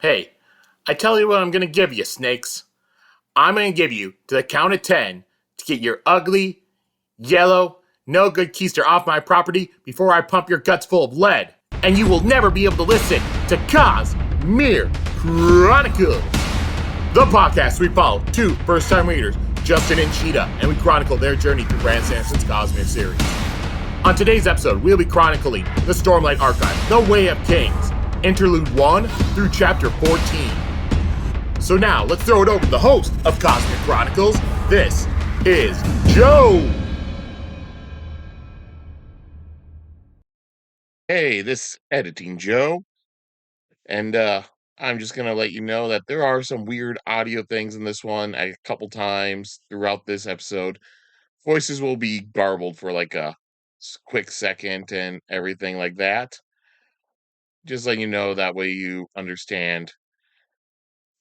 Hey, I tell you what I'm gonna give you, snakes. I'm gonna give you, to the count of 10, to get your ugly, yellow, no good keister off my property before I pump your guts full of lead. And you will never be able to listen to Cosmere Chronicles, the podcast we follow two first-time readers, Justin and Sheta, and we chronicle their journey through Brand Sanderson's Cosmere series. On today's episode, we'll be chronicling the Stormlight Archive, the Way of Kings, Interlude 1 through Chapter 14. So now, let's throw it over to the host of Cosmere Chronicles. This is Joe! Hey, this is Editing Joe. And I'm just going to let you know that there are some weird audio things in this one a couple times throughout this episode. Voices will be garbled for like a quick second and everything like that. Just letting you know, that way you understand,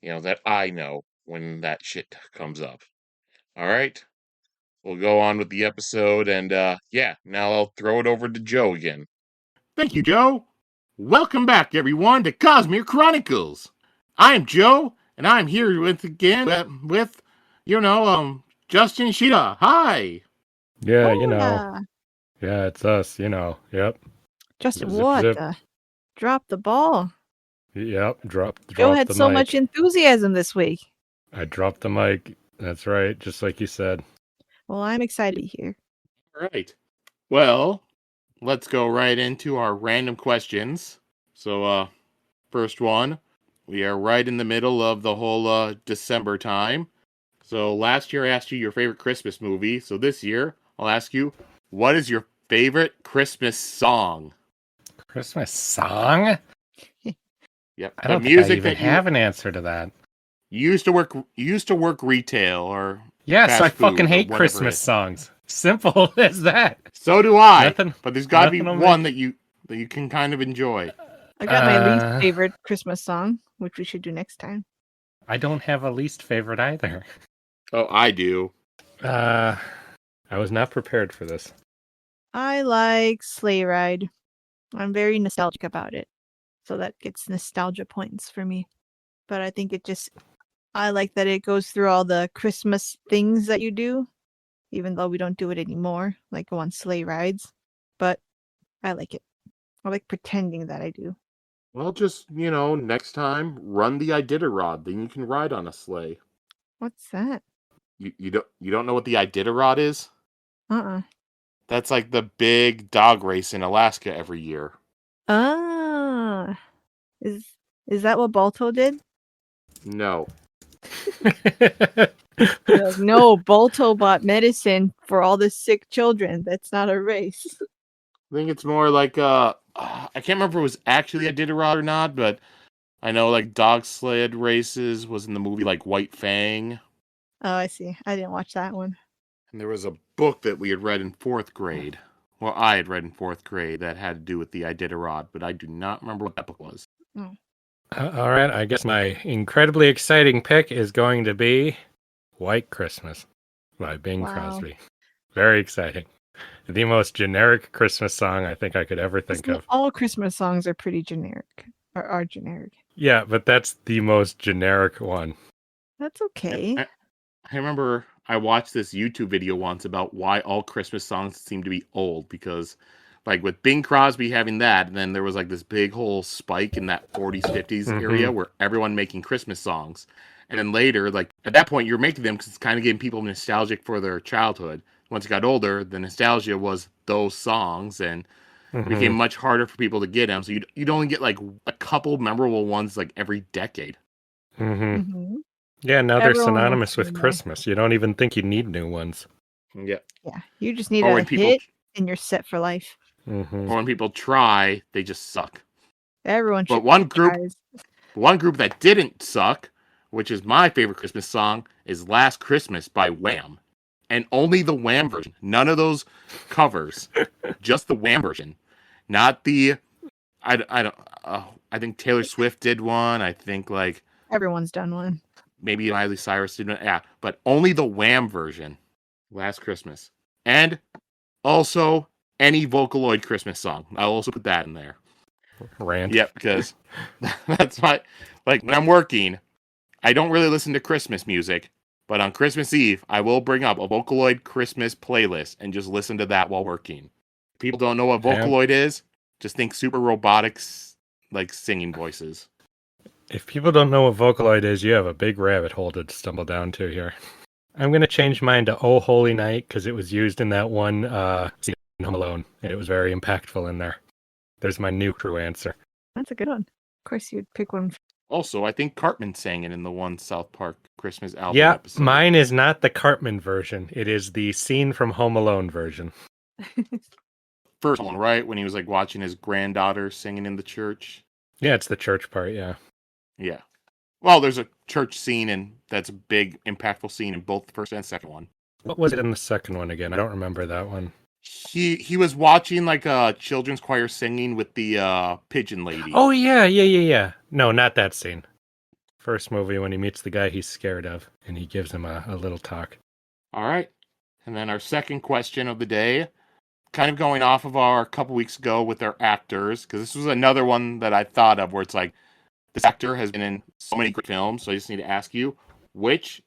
that I know when that shit comes up. All right? We'll go on with the episode, and now I'll throw it over to Joe again. Thank you, Joe. Welcome back, everyone, to Cosmere Chronicles. I'm Joe, and I'm here with Justin Sheta. Hi. Yeah, Yeah. Yeah, it's us, Yep. Justin, Zip, what? zip. Drop the ball. Yep. Drop Joe had the so mic. much enthusiasm this week. I dropped the mic. That's right, just like you said. Well, I'm excited to be here. All right. Well, let's go right into our random questions. So, first one, we are right in the middle of the whole December time. So last year I asked you your favorite Christmas movie. So this year I'll ask you, what is your favorite Christmas song? Christmas song? Yep. I don't think I even have an answer to that. You used to work retail or yes, fast I food fucking or hate whatever Christmas songs. Simple as that. So do I. Nothing, but there's got to be nothing one that you can kind of enjoy. I got my least favorite Christmas song, which we should do next time. I don't have a least favorite either. Oh, I do. I was not prepared for this. I like Sleigh Ride. I'm very nostalgic about it. So that gets nostalgia points for me. But I think I like that it goes through all the Christmas things that you do, even though we don't do it anymore, like go on sleigh rides. But I like it. I like pretending that I do. Well, just, next time, run the Iditarod, then you can ride on a sleigh. What's that? You don't know what the Iditarod is? Uh-uh. That's like the big dog race in Alaska every year. Ah. Is that what Balto did? No. No, Balto bought medicine for all the sick children. That's not a race. I think it's more like I can't remember if it was actually a Iditarod or not, but I know like dog sled races was in the movie like White Fang. Oh, I see. I didn't watch that one. And there was a book that we had read in 4th grade. Well, I had read in 4th grade that had to do with the Iditarod, but I do not remember what that book was. Oh. All right, I guess my incredibly exciting pick is going to be White Christmas by Bing Crosby. Very exciting. The most generic Christmas song I think I could ever think of. All Christmas songs are pretty generic, or are generic. Yeah, but that's the most generic one. That's okay. I remember I watched this YouTube video once about why all Christmas songs seem to be old, because like with Bing Crosby having that, and then there was like this big whole spike in that 40s, 50s area where everyone making Christmas songs. And then later, like at that point, you're making them because it's kind of getting people nostalgic for their childhood. Once you got older, the nostalgia was those songs, and it became much harder for people to get them. So you'd only get like a couple memorable ones like every decade. Yeah, now they're synonymous with Christmas. You don't even think you need new ones. Yeah. Yeah, you just need a hit and you're set for life. Or when people try, they just suck. Everyone should. But one group that didn't suck, which is my favorite Christmas song, is Last Christmas by Wham. And only the Wham version. None of those covers. Just the Wham version. Not the... I think Taylor Swift did one. I think like... Everyone's done one. Maybe Miley Cyrus did one. Yeah, but only the Wham version. Last Christmas. And also any Vocaloid Christmas song. I'll also put that in there. rant. Yep, because that's my, like, when I'm working, I don't really listen to Christmas music, but on Christmas Eve, I will bring up a Vocaloid Christmas playlist and just listen to that while working. If people don't know what Vocaloid is, just think super robotics, like singing voices. If people don't know what Vocaloid is, you have a big rabbit hole to stumble down to here. I'm going to change mine to Oh Holy Night because it was used in that one scene in Home Alone, and it was very impactful in there. There's my new crew answer. That's a good one. Of course, you'd pick one. Also, I think Cartman sang it in the one South Park Christmas album Yeah, episode. mine is not the Cartman version. It is the scene from Home Alone version. First one, right? When he was like watching his granddaughter singing in the church. Yeah, it's the church part, yeah. Yeah. Well, there's a church scene, and that's a big, impactful scene in both the first and second one. What was it in the second one again? I don't remember that one. He was watching like a children's choir singing with the pigeon lady. Oh, yeah. No, not that scene. First movie when he meets the guy he's scared of, and he gives him a little talk. All right. And then our second question of the day, kind of going off of our couple weeks ago with our actors, because this was another one that I thought of where it's like, this actor has been in so many great films, so I just need to ask you, which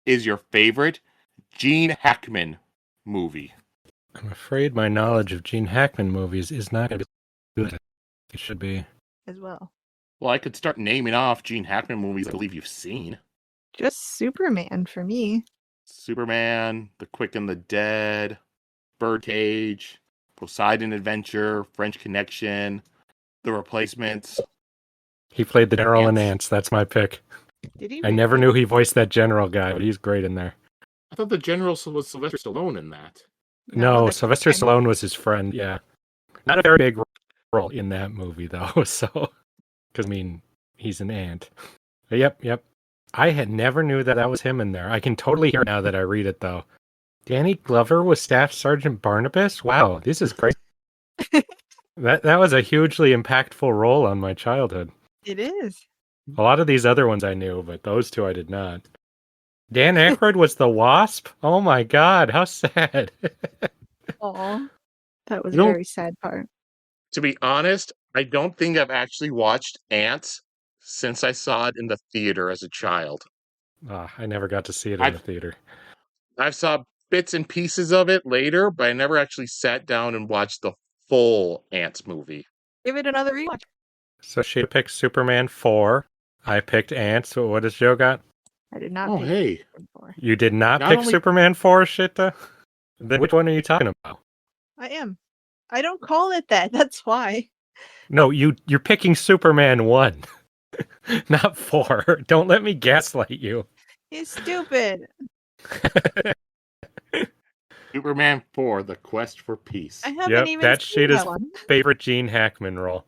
is your favorite Gene Hackman movie? I'm afraid my knowledge of Gene Hackman movies is not going to be good. It should be. As well. Well, I could start naming off Gene Hackman movies I believe you've seen. Just Superman for me. Superman, The Quick and the Dead, Birdcage, Poseidon Adventure, French Connection, The Replacements. He played the general in Ants. That's my pick. Did he? I never knew he voiced that general guy, but he's great in there. I thought the general was Sylvester Stallone in that. No, Sylvester Stallone was his friend, yeah. Not a very big role in that movie, though, so... Because, I mean, he's an ant. Yep. I had never knew that was him in there. I can totally hear it now that I read it, though. Danny Glover was Staff Sergeant Barnabas? Wow, this is great. That was a hugely impactful role on my childhood. It is. A lot of these other ones I knew, but those two I did not. Dan Aykroyd was the Wasp? Oh my god, how sad. Aw. That was a very sad part. To be honest, I don't think I've actually watched Ants since I saw it in the theater as a child. I never got to see it in the theater. I saw bits and pieces of it later, but I never actually sat down and watched the full Ants movie. Give it another rewatch. So she picked Superman 4. I picked Ants. So what does Joe got? I did not pick Superman 4. You did not pick Superman 4, Sheta? Then which one are you talking about? I am. I don't call it that. That's why. No, you're picking Superman 1, not 4. Don't let me gaslight you. You're stupid. Superman 4, The Quest for Peace. I haven't even that's seen Sheta's that one. favorite Gene Hackman role.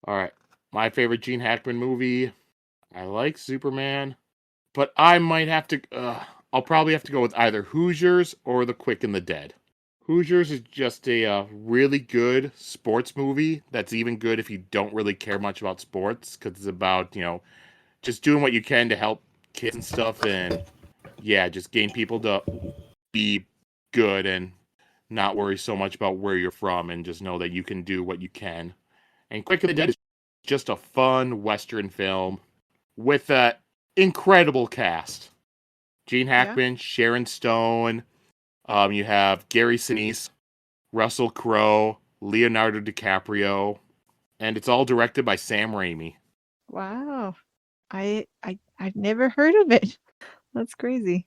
All right. My favorite Gene Hackman movie. I like Superman, but I might have to... I'll probably have to go with either Hoosiers or The Quick and the Dead. Hoosiers is just a really good sports movie that's even good if you don't really care much about sports, because it's about, just doing what you can to help kids and stuff, and just getting people to be good and not worry so much about where you're from and just know that you can do what you can. And Quick and the Dead is just a fun Western film with an incredible cast. Gene Hackman, Sharon Stone... you have Gary Sinise, Russell Crowe, Leonardo DiCaprio, and it's all directed by Sam Raimi. Wow. I've never heard of it. That's crazy.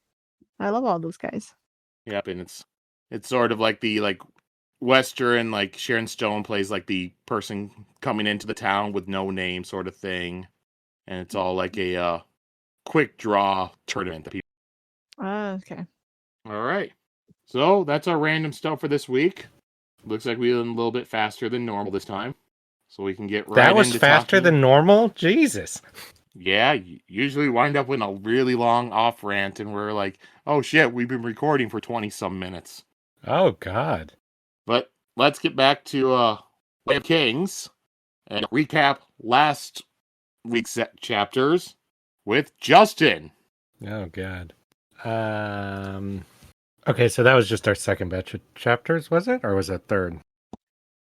I love all those guys. Yep, and it's sort of like the Western, like Sharon Stone plays like the person coming into the town with no name sort of thing. And it's all like a quick draw tournament that people. Okay. All right. So that's our random stuff for this week. Looks like we went a little bit faster than normal this time. So we can get right into That was faster than normal? Jesus. Yeah, usually wind up with a really long off rant and we're like, oh shit, we've been recording for 20-some minutes. Oh, God. But let's get back to Way of Kings and recap last week's chapters with Justin. Oh, God. Okay, so that was just our second batch of chapters, was it? Or was it third?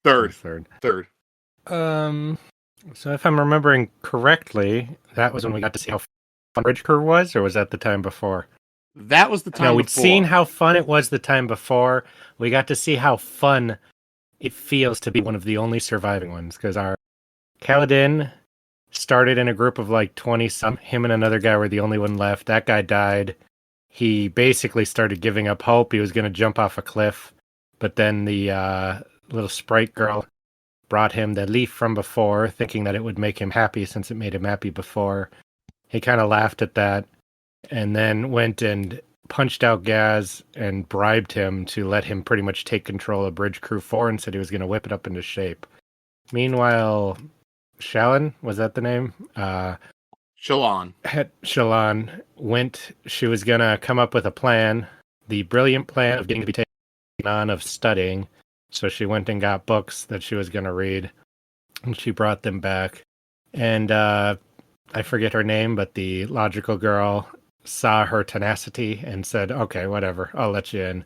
Third. Third. So if I'm remembering correctly, that was when we got to see how fun Bridge Crew was, or was that the time before? That was the time No, we'd before. seen how fun it was the time before. We got to see how fun it feels to be one of the only surviving ones, because our Kaladin started in a group of like 20 some. Him and another guy were the only one left. That guy died. He basically started giving up hope. He was going to jump off a cliff, but then the little sprite girl brought him the leaf from before, thinking that it would make him happy since it made him happy before. He kind of laughed at that, and then went and punched out Gaz and bribed him to let him pretty much take control of Bridge Crew 4 and said he was going to whip it up into shape. Meanwhile, Shallan, was that the name? Shallan. Shallan she was going to come up with a plan, the brilliant plan of getting to be taken on of studying. So she went and got books that she was going to read, and she brought them back. And I forget her name, but the logical girl saw her tenacity and said, okay, whatever, I'll let you in.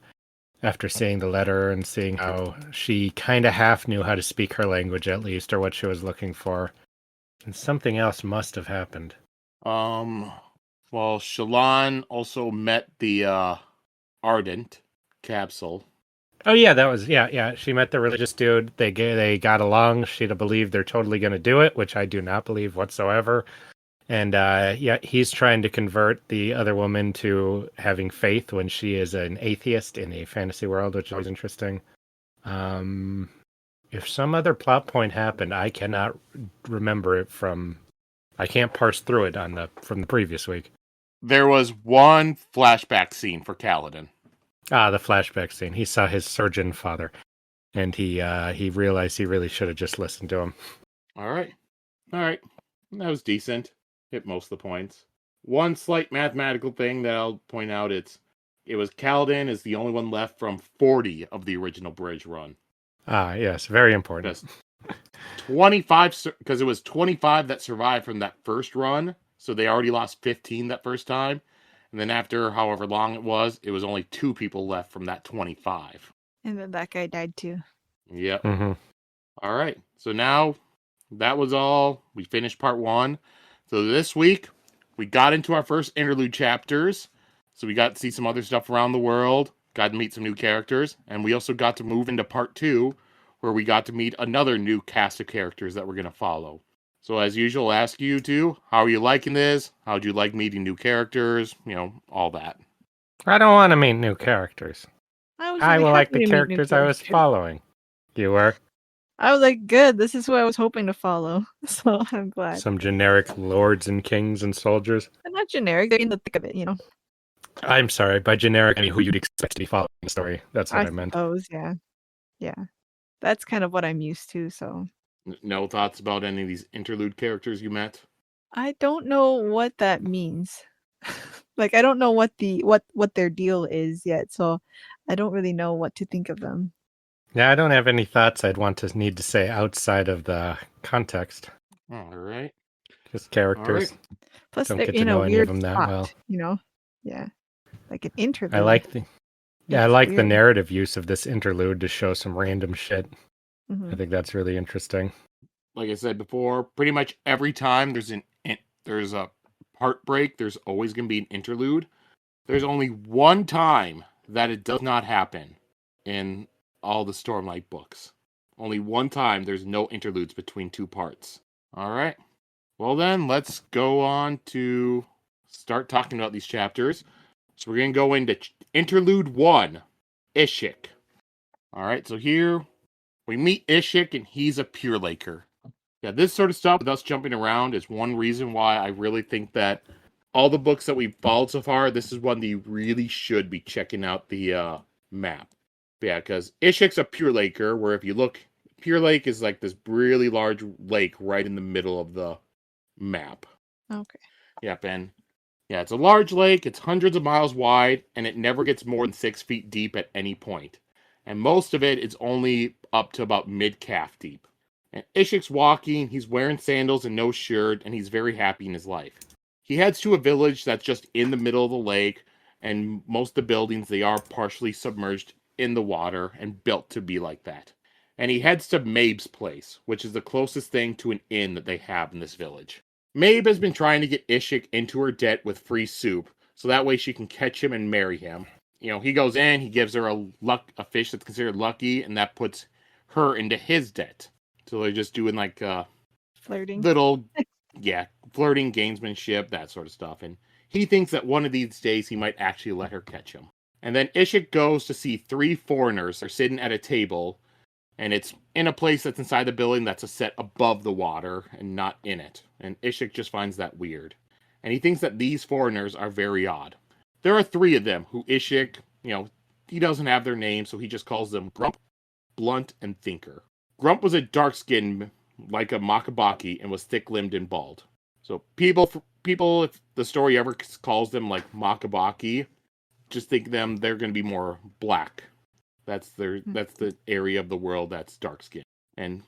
After seeing the letter and seeing how she kind of half knew how to speak her language at least, or what she was looking for. And something else must have happened. Well, Shallan also met the Ardent capsule. Oh yeah, that was yeah. She met the religious dude. They got along. She'd have believed they're totally going to do it, which I do not believe whatsoever. And he's trying to convert the other woman to having faith when she is an atheist in a fantasy world, which is always interesting. If some other plot point happened, I cannot remember it from. I can't parse through it from the previous week. There was one flashback scene for Kaladin. The flashback scene. He saw his surgeon father, and he realized he really should have just listened to him. All right. That was decent. Hit most of the points. One slight mathematical thing that I'll point out, it was Kaladin is the only one left from 40 of the original bridge run. Yes, very important. Just 25, because it was 25 that survived from that first run, so they already lost 15 that first time. And then after however long it was only 2 people left from that 25. And then that guy died too. Yep. Mm-hmm. All right. So now that was all. We finished part 1. So this week we got into our first interlude chapters. So we got to see some other stuff around the world, got to meet some new characters, and we also got to move into part 2 where we got to meet another new cast of characters that we're going to follow. So as usual, I'll ask you two, how are you liking this? How do you like meeting new characters? All that. I don't want to meet new characters. I will like the characters I was following. You were? I was like, good. This is who I was hoping to follow. So I'm glad. Some generic lords and kings and soldiers. They're not generic. They're in the thick of it, I'm sorry. By generic, I mean who you'd expect to be following the story. That's what I meant. Yeah. That's kind of what I'm used to, so. No thoughts about any of these interlude characters you met? I don't know what that means. Like, I don't know what their deal is yet, so I don't really know what to think of them. Yeah, I don't have any thoughts I'd need to say outside of the context. All right. Just characters. Right. Plus, don't they're get to in know a any weird of them that spot, well. Yeah. Like an interlude. I like the weird. narrative use of this interlude to show some random shit. Mm-hmm. I think that's really interesting. Like I said before, pretty much every time there's a part break, there's always going to be an interlude. There's only one time that it does not happen in all the Stormlight books. Only one time there's no interludes between 2 parts. All right. Well then, let's go on to start talking about these chapters. So we're going to go into Interlude 1, Ishik. All right, so here we meet Ishik, and he's a Pure Laker. Yeah, this sort of stuff with us jumping around is one reason why I really think that all the books that we've followed so far, this is one that you really should be checking out the map. Yeah, because Ishik's a Pure Laker, where if you look, Pure Lake is like this really large lake right in the middle of the map. Okay. Yep, and yeah, it's a large lake, it's hundreds of miles wide, and it never gets more than 6 feet deep at any point. And most of it is only up to about mid-calf deep. And Ishik's walking, he's wearing sandals and no shirt, and he's very happy in his life. He heads to a village that's just in the middle of the lake, and most of the buildings, they are partially submerged in the water and built to be like that. and he heads to Mabe's place, which is the closest thing to an inn that they have in this village. Mabe has been trying to get Ishik into her debt with free soup, so that way she can catch him and marry him. He goes in, he gives her a fish that's considered lucky, and that puts her into his debt. So they're just doing like Flirting. little, flirting, gamesmanship, that sort of stuff. And he thinks that one of these days he might actually let her catch him. And then Ishik goes to see 3 foreigners. They're sitting at a table, and it's in a place that's inside the building that's a set above the water and not in it. And Ishik just finds that weird. And he thinks that these foreigners are very odd. There are 3 of them who Ishik, he doesn't have their names, so he just calls them Grump, Blunt, and Thinker. Grump was a dark-skinned, like a Makabaki, and was thick-limbed and bald. So people, if the story ever calls them like Makabaki, just think they're going to be more black. That's the area of the world that's dark-skinned. And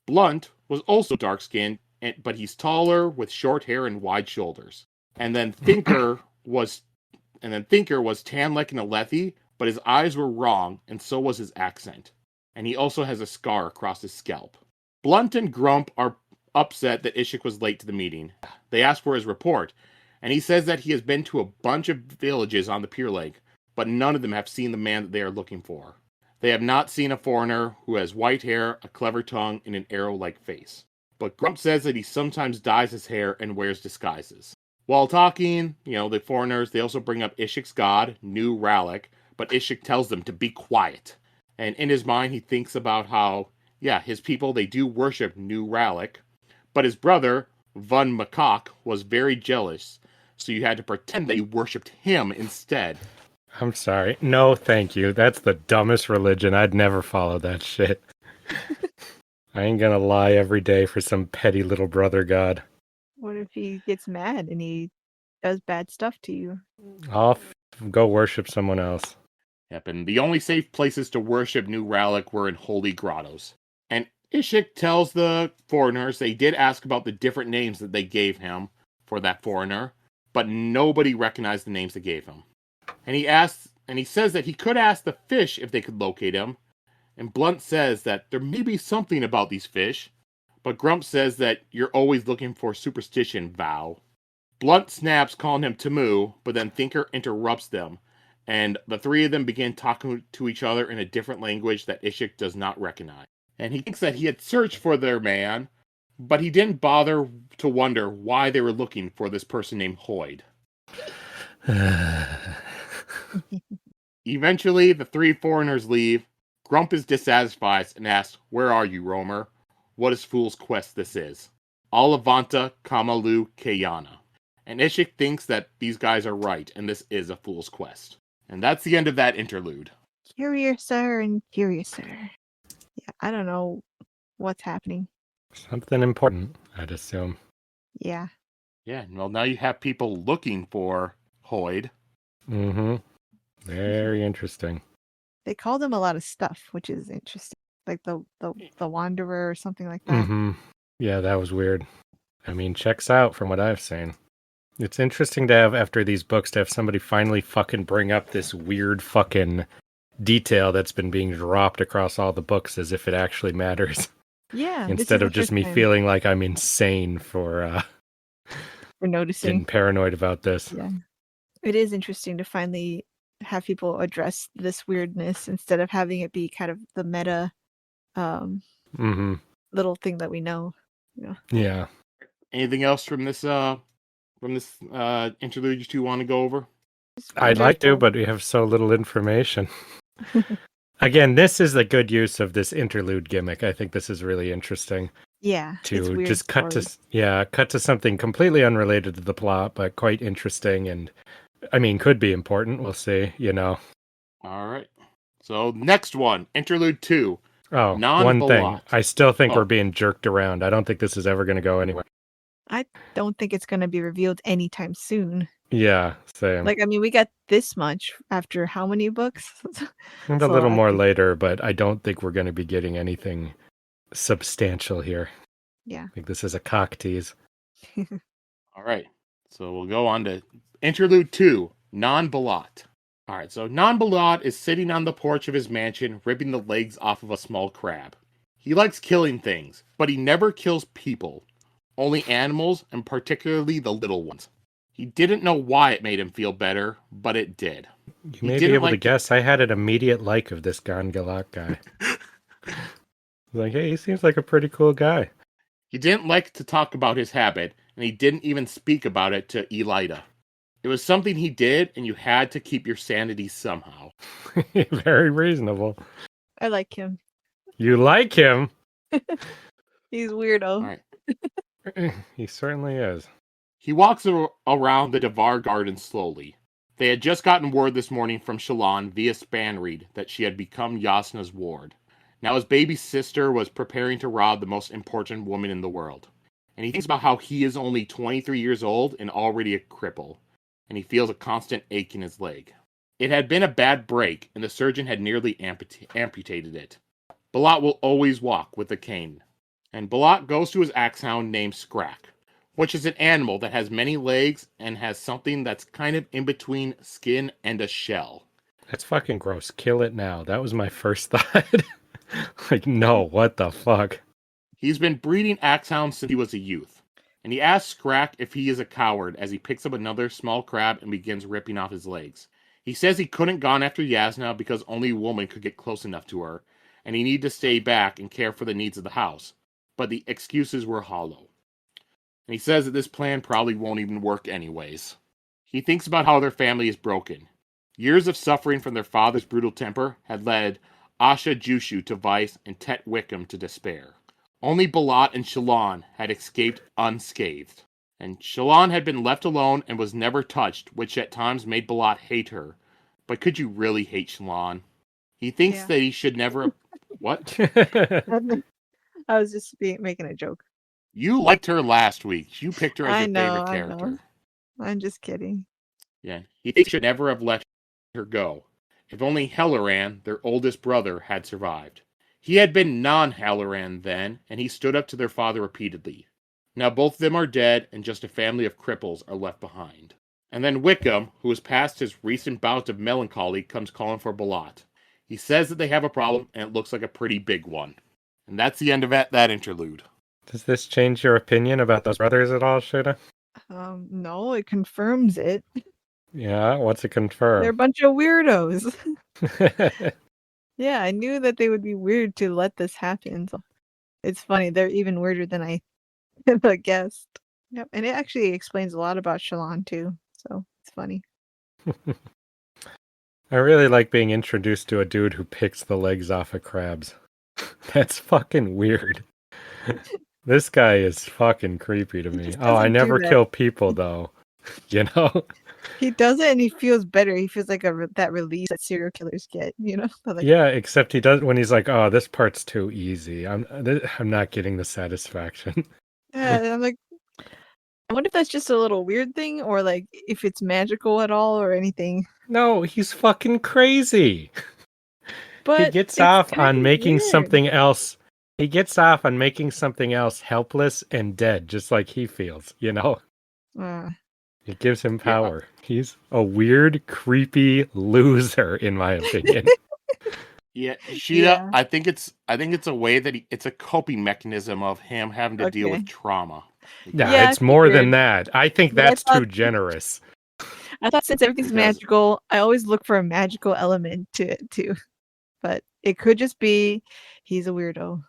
Blunt was also dark-skinned, but he's taller with short hair and wide shoulders. And then Thinker was tan like an Alethi, but his eyes were wrong, and so was his accent. And he also has a scar across his scalp. Blunt and Grump are upset that Ishik was late to the meeting. They ask for his report, and he says that he has been to a bunch of villages on the Pure Lake, but none of them have seen the man that they are looking for. They have not seen a foreigner who has white hair, a clever tongue, and an arrow-like face. But Grump says that he sometimes dyes his hair and wears disguises. While talking, the foreigners, they also bring up Ishik's god, New Ralik, but Ishik tells them to be quiet. And in his mind, he thinks about how, his people, they do worship New Ralik, but his brother, Vun Makak, was very jealous, so you had to pretend that you worshipped him instead. I'm sorry. No, thank you. That's the dumbest religion. I'd never follow that shit. I ain't gonna lie every day for some petty little brother god. What if he gets mad and he does bad stuff to you? I'll go worship someone else. Yep, and the only safe places to worship New Ralik were in holy grottos. And Ishik tells the foreigners they did ask about the different names that they gave him for that foreigner, but nobody recognized the names they gave him. And he says that he could ask the fish if they could locate him, and Blunt says that there may be something about these fish, but Grump says that you're always looking for superstition, Vow. Blunt snaps calling him Tamu, but then Thinker interrupts them, and the 3 of them begin talking to each other in a different language that Ishik does not recognize. And he thinks that he had searched for their man, but he didn't bother to wonder why they were looking for this person named Hoyd. Eventually, the 3 foreigners leave. Grump is dissatisfied and asks, "Where are you, roamer? What is fool's quest this is?" Alavanta Kamalu Kayana. And Ishik thinks that these guys are right, and this is a fool's quest. And that's the end of that interlude. Curiouser and curiouser. Yeah, I don't know what's happening. Something important, I'd assume. Yeah. Yeah, well, now you have people looking for Hoyd. Mm-hmm. Very interesting. They called him a lot of stuff, which is interesting. Like the Wanderer or something like that. Mm-hmm. Yeah, that was weird. I mean, checks out from what I've seen. It's interesting to have, after these books, to have somebody finally fucking bring up this weird fucking detail that's been being dropped across all the books as if it actually matters. Yeah. Instead of just me feeling like I'm insane for noticing. getting paranoid about this. Yeah. It is interesting to finally have people address this weirdness instead of having it be kind of the meta little thing that we know. Yeah. Anything else from this interlude you 2 want to go over? I'd like to, but we have so little information. Again, this is the good use of this interlude gimmick. I think this is really interesting. Yeah. To just cut to something completely unrelated to the plot, but quite interesting and could be important. We'll see, All right. So next one, interlude 2. Oh, one thing. I still think we're being jerked around. I don't think this is ever going to go anywhere. I don't think it's going to be revealed anytime soon. Yeah, same. We got this much after how many books? And a little more later, but I don't think we're going to be getting anything substantial here. Yeah. I think this is a cock tease. All right. So we'll go on to interlude 2, Non-Balat. All right, so Non-Balat is sitting on the porch of his mansion, ripping the legs off of a small crab. He likes killing things, but he never kills people. Only animals, and particularly the little ones. He didn't know why it made him feel better, but it did. You may be able to guess. I had an immediate like of this Gangalak guy. Like, hey, he seems like a pretty cool guy. He didn't like to talk about his habit, and he didn't even speak about it to Elida. It was something he did, and you had to keep your sanity somehow. Very reasonable. I like him. You like him? He's weirdo. All right. He certainly is. He walks around the Devar garden slowly. They had just gotten word this morning from Shallan via Spanreed that she had become Yasna's ward. Now his baby sister was preparing to rob the most important woman in the world. And he thinks about how he is only 23 years old and already a cripple. And he feels a constant ache in his leg. It had been a bad break, and the surgeon had nearly amputated it. Balat will always walk with a cane. And Balat goes to his axehound named Skrak, which is an animal that has many legs and has something that's kind of in between skin and a shell. That's fucking gross. Kill it now. That was my first thought. Like, no, what the fuck? He's been breeding axehounds since he was a youth, and he asks Skrak if he is a coward as he picks up another small crab and begins ripping off his legs. He says he couldn't gone after Yasna because only a woman could get close enough to her, and he needed to stay back and care for the needs of the house, but the excuses were hollow. And he says that this plan probably won't even work anyways. He thinks about how their family is broken. Years of suffering from their father's brutal temper had led Asha Jushu to vice and Tet Wickham to despair. Only Balat and Shallan had escaped unscathed. And Shallan had been left alone and was never touched, which at times made Balat hate her. But could you really hate Shallan? He thinks that he should never... What? I was just making a joke. You liked her last week. You picked her as your favorite character. I'm just kidding. Yeah. He thinks he should never have let her go. If only Helleran, their oldest brother, had survived. He had been non-Helleran then, and he stood up to their father repeatedly. Now both of them are dead, and just a family of cripples are left behind. And then Wickham, who has passed his recent bout of melancholy, comes calling for Balat. He says that they have a problem, and it looks like a pretty big one. And that's the end of that interlude. Does this change your opinion about those brothers at all, Sheta? No, it confirms it. Yeah, what's it confirm? They're a bunch of weirdos. Yeah, I knew that they would be weird to let this happen. So it's funny. They're even weirder than I guessed. Yep, and it actually explains a lot about Shallan too. So it's funny. I really like being introduced to a dude who picks the legs off of crabs. That's fucking weird. This guy is fucking creepy to me. Oh, I never kill people though. You know? He does it and he feels better. He feels like that release that serial killers get, you know? Like, yeah, except he does when he's like, "Oh, this part's too easy. I'm not getting the satisfaction." Yeah, I'm like, I wonder if that's just a little weird thing, or like if it's magical at all, or anything. No, he's fucking crazy. But he gets off on making something else. He gets off on making something else helpless and dead, just like he feels. You know. It gives him power. Yeah. He's a weird, creepy loser, in my opinion. Yeah, Sheta, I think it's a way that it's a coping mechanism of him having to deal with trauma. Yeah, it's more than that. I think that's too generous. I thought since everything's magical, I always look for a magical element to it too. But it could just be he's a weirdo.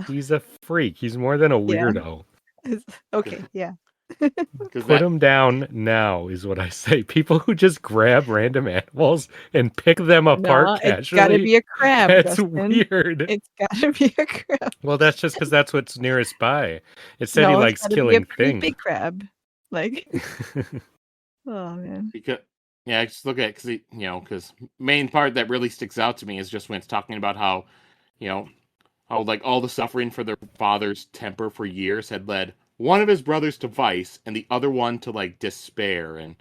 He's a freak. He's more than a weirdo. Yeah. Okay, yeah. Put him down now is what I say. People who just grab random animals and pick them apart casually. It's gotta be a crab. That's weird. It's gotta be a crab. Well, that's just because that's what's nearest by. It said he likes killing things. Big crab, like. Oh man. Because I just look at it because main part that really sticks out to me is just when it's talking about how, how like all the suffering for their father's temper for years had led one of his brothers to vice and the other one to like despair, and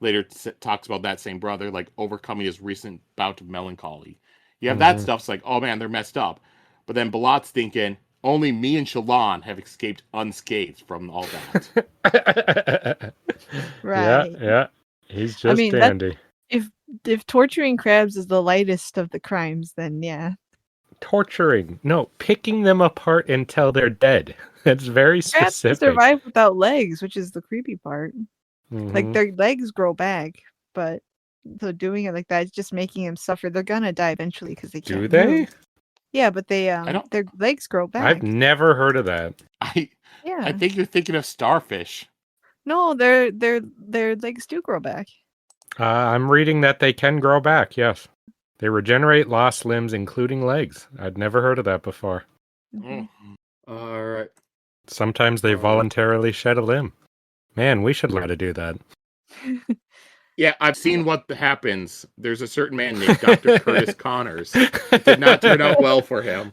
later talks about that same brother like overcoming his recent bout of melancholy. You have that stuff's like, oh man, they're messed up. But then Balat's thinking, only me and Shallan have escaped unscathed from all that. Right. Yeah. He's just dandy. If torturing crabs is the lightest of the crimes, then yeah. torturing. No, picking them apart until they're dead. That's very Crabs can specific. survive without legs, which is the creepy part. Like Mhm. their legs grow back, but so doing it like that is just making them suffer. They're gonna die eventually because they Do can't they? move. Yeah, but they I don't. their legs grow back. I've never heard of that. I Yeah. think you're thinking of starfish. No, their legs do grow back. I'm reading that they can grow back, yes. They regenerate lost limbs, including legs. I'd never heard of that before. Mhm. All right. Sometimes they voluntarily shed a limb. Man, we should learn how to do that. Yeah, I've seen what happens. There's a certain man named Dr. Curtis Connors. It did not turn out well for him.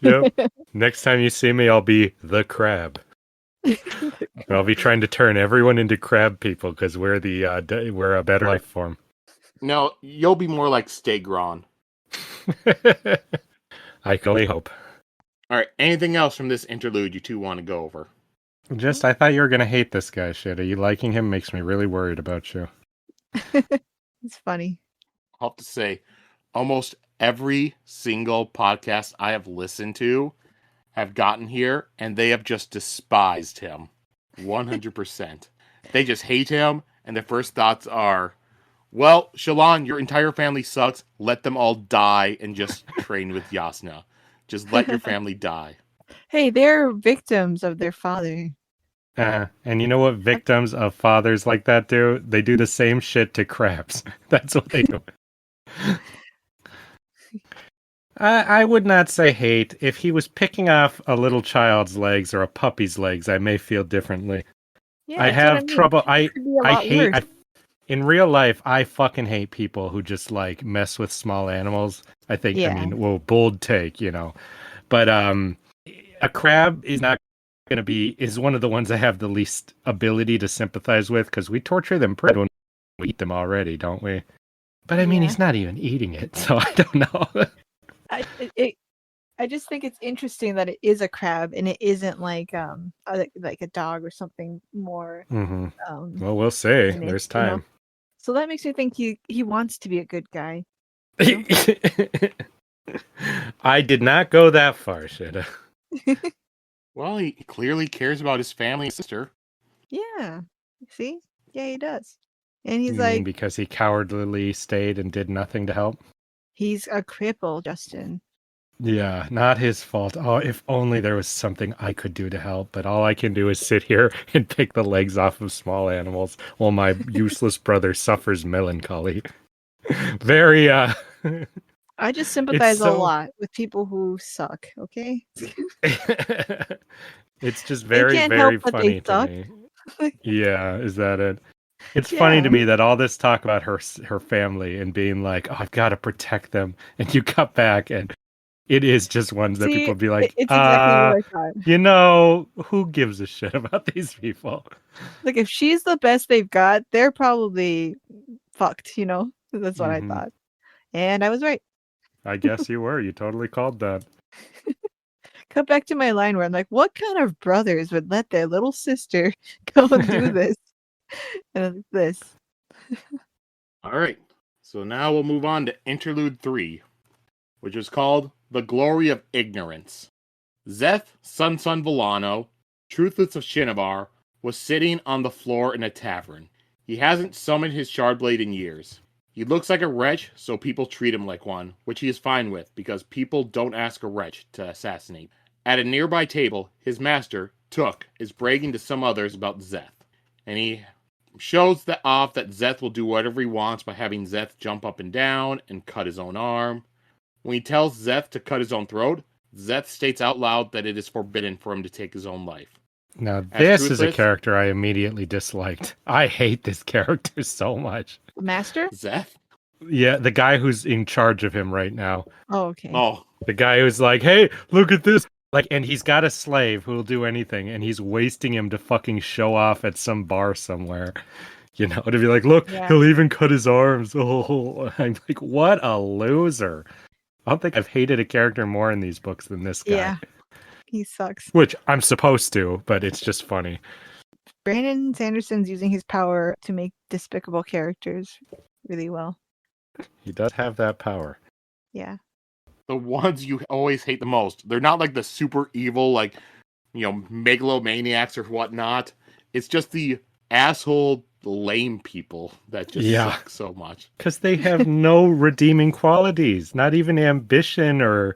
Yep. Next time you see me, I'll be the crab. I'll be trying to turn everyone into crab people because we're a better life form. No, you'll be more like Stegron. I can only hope. All right, anything else from this interlude you two want to go over? Just, I thought you were going to hate this guy, Sheta. You liking him makes me really worried about you. It's funny. I'll have to say, almost every single podcast I have listened to have gotten here, and they have just despised him. 100%. They just hate him, and their first thoughts are, well, Shallan, your entire family sucks. Let them all die and just train with Yasna. Just let your family die. Hey, they're victims of their father. And you know what victims of fathers like that do? They do the same shit to crabs. That's what they do. I would not say hate. If he was picking off a little child's legs or a puppy's legs, I may feel differently. Yeah, I that's what have mean. trouble. It could be a I lot hate. worse. In real life, I fucking hate people who just like mess with small animals. I think. Yeah. I mean, well, bold take, but a crab is not going to be is one of the ones I have the least ability to sympathize with because we torture them pretty when we eat them already, don't we? But I mean, Yeah. he's not even eating it, so I don't know. I just think it's interesting that it is a crab and it isn't like a dog or something more. Mm-hmm. Well, we'll see. Finished, There's time. So that makes me think he wants to be a good guy. I did not go that far, Sheta. Well, he clearly cares about his family and sister. Yeah. See? Yeah, he does. And he's You like, mean because he cowardly stayed and did nothing to help? he's a cripple, Justin. Yeah, not his fault. Oh, if only there was something I could do to help, but all I can do is sit here and pick the legs off of small animals while my useless brother suffers melancholy. Very, I just sympathize a lot with people who suck, okay? It's just They very, can't very help but funny they to suck. me. Yeah, is that it? It's funny to Yeah. me that all this talk about her family and being like, oh, I've got to protect them, and you cut back and it is just ones that See, people be like, it's exactly what I thought. who gives a shit about these people? Like, if she's the best they've got, they're probably fucked, That's what I thought. And I was right. I guess you were. You totally called that. Cut back to my line where I'm like, what kind of brothers would let their little sister go and do this? And this. All right. So now we'll move on to Interlude 3, which is called The Glory of Ignorance. Szeth, Sun Villano, Truthless of Shinovar, was sitting on the floor in a tavern. He hasn't summoned his Shardblade in years. He looks like a wretch, so people treat him like one, which he is fine with, because people don't ask a wretch to assassinate. At a nearby table, his master, Took, is bragging to some others about Szeth, and he shows off that Szeth will do whatever he wants by having Szeth jump up and down and cut his own arm. When he tells Szeth to cut his own throat, Szeth states out loud that it is forbidden for him to take his own life. Now, this is a character I immediately disliked. I hate this character so much. Master? Szeth? Yeah, the guy who's in charge of him right now. Oh, okay. Oh. The guy who's like, hey, look at this. And he's got a slave who'll do anything, and he's wasting him to fucking show off at some bar somewhere. To be like, look, he'll even cut his arms. Oh, I'm like, what a loser. I don't think I've hated a character more in these books than this guy. Yeah, he sucks. Which I'm supposed to, but it's just funny. Brandon Sanderson's using his power to make despicable characters really well. He does have that power. Yeah. the ones you always hate the most. They're not like the super evil, like, megalomaniacs or whatnot. It's just the asshole, lame people that just suck so much. Because they have no redeeming qualities, not even ambition or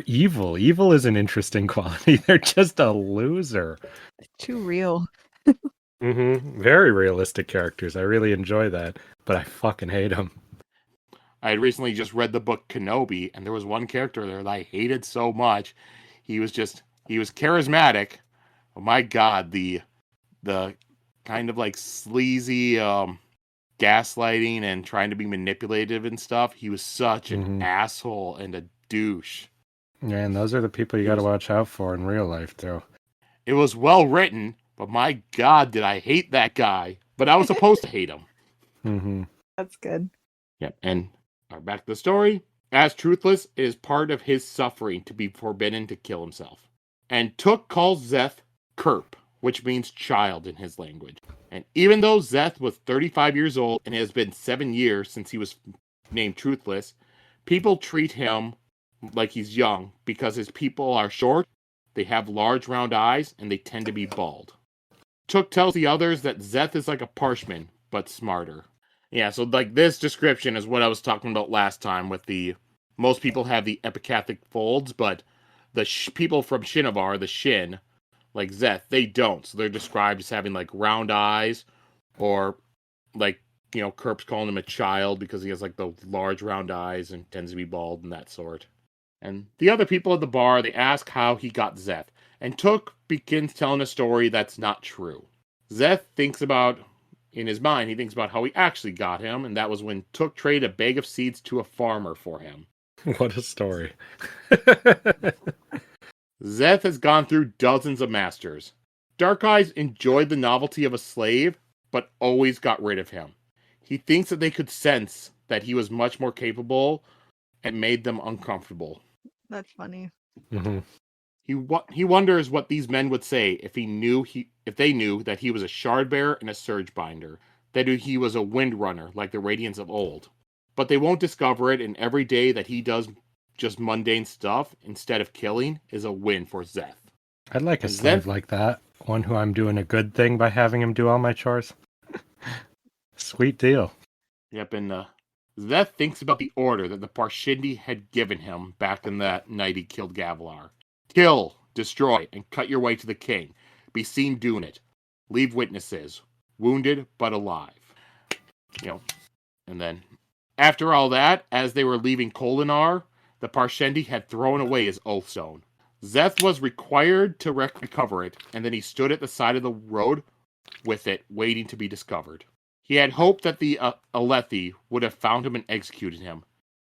evil. Evil is an interesting quality. They're just a loser. Too real. Very realistic characters. I really enjoy that, but I fucking hate them. I had recently just read the book Kenobi, and there was one character there that I hated so much. He was charismatic. Oh my god, the kind of like sleazy gaslighting and trying to be manipulative and stuff. He was such an asshole and a douche. Yeah, and those are the people you got to watch out for in real life, too. It was well written, but my god, did I hate that guy. But I was supposed to hate him. That's good. Yep, and back to the story. As Truthless, it is part of his suffering to be forbidden to kill himself. And Took calls Szeth Kerp, which means child in his language. And even though Szeth was 35 years old and it has been 7 years since he was named Truthless, people treat him like he's young because his people are short, they have large round eyes, and they tend to be bald. Took tells the others that Szeth is like a parchment, but smarter. Yeah, so like this description is what I was talking about last time with most people have the epicathic folds, but the people from Shinovar, the Shin, like Szeth, they don't. So they're described as having like round eyes, or like, Kerp's calling him a child because he has like the large round eyes and tends to be bald and that sort. And the other people at the bar, they ask how he got Szeth, and Took begins telling a story that's not true. Szeth in his mind, he thinks about how he actually got him, and that was when Took traded a bag of seeds to a farmer for him. What a story. Szeth has gone through dozens of masters. Dark Eyes enjoyed the novelty of a slave, but always got rid of him. He thinks that they could sense that he was much more capable and made them uncomfortable. That's funny. He wonders what these men would say if they knew that he was a shard bearer and a surge binder, that he was a wind runner like the Radiants of old. But they won't discover it, and every day that he does just mundane stuff instead of killing is a win for Szeth. I'd like a slave like that. One who I'm doing a good thing by having him do all my chores. Sweet deal. Yep, and Szeth thinks about the order that the Parshendi had given him back in that night he killed Gavilar. Kill, destroy, and cut your way to the king. Be seen doing it. Leave witnesses. Wounded, but alive. And then, after all that, as they were leaving Kholinar, the Parshendi had thrown away his Oathstone. Szeth was required to recover it, and then he stood at the side of the road with it, waiting to be discovered. He had hoped that the Alethi would have found him and executed him.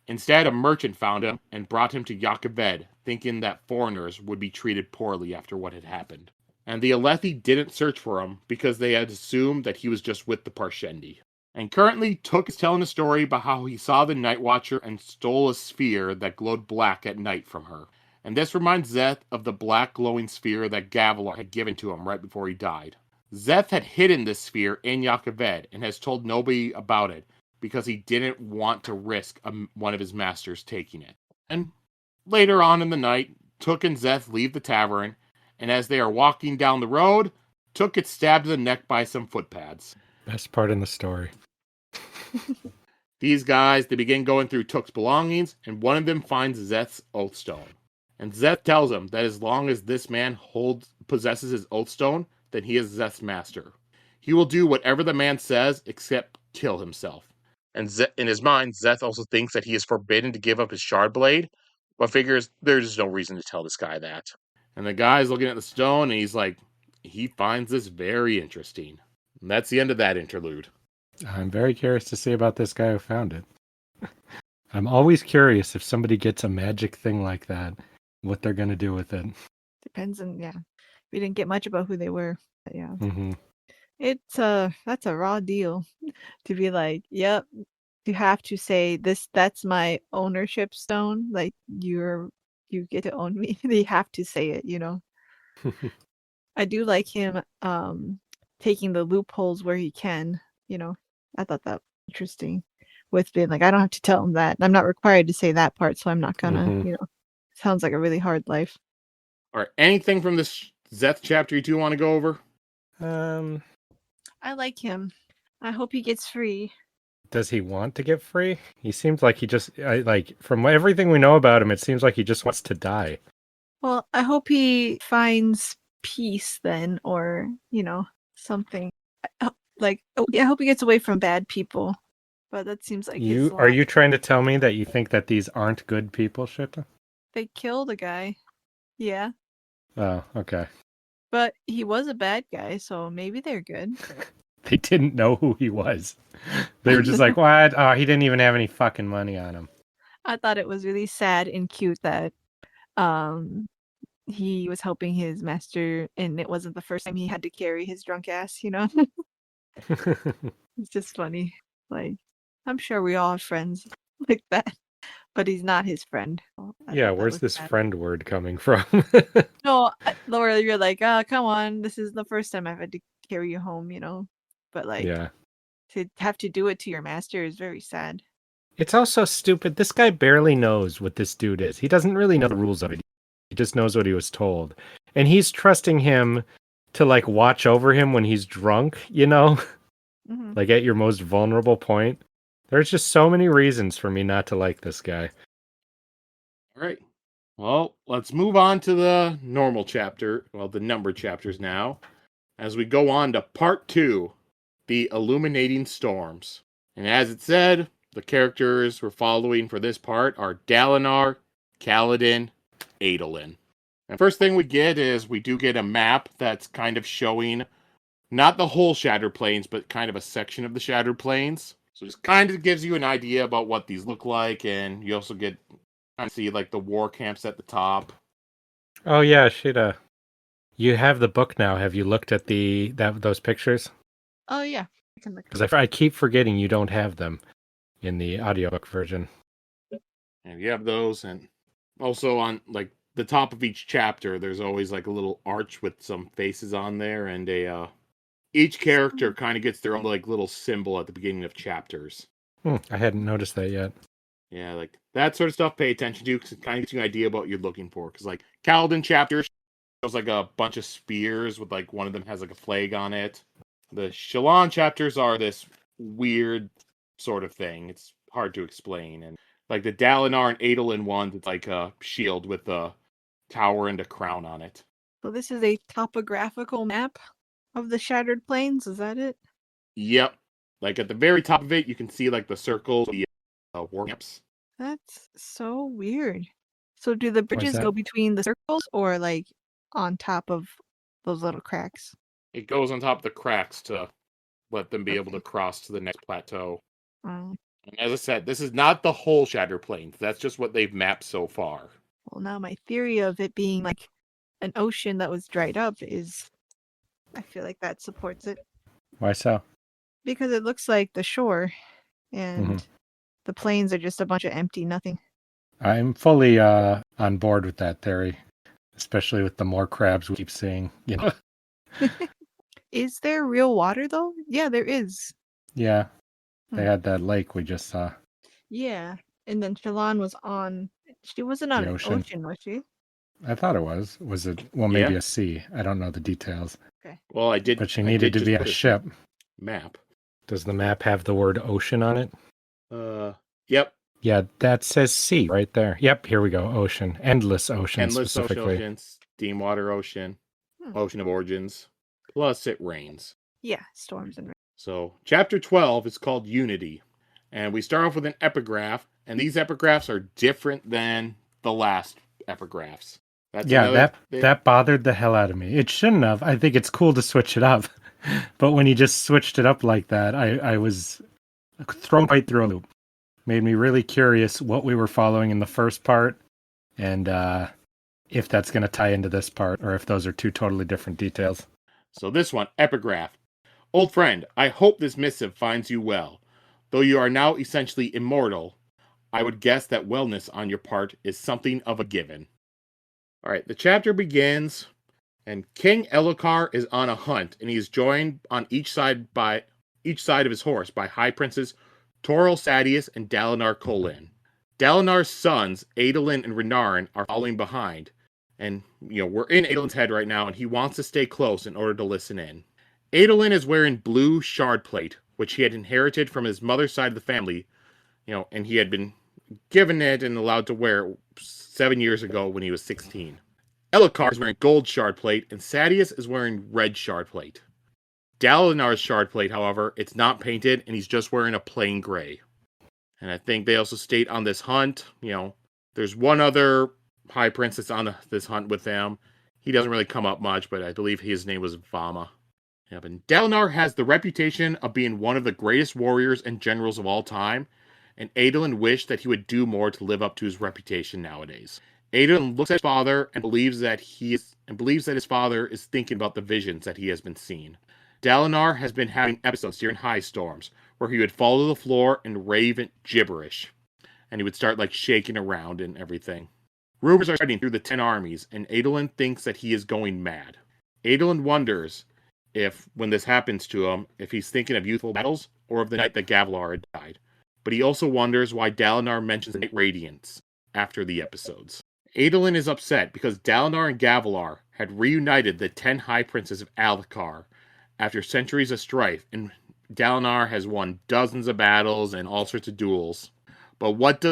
Instead, a merchant found him and brought him to Yakaved, thinking that foreigners would be treated poorly after what had happened. And the Alethi didn't search for him because they had assumed that he was just with the Parshendi. And currently, Took is telling a story about how he saw the Night Watcher and stole a sphere that glowed black at night from her. And this reminds Szeth of the black glowing sphere that Gavilar had given to him right before he died. Szeth had hidden this sphere in Yakaved and has told nobody about it because he didn't want to risk one of his masters taking it. And later on in the night, Took and Szeth leave the tavern, and as they are walking down the road, Took gets stabbed in the neck by some footpads. Best part in the story. These guys, they begin going through Took's belongings, and one of them finds Szeth's Oathstone. And Szeth tells him that as long as this man possesses his Oathstone, then he is Szeth's master. He will do whatever the man says except kill himself. And in his mind, Szeth also thinks that he is forbidden to give up his shard blade, but figures there's no reason to tell this guy that. And the guy's looking at the stone, and he's like, he finds this very interesting. And that's the end of that interlude. I'm very curious to see about this guy who found it. I'm always curious if somebody gets a magic thing like that, what they're going to do with it. Depends on, we didn't get much about who they were. But yeah. That's a raw deal to be like, yep, you have to say that's my ownership stone. Like you get to own me. They have to say it, I do like him taking the loopholes where he can, I thought that was interesting. with being like, I don't have to tell him that. I'm not required to say that part, so I'm not gonna, sounds like a really hard life. All right, anything from this Szeth chapter you two want to go over? I like him. I hope he gets free. Does he want to get free? He seems like he just, from everything we know about him, it seems like he just wants to die. Well, I hope he finds peace then, or, something. I hope he gets away from bad people. But that seems like Are you trying to tell me that you think that these aren't good people, Sheta? They killed a guy. Yeah. Oh, okay. But he was a bad guy, so maybe they're good. They didn't know who he was. They were just like, what? Oh, he didn't even have any fucking money on him. I thought it was really sad and cute that he was helping his master, and it wasn't the first time he had to carry his drunk ass, It's just funny. Like, I'm sure we all have friends like that, but he's not his friend. Yeah, where's this friend word coming from? No, Laura, you're like, oh, come on, this is the first time I've had to carry you home, But to have to do it to your master is very sad. It's also stupid. This guy barely knows what this dude is. He doesn't really know the rules of it. He just knows what he was told. And he's trusting him to, watch over him when he's drunk, Mm-hmm. Like, at your most vulnerable point. There's just so many reasons for me not to like this guy. All right. Well, let's move on to the normal chapter. Well, the numbered chapters now. As we go on to part 2, the Illuminating Storms. And as it said, the characters we're following for this part are Dalinar, Kaladin, Adolin. And first thing we get is we do get a map that's kind of showing not the whole Shattered Plains, but kind of a section of the Shattered Plains. So just kind of gives you an idea about what these look like, and you also get kind of see the war camps at the top. Oh yeah, Sheta. You have the book now. Have you looked at those pictures? Oh yeah, I can look. Because I keep forgetting you don't have them in the audiobook version. And you have those, and also on the top of each chapter, there's always a little arch with some faces on there, and each character kind of gets their own little symbol at the beginning of chapters. I hadn't noticed that yet. Yeah, that sort of stuff. Pay attention to because it kind of gives you an idea about what you're looking for. Because Kaladin chapter shows a bunch of spears with one of them has a flag on it. The Shallan chapters are this weird sort of thing. It's hard to explain. And the Dalinar and Adolin one, it's a shield with a tower and a crown on it. So this is a topographical map of the Shattered Plains, is that it? Yep. At the very top of it, you can see the circles, the war camps. That's so weird. So do the bridges go between the circles or on top of those little cracks? It goes on top of the cracks to let them be able to cross to the next plateau. And as I said, this is not the whole Shattered Plains. That's just what they've mapped so far. Well, now my theory of it being an ocean that was dried up is, I feel like that supports it. Why so? Because it looks like the shore, and the plains are just a bunch of empty nothing. I'm fully on board with that theory, especially with the more crabs we keep seeing. Is there real water though? Yeah, there is. Yeah, they had that lake we just saw. Yeah, and then Shallan was on. She wasn't on an ocean, was she? I thought it was. Was it? Well, maybe a sea. I don't know the details. Okay. Well, I did. But she needed to be a ship. Map. Does the map have the word ocean on it? Yep. Yeah, that says sea right there. Yep, here we go. Ocean. Endless ocean. Endless specifically. oceans. Steam water ocean. Ocean of origins. Plus it rains. Yeah, storms and rain. So, chapter 12 is called Unity. And we start off with an epigraph. And these epigraphs are different than the last epigraphs. That bothered the hell out of me. It shouldn't have. I think it's cool to switch it up. But when he just switched it up like that, I was thrown right through a loop. Made me really curious what we were following in the first part, and if that's going to tie into this part, or if those are two totally different details. So this one, epigraph. Old friend, I hope this missive finds you well. Though you are now essentially immortal, I would guess that wellness on your part is something of a given. All right, the chapter begins, and King Elhokar is on a hunt, and he is joined on each side of his horse by high princes Toril Sadeas and Dalinar Kholin. Dalinar's sons, Adolin and Renarin, are following behind. And, we're in Adolin's head right now, and he wants to stay close in order to listen in. Adolin is wearing blue shard plate, which he had inherited from his mother's side of the family, and he had been given it and allowed to wear it 7 years ago when he was 16. Elhokar is wearing gold shard plate, and Sadeas is wearing red shard plate. Dalinar's shard plate, however, it's not painted, and he's just wearing a plain gray. And I think they also state on this hunt, there's one other High Prince that's on this hunt with them. He doesn't really come up much, but I believe his name was Vama. Yep, and Dalinar has the reputation of being one of the greatest warriors and generals of all time, and Adolin wished that he would do more to live up to his reputation nowadays. Adolin looks at his father and believes that his father is thinking about the visions that he has been seeing. Dalinar has been having episodes during high storms where he would fall to the floor and rave gibberish, and he would start shaking around and everything. Rumors are spreading through the 10 armies, and Adolin thinks that he is going mad. Adolin wonders if, when this happens to him, if he's thinking of youthful battles or of the night that Gavilar had died. But he also wonders why Dalinar mentions the Night Radiance after the episodes. Adolin is upset because Dalinar and Gavilar had reunited the 10 High Princes of Elhokar after centuries of strife, and Dalinar has won dozens of battles and all sorts of duels. But what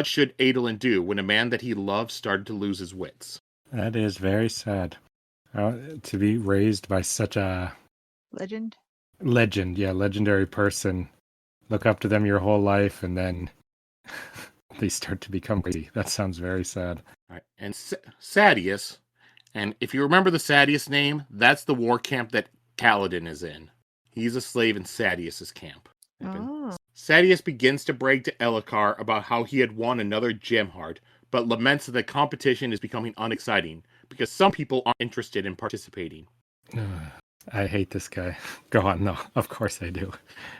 should Adolin do when a man that he loved started to lose his wits? That is very sad. To be raised by such a legendary person, look up to them your whole life, and then they start to become crazy. That sounds very sad. All right. And Sadeas, and if you remember the Sadeas name, that's the war camp that Kaladin is in. He's a slave in Sadeas' camp. Oh. Sadeas begins to brag to Elhokar about how he had won another gem heart, but laments that the competition is becoming unexciting because some people aren't interested in participating. I hate this guy. Go on. No, of course I do.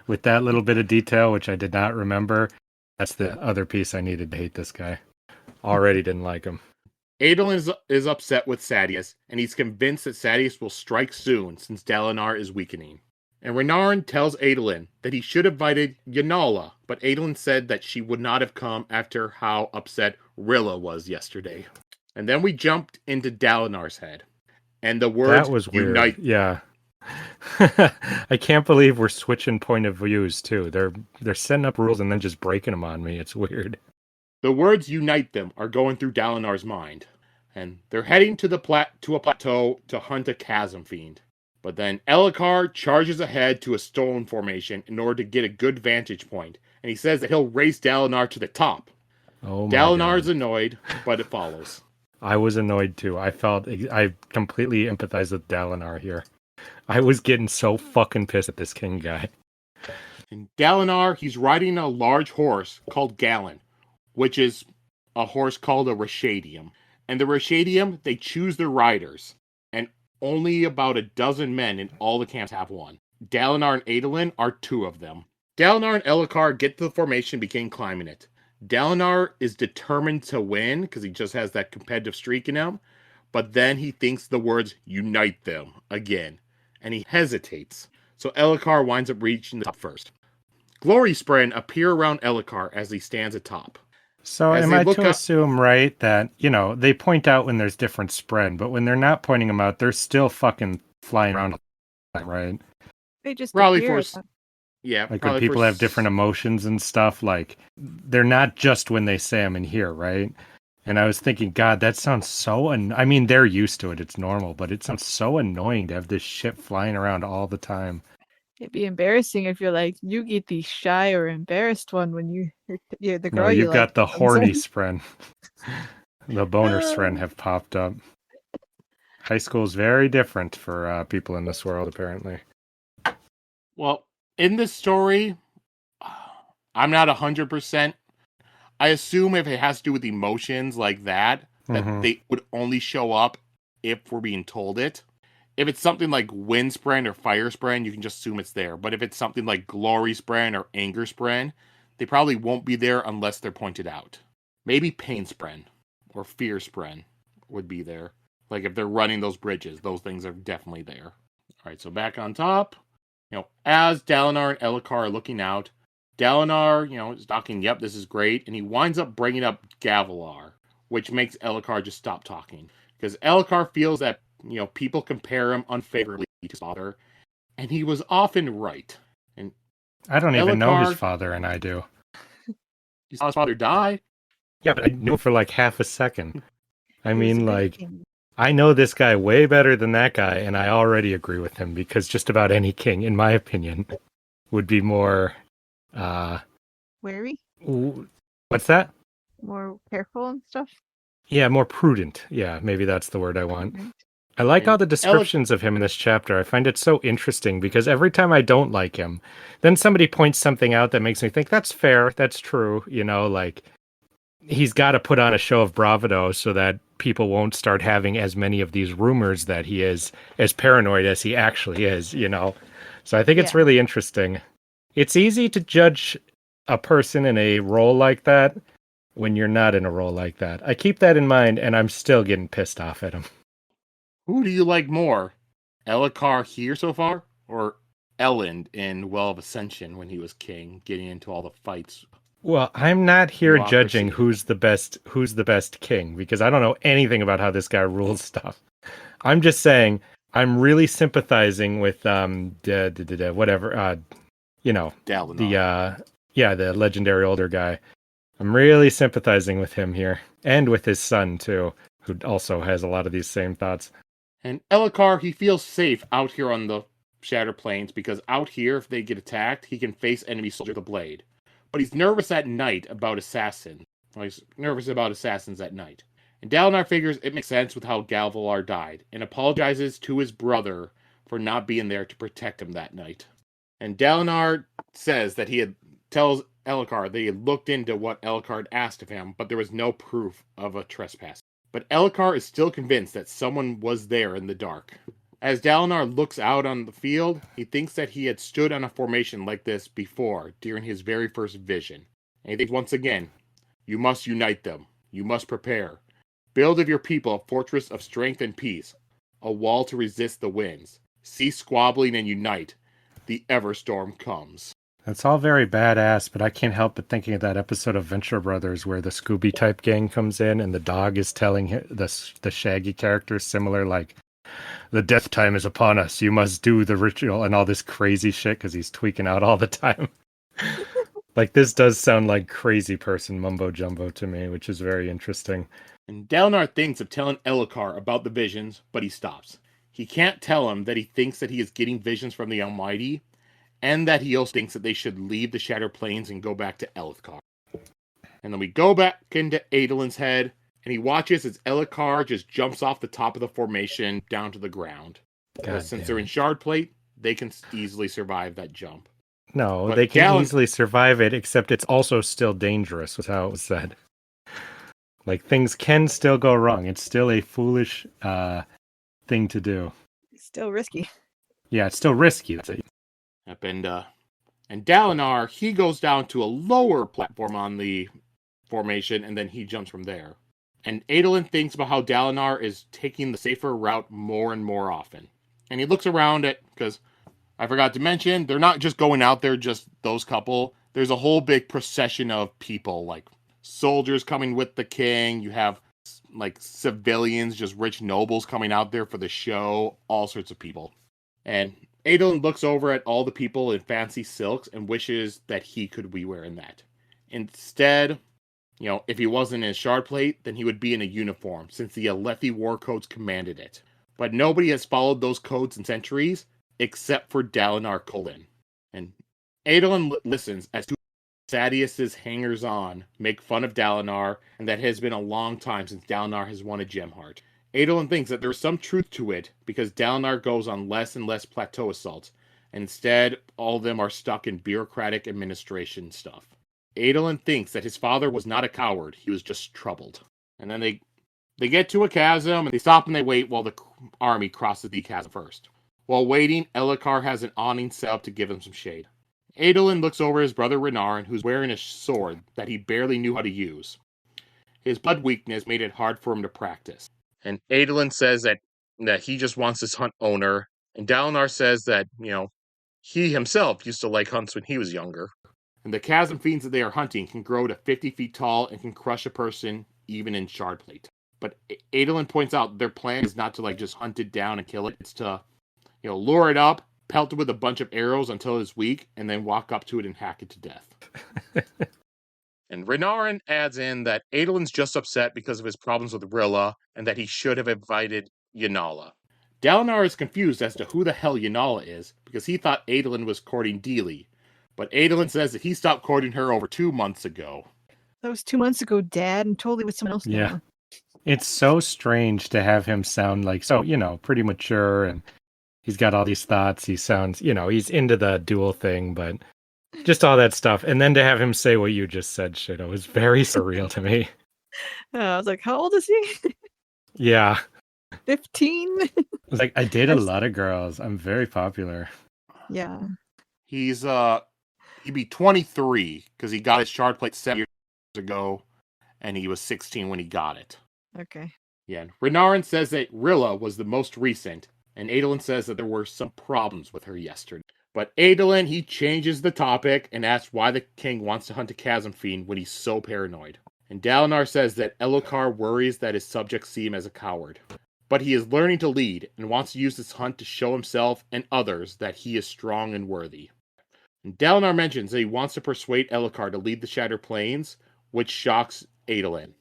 With that little bit of detail, which I did not remember, that's the other piece I needed to hate this guy. Already didn't like him. Adolin is upset with Sadeas, and he's convinced that Sadeas will strike soon since Dalinar is weakening. And Renarin tells Adolin that he should have invited Yanala, but Adolin said that she would not have come after how upset Rilla was yesterday. And then we jumped into Dalinar's head. And the words that was weird. Unite. Yeah. I can't believe we're switching point of views too. They're setting up rules and then just breaking them on me. It's weird. The words unite them are going through Dalinar's mind. And they're heading to a plateau to hunt a Chasm Fiend. But then Elhokar charges ahead to a stone formation in order to get a good vantage point, and he says that he'll race Dalinar to the top. Oh my Dalinar's God. annoyed, but it follows. I was annoyed too. I completely empathize with Dalinar here. I was getting so fucking pissed at this king guy. And Dalinar, he's riding a large horse called Gallon, which is a horse called a Rashadium. And the Rashadium, they choose their riders. And only about a dozen men in all the camps have one. Dalinar and Adolin are two of them. Dalinar and Elhokar get to the formation and begin climbing it. Dalinar is determined to win because he just has that competitive streak in him. But then he thinks the words unite them again. And he hesitates. So Elhokar winds up reaching the top first. Glory Spren appear around Elhokar as he stands atop. So am I to assume, right, that, they point out when there's different spread, but when they're not pointing them out, they're still fucking flying around all the time, right? They just probably appear. Like when people have different emotions and stuff, like they're not just when they say them in here, right? And I was thinking, God, that sounds so I mean, they're used to it, it's normal, but it sounds so annoying to have this shit flying around all the time. It'd be embarrassing if you're like, you get the shy or embarrassed one when you're the girl. No, you've got like, the horny spren. The boner spren have popped up. High school is very different for people in this world, apparently. Well, in this story, I'm not 100%. I assume if it has to do with emotions like that they would only show up if we're being told it. If it's something like wind spren or fire spren, you can just assume it's there. But if it's something like glory spren or anger spren, they probably won't be there unless they're pointed out. Maybe pain spren or fear spren would be there. Like if they're running those bridges, those things are definitely there. All right, so back on top. As Dalinar and Elhokar are looking out, Dalinar, is talking, yep, this is great, and he winds up bringing up Gavilar, which makes Elhokar just stop talking. Because Elhokar feels that, people compare him unfavorably to his father, and he was often right. And I don't even know his Elhokar, father, and I do. you saw his father die? Yeah, but I knew for like half a second. I He was a mean, good like, king. I know this guy way better than that guy, and I already agree with him because just about any king, in my opinion, would be more, Wary? what's that? More careful and stuff? Yeah, more prudent. Yeah, maybe that's the word I want. Right. I like all And the descriptions of him in this chapter. I find it so interesting because every time I don't like him, then somebody points something out that makes me think that's fair, that's true, like he's got to put on a show of bravado so that people won't start having as many of these rumors that he is as paranoid as he actually is. So I think it's Yeah. really interesting. It's easy to judge a person in a role like that when you're not in a role like that. I keep that in mind, and I'm still getting pissed off at him. Who do you like more? Elhokar here so far? Or Elend in Well of Ascension when he was king, getting into all the fights? Well, I'm not here judging Bureaucracy. who's the best king because I don't know anything about how this guy rules stuff. I'm just saying I'm really sympathizing with whatever Dalinar. the legendary older guy. I'm really sympathizing with him here and with his son too, who also has a lot of these same thoughts. And Elhokar, he feels safe out here on the Shattered Plains because out here, if they get attacked, he can face enemy soldiers with a blade. But he's nervous at night about assassins. Well, he's nervous about assassins at night. And Dalinar figures it makes sense with how Gavilar died and apologizes to his brother for not being there to protect him that night. And Dalinar says that tells Elhokar that he had looked into what Elhokar had asked of him, but there was no proof of a trespass. But Elhokar is still convinced that someone was there in the dark. As Dalinar looks out on the field, he thinks that he had stood on a formation like this before during his very first vision. And he thinks once again, you must unite them. You must prepare. Build of your people a fortress of strength and peace, a wall to resist the winds. Cease squabbling and unite. The Everstorm comes. That's all very badass, but I can't help but thinking of that episode of Venture Brothers where the Scooby type gang comes in and the dog is telling the Shaggy character similar, like, the death time is upon us. You must do the ritual and all this crazy shit because he's tweaking out all the time. Like, this does sound like crazy person mumbo jumbo to me, which is very interesting. And Dalinar thinks of telling Elhokar about the visions, but he stops. He can't tell him that he thinks that he is getting visions from the Almighty, and that he also thinks that they should leave the Shattered Plains and go back to Elhokar. And then we go back into Adolin's head, and he watches as Elhokar just jumps off the top of the formation down to the ground. Since they're in Shard Plate, they can easily survive that jump. No, But they can easily survive it, except it's also still dangerous, was how it was said. Like, things can still go wrong. It's still a foolish thing to do. It's still risky. Yeah, it's still risky. That's it. And Dalinar, he goes down to a lower platform on the formation, and then he jumps from there. And Adolin thinks about how Dalinar is taking the safer route more and more often. And he looks around at, because I forgot to mention, they're not just going out there, just those couple. There's a whole big procession of people, like soldiers coming with the king. You have like civilians, just rich nobles coming out there for the show, all sorts of people. And Adolin looks over at all the people in fancy silks and wishes that he could be wearing that. Instead, if he wasn't in a shard plate, then he would be in a uniform, since the Alethi war codes commanded it. But nobody has followed those codes in centuries, except for Dalinar Kholin. And Adolin listens as two Sadeas' hangers-on make fun of Dalinar, and that it has been a long time since Dalinar has won a Gemheart. Adolin thinks that there's some truth to it, because Dalinar goes on less and less plateau assaults, and instead, all of them are stuck in bureaucratic administration stuff. Adolin thinks that his father was not a coward, he was just troubled. And then they get to a chasm, and they stop and they wait while the army crosses the chasm first. While waiting, Elhokar has an awning set up to give him some shade. Adolin looks over his brother Renarin, who's wearing a sword that he barely knew how to use. His blood weakness made it hard for him to practice. And Adolin says that he just wants his hunt owner, and Dalinar says that, he himself used to like hunts when he was younger. And the chasm fiends that they are hunting can grow to 50 feet tall and can crush a person even in shardplate. But Adolin points out their plan is not to like just hunt it down and kill it. It's to, lure it up, pelt it with a bunch of arrows until it's weak, and then walk up to it and hack it to death. And Renarin adds in that Adolin's just upset because of his problems with Rilla, and that he should have invited Yanala. Dalinar is confused as to who the hell Yanala is, because he thought Adolin was courting Deely. But Adolin says that he stopped courting her over 2 months ago. That was 2 months ago, Dad, and totally with someone else now. Yeah. It's so strange to have him sound like so, pretty mature, and he's got all these thoughts. He sounds, he's into the dual thing, but just all that stuff. And then to have him say what you just said, Sheta, was very surreal to me. I was like, how old is he? Yeah. 15? I was like, I date a lot of girls. I'm very popular. Yeah. He'd be 23 because he got his shard plate 7 years ago, and he was 16 when he got it. Okay. Yeah. Renarin says that Rilla was the most recent, and Adolin says that there were some problems with her yesterday. But Adolin, he changes the topic and asks why the king wants to hunt a chasm fiend when he's so paranoid. And Dalinar says that Elhokar worries that his subjects see him as a coward. But he is learning to lead and wants to use this hunt to show himself and others that he is strong and worthy. And Dalinar mentions that he wants to persuade Elhokar to lead the Shattered Plains, which shocks Adolin.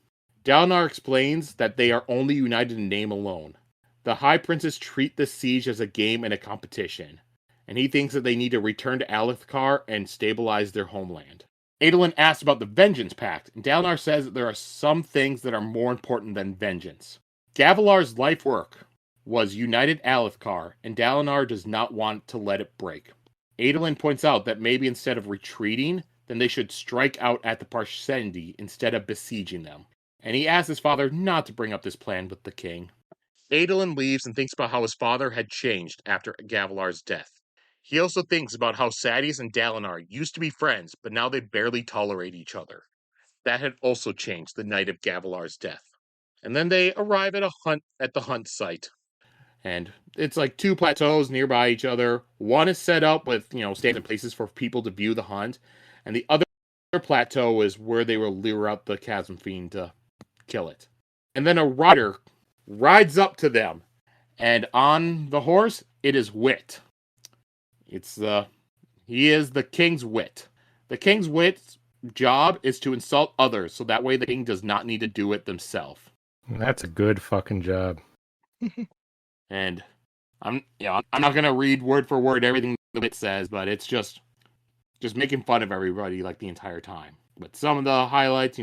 Dalinar explains that they are only united in name alone. The High Princes treat this siege as a game and a competition, and he thinks that they need to return to Elhokar and stabilize their homeland. Adolin asks about the Vengeance Pact, and Dalinar says that there are some things that are more important than vengeance. Gavilar's life work was united Elhokar, and Dalinar does not want to let it break. Adolin points out that maybe instead of retreating, then they should strike out at the Parshendi instead of besieging them. And he asks his father not to bring up this plan with the king. Adolin leaves and thinks about how his father had changed after Gavilar's death. He also thinks about how Sadeas and Dalinar used to be friends, but now they barely tolerate each other. That had also changed the night of Gavilar's death. And then they arrive at the hunt site. And it's like 2 plateaus nearby each other. One is set up with, standing places for people to view the hunt. And the other plateau is where they will lure out the chasm fiend to kill it. And then a rider rides up to them. And on the horse, it is Wit. He is the king's wit. The king's wit's job is to insult others, so that way the king does not need to do it themselves. That's a good fucking job. And I'm not gonna read word for word everything the wit says, but it's just making fun of everybody like the entire time. But some of the highlights,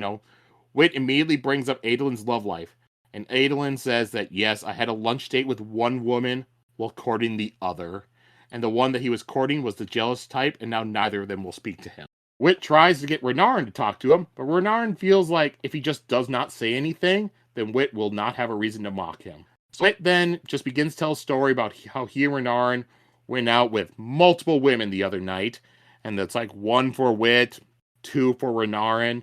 Wit immediately brings up Adolin's love life, and Adolin says that yes, I had a lunch date with one woman while courting the other, and the one that he was courting was the jealous type, and now neither of them will speak to him. Wit tries to get Renarin to talk to him, but Renarin feels like if he just does not say anything, then Wit will not have a reason to mock him. So Wit then just begins to tell a story about how he and Renarin went out with multiple women the other night, and that's like 1 for Wit, 2 for Renarin,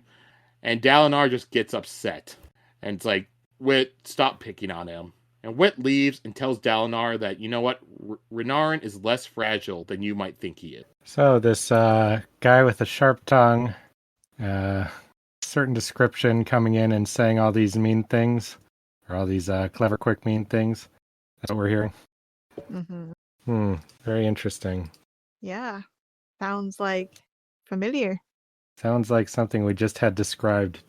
and Dalinar just gets upset. And it's like, Wit, stop picking on him. And Wit leaves and tells Dalinar that, you know what, Renarin is less fragile than you might think he is. So this guy with a sharp tongue, certain description coming in and saying all these mean things, or all these clever, quick, mean things. That's what we're hearing. Mm-hmm. Very interesting. Yeah. Sounds like familiar. Sounds like something we just had described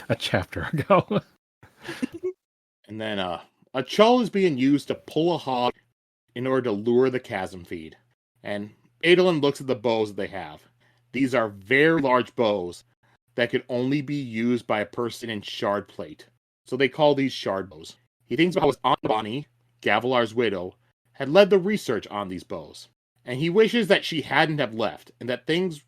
a chapter ago. And then a chull is being used to pull a hog in order to lure the chasm fiend. And Adolin looks at the bows that they have. These are very large bows that could only be used by a person in shard plate. So they call these shard bows. He thinks about how his Aunt Bonnie, Gavilar's widow, had led the research on these bows. And he wishes that she hadn't have left, and that things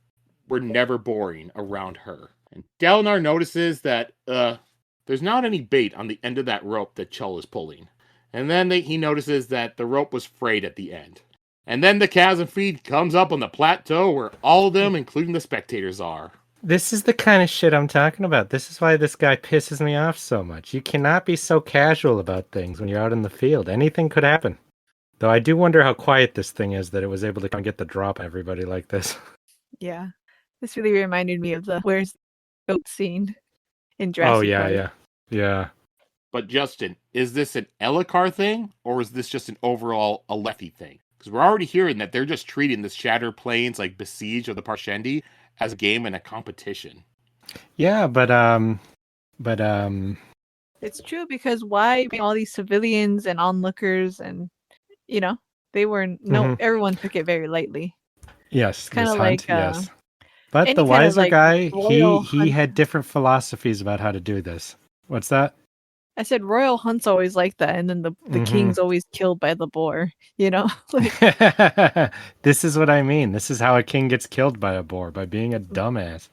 were never boring around her. And Dalinar notices that there's not any bait on the end of that rope that Chull is pulling. And then he notices that the rope was frayed at the end. And then the chasm fiend comes up on the plateau where all of them, including the spectators, are. This is the kind of shit I'm talking about. This is why this guy pisses me off so much. You cannot be so casual about things when you're out in the field. Anything could happen. Though I do wonder how quiet this thing is that it was able to come get the drop on everybody like this. Yeah. This really reminded me of the Where's the Goat scene in Oh Jurassic yeah, Park. yeah, yeah. But Justin, is this an Elhokar thing, or is this just an overall Alethi thing? Because we're already hearing that they're just treating the Shattered Plains, like Besiege of the Parshendi, as a game and a competition. Yeah, but It's true, because why bring all these civilians and onlookers, and they weren't. No, everyone took it very lightly. yes, It's kind this of like hunt, yes. But the any kind of wiser like guy, royal he hunt. had different philosophies about how to do this. What's that? I said royal hunts always like that, and then the king's always killed by the boar. Like, This is what I mean. This is how a king gets killed by a boar, by being a dumbass.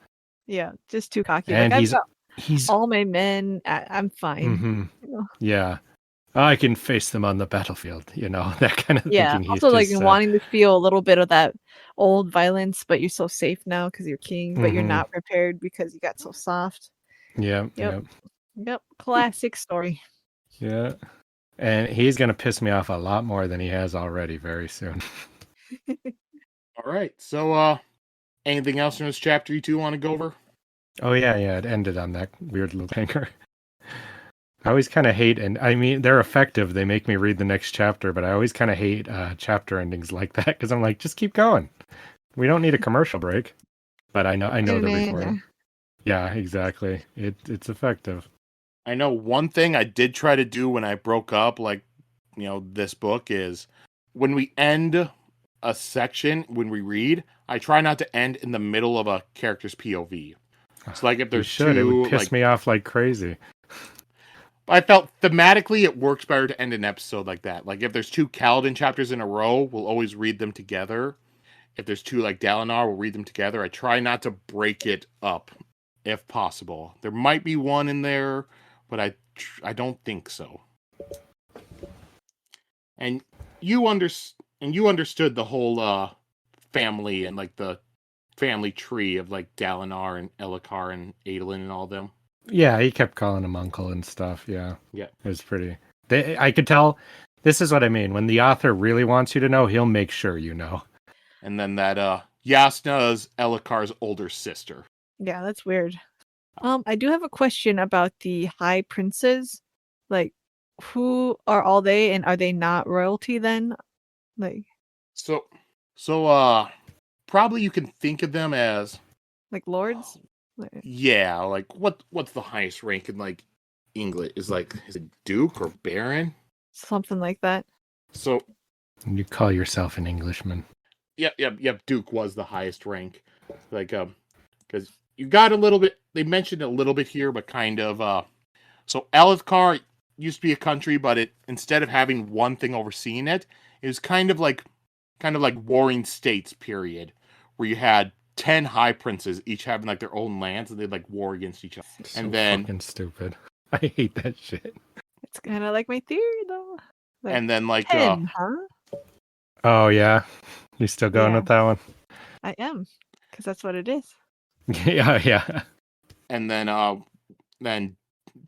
yeah, just too cocky. Like, And I've got he's all my men. I'm fine. yeah. I can face them on the battlefield, that kind of Yeah. thinking. He's Also, like just wanting to feel a little bit of that old violence, but you're so safe now because you're king, but you're not prepared because you got so soft. Yeah. Yep. Classic story. Yeah. And he's going to piss me off a lot more than he has already very soon. All right. So, anything else in this chapter you two want to go over? Oh, yeah. It ended on that weird little hanger. I always kind of hate, and I mean, they're effective. They make me read the next chapter, but I always kind of hate chapter endings like that because I'm like, just keep going. We don't need a commercial break. But I know they're recording. Yeah, exactly. It's effective. I know one thing I did try to do when I broke up, this book is when we end a section, when we read, I try not to end in the middle of a character's POV. So, like, if there's it would piss me off like crazy. I felt thematically it works better to end an episode like that. Like, if there's 2 Kaladin chapters in a row, we'll always read them together. If there's 2 like Dalinar, we'll read them together. I try not to break it up, if possible. There might be one in there, but I don't think so. And you understood the whole family and like the family tree of like Dalinar and Elhokar and Adolin and all them. Yeah, he kept calling him uncle and stuff. Yeah. Yeah. It was pretty. I could tell. This is what I mean. When the author really wants you to know, he'll make sure you know. And then that Yasna is Elhokar's older sister. Yeah, that's weird. I do have a question about the high princes. Like, who are all they, and are they not royalty then? Like, so probably you can think of them as like lords? Yeah, like what's the highest rank in like English? Is it Duke or Baron? Something like that. So you call yourself an Englishman. Yep. Duke was the highest rank. Like because you got a little bit. They mentioned a little bit here, but kind of. So Elhokar used to be a country, but it instead of having one thing overseeing it, it was kind of like warring states period, where you had 10 high princes, each having like their own lands, and they'd like war against each other. So and then fucking stupid. I hate that shit. It's kind of like my theory, though. Like, and then like 10, huh? Oh yeah, you still going with that one? I am, because that's what it is. Yeah. And then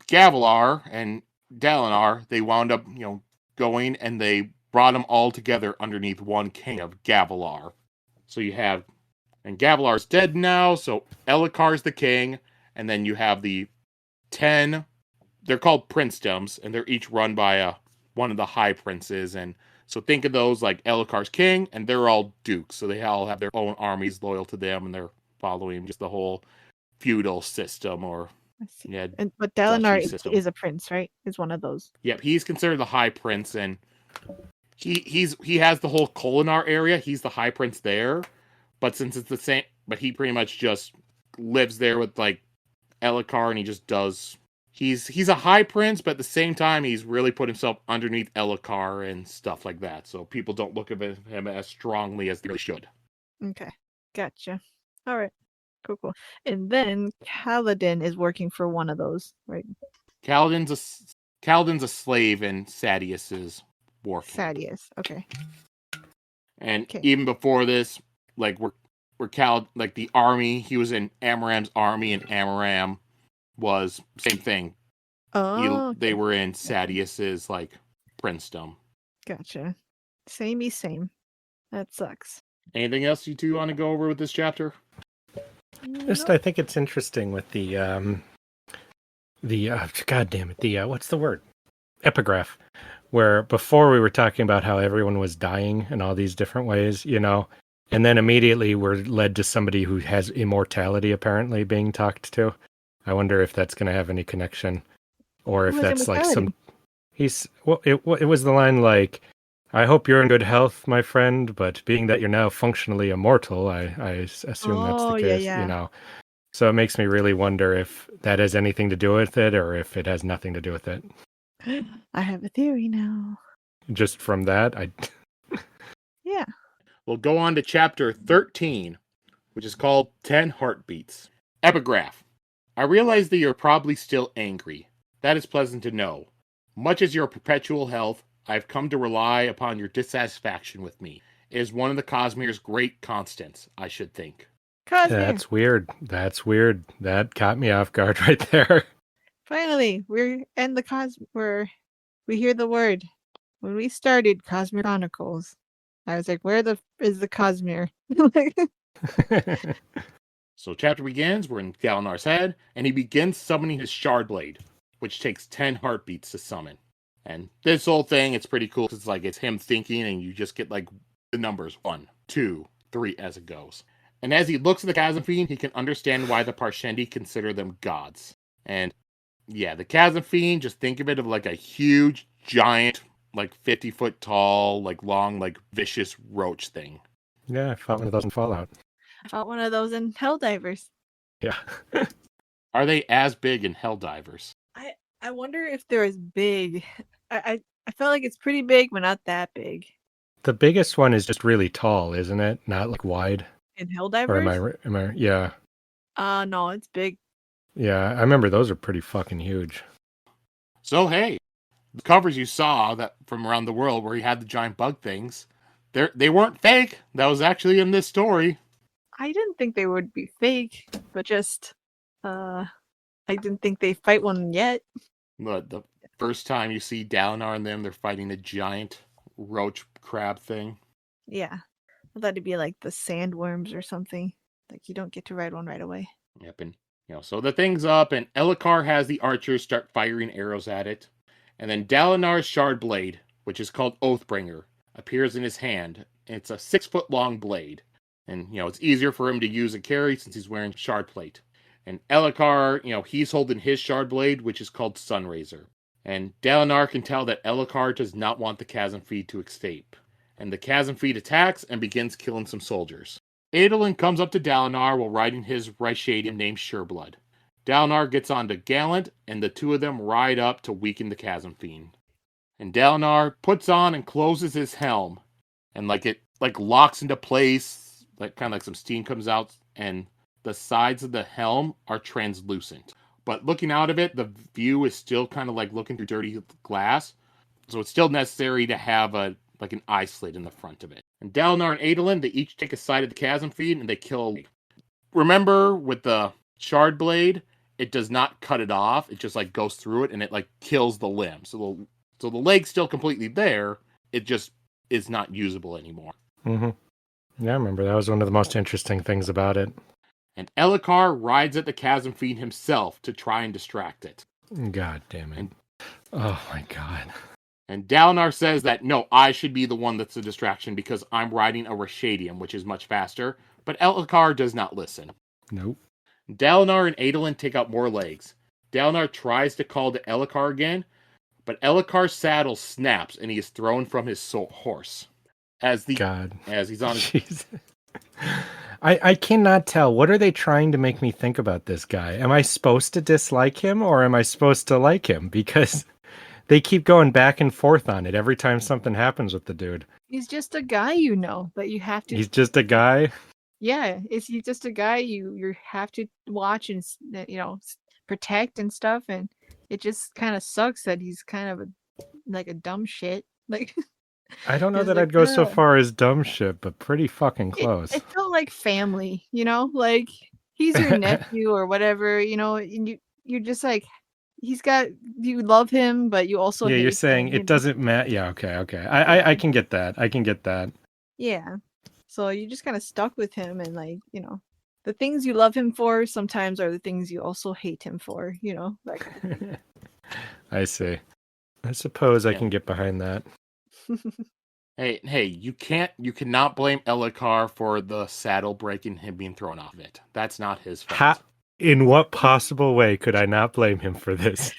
Gavilar and Dalinar, they wound up going, and they brought them all together underneath one king of Gavilar. So you have, and Gavilar's dead now, so Elhokar's the king, and then you have the 10, they're called princedoms, and they're each run by one of the high princes, and so think of those like Elhokar's king, and they're all dukes, so they all have their own armies loyal to them, and they're following just the whole feudal system, or I see. But Dalinar is a prince, right? Is one of those. Yep, he's considered the high prince, and he has the whole Kolinar area. He's the high prince there, but since it's the same, but he pretty much just lives there with like Elhokar, and he just does. He's a high prince, but at the same time, he's really put himself underneath Elhokar and stuff like that. So people don't look at him as strongly as they should. Okay, gotcha. All right, cool. And then Kaladin is working for one of those, right? Kaladin's a slave in Sadeas's war camp. Sadeas, okay. And even before this, like like the army, he was in Amaram's army, and Amaram was same thing. Oh, they were in Sadeas's like princedom. Gotcha. Same. That sucks. Anything else you two want to go over with this chapter? I think it's interesting with the God damn it, what's the word? Epigraph, where before we were talking about how everyone was dying in all these different ways, and then immediately we're led to somebody who has immortality apparently being talked to. I wonder if that's going to have any connection, or if that's like some. It was the line like, "I hope you're in good health, my friend, but being that you're now functionally immortal, I assume that's the case, So it makes me really wonder if that has anything to do with it, or if it has nothing to do with it. I have a theory now. Just from that, Yeah. We'll go on to chapter 13, which is called 10 Heartbeats. Epigraph. I realize that you're probably still angry. That is pleasant to know. Much as your perpetual health, I've come to rely upon your dissatisfaction with me. It is one of the Cosmere's great constants, I should think. Cosmere. That's weird. That caught me off guard right there. Finally, we're in the we hear the word. When we started Cosmere Chronicles, I was like, where is the Cosmere? So chapter begins, we're in Dalinar's head, and he begins summoning his Shardblade, which takes 10 heartbeats to summon. And this whole thing, it's pretty cool, because it's him thinking, and you just get like the numbers 1, 2, 3 as it goes. And as he looks at the Chasm Fiend, he can understand why the Parshendi consider them gods. And yeah, the Chasm Fiend, just think of it of like a huge, giant, like 50-foot tall, like long, like vicious roach thing. Yeah, I fought one of those in Fallout. I fought one of those in Helldivers. Yeah. Are they as big in Helldivers? I wonder if they're as big. I felt like it's pretty big, but not that big. The biggest one is just really tall, isn't it? Not like wide. In Helldivers? Or am I? Yeah. No, it's big. Yeah, I remember those are pretty fucking huge. So hey, the covers you saw that from around the world where he had the giant bug things, they weren't fake. That was actually in this story. I didn't think they would be fake, but just I didn't think they fight one yet. The first time you see Dalinar and them, they're fighting a giant roach crab thing. Yeah. I thought it'd be like the sandworms or something. Like you don't get to ride one right away. Yep, and so the thing's up, and Elhokar has the archers start firing arrows at it. And then Dalinar's shard blade, which is called Oathbringer, appears in his hand. And it's a 6-foot long blade. And, it's easier for him to use and carry since he's wearing shard plate. And Elhokar, he's holding his shard blade, which is called Sunraiser. And Dalinar can tell that Elhokar does not want the Chasm Fiend to escape. And the Chasm Fiend attacks and begins killing some soldiers. Adolin comes up to Dalinar while riding his Rishadium named Sureblood. Dalinar gets onto Gallant, and the two of them ride up to weaken the Chasm Fiend. And Dalinar puts on and closes his helm, and it locks into place, kind of like some steam comes out, and the sides of the helm are translucent. But looking out of it, the view is still kind of like looking through dirty glass, so it's still necessary to have an eye slit in the front of it. And Dalinar and Adolin, they each take a side of the Chasm Fiend and they kill. Remember, with the shard blade, it does not cut it off. It just goes through it and it kills the limb. So the leg's still completely there. It just is not usable anymore. Mm-hmm. Yeah, I remember that was one of the most interesting things about it. And Elhokar rides at the Chasm Fiend himself to try and distract it. God damn it. Oh my god. And Dalinar says that, no, I should be the one that's the distraction because I'm riding a Rishadium, which is much faster. But Elhokar does not listen. Nope. Dalinar and Adolin take out more legs. Dalinar tries to call to Elhokar again, but Elhokar's saddle snaps and he is thrown from his horse. As he's on his... I cannot tell. What are they trying to make me think about this guy? Am I supposed to dislike him or am I supposed to like him? Because they keep going back and forth on it every time something happens with the dude. He's just a guy, but you have to... He's just a guy? Yeah, he's just a guy you have to watch and, protect and stuff. And it just kind of sucks that he's kind of a dumb shit. I don't know that I'd go so far as dumb shit, but pretty fucking close. It felt like family, he's your nephew or whatever, and you're just you love him, but you also hate you're saying him, it doesn't matter. Yeah, okay. I can get that. Yeah. So you just kind of stuck with him and the things you love him for sometimes are the things you also hate him for, Like, I see. I suppose I can get behind that. Hey, you cannot blame Elhokar for the saddle breaking, him being thrown off of it. That's not his fault. In what possible way could I not blame him for this?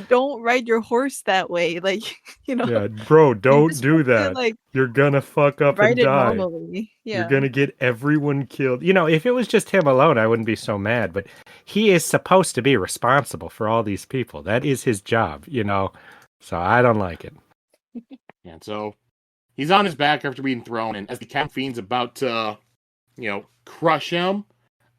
Don't ride your horse that way, like, Yeah, bro, don't do that. Like, you're gonna fuck up and ride it die. normally. Yeah. You're gonna get everyone killed. If it was just him alone, I wouldn't be so mad, but he is supposed to be responsible for all these people. That is his job, So I don't like it. And so he's on his back after being thrown, and as the Chasm Fiend's about to, crush him,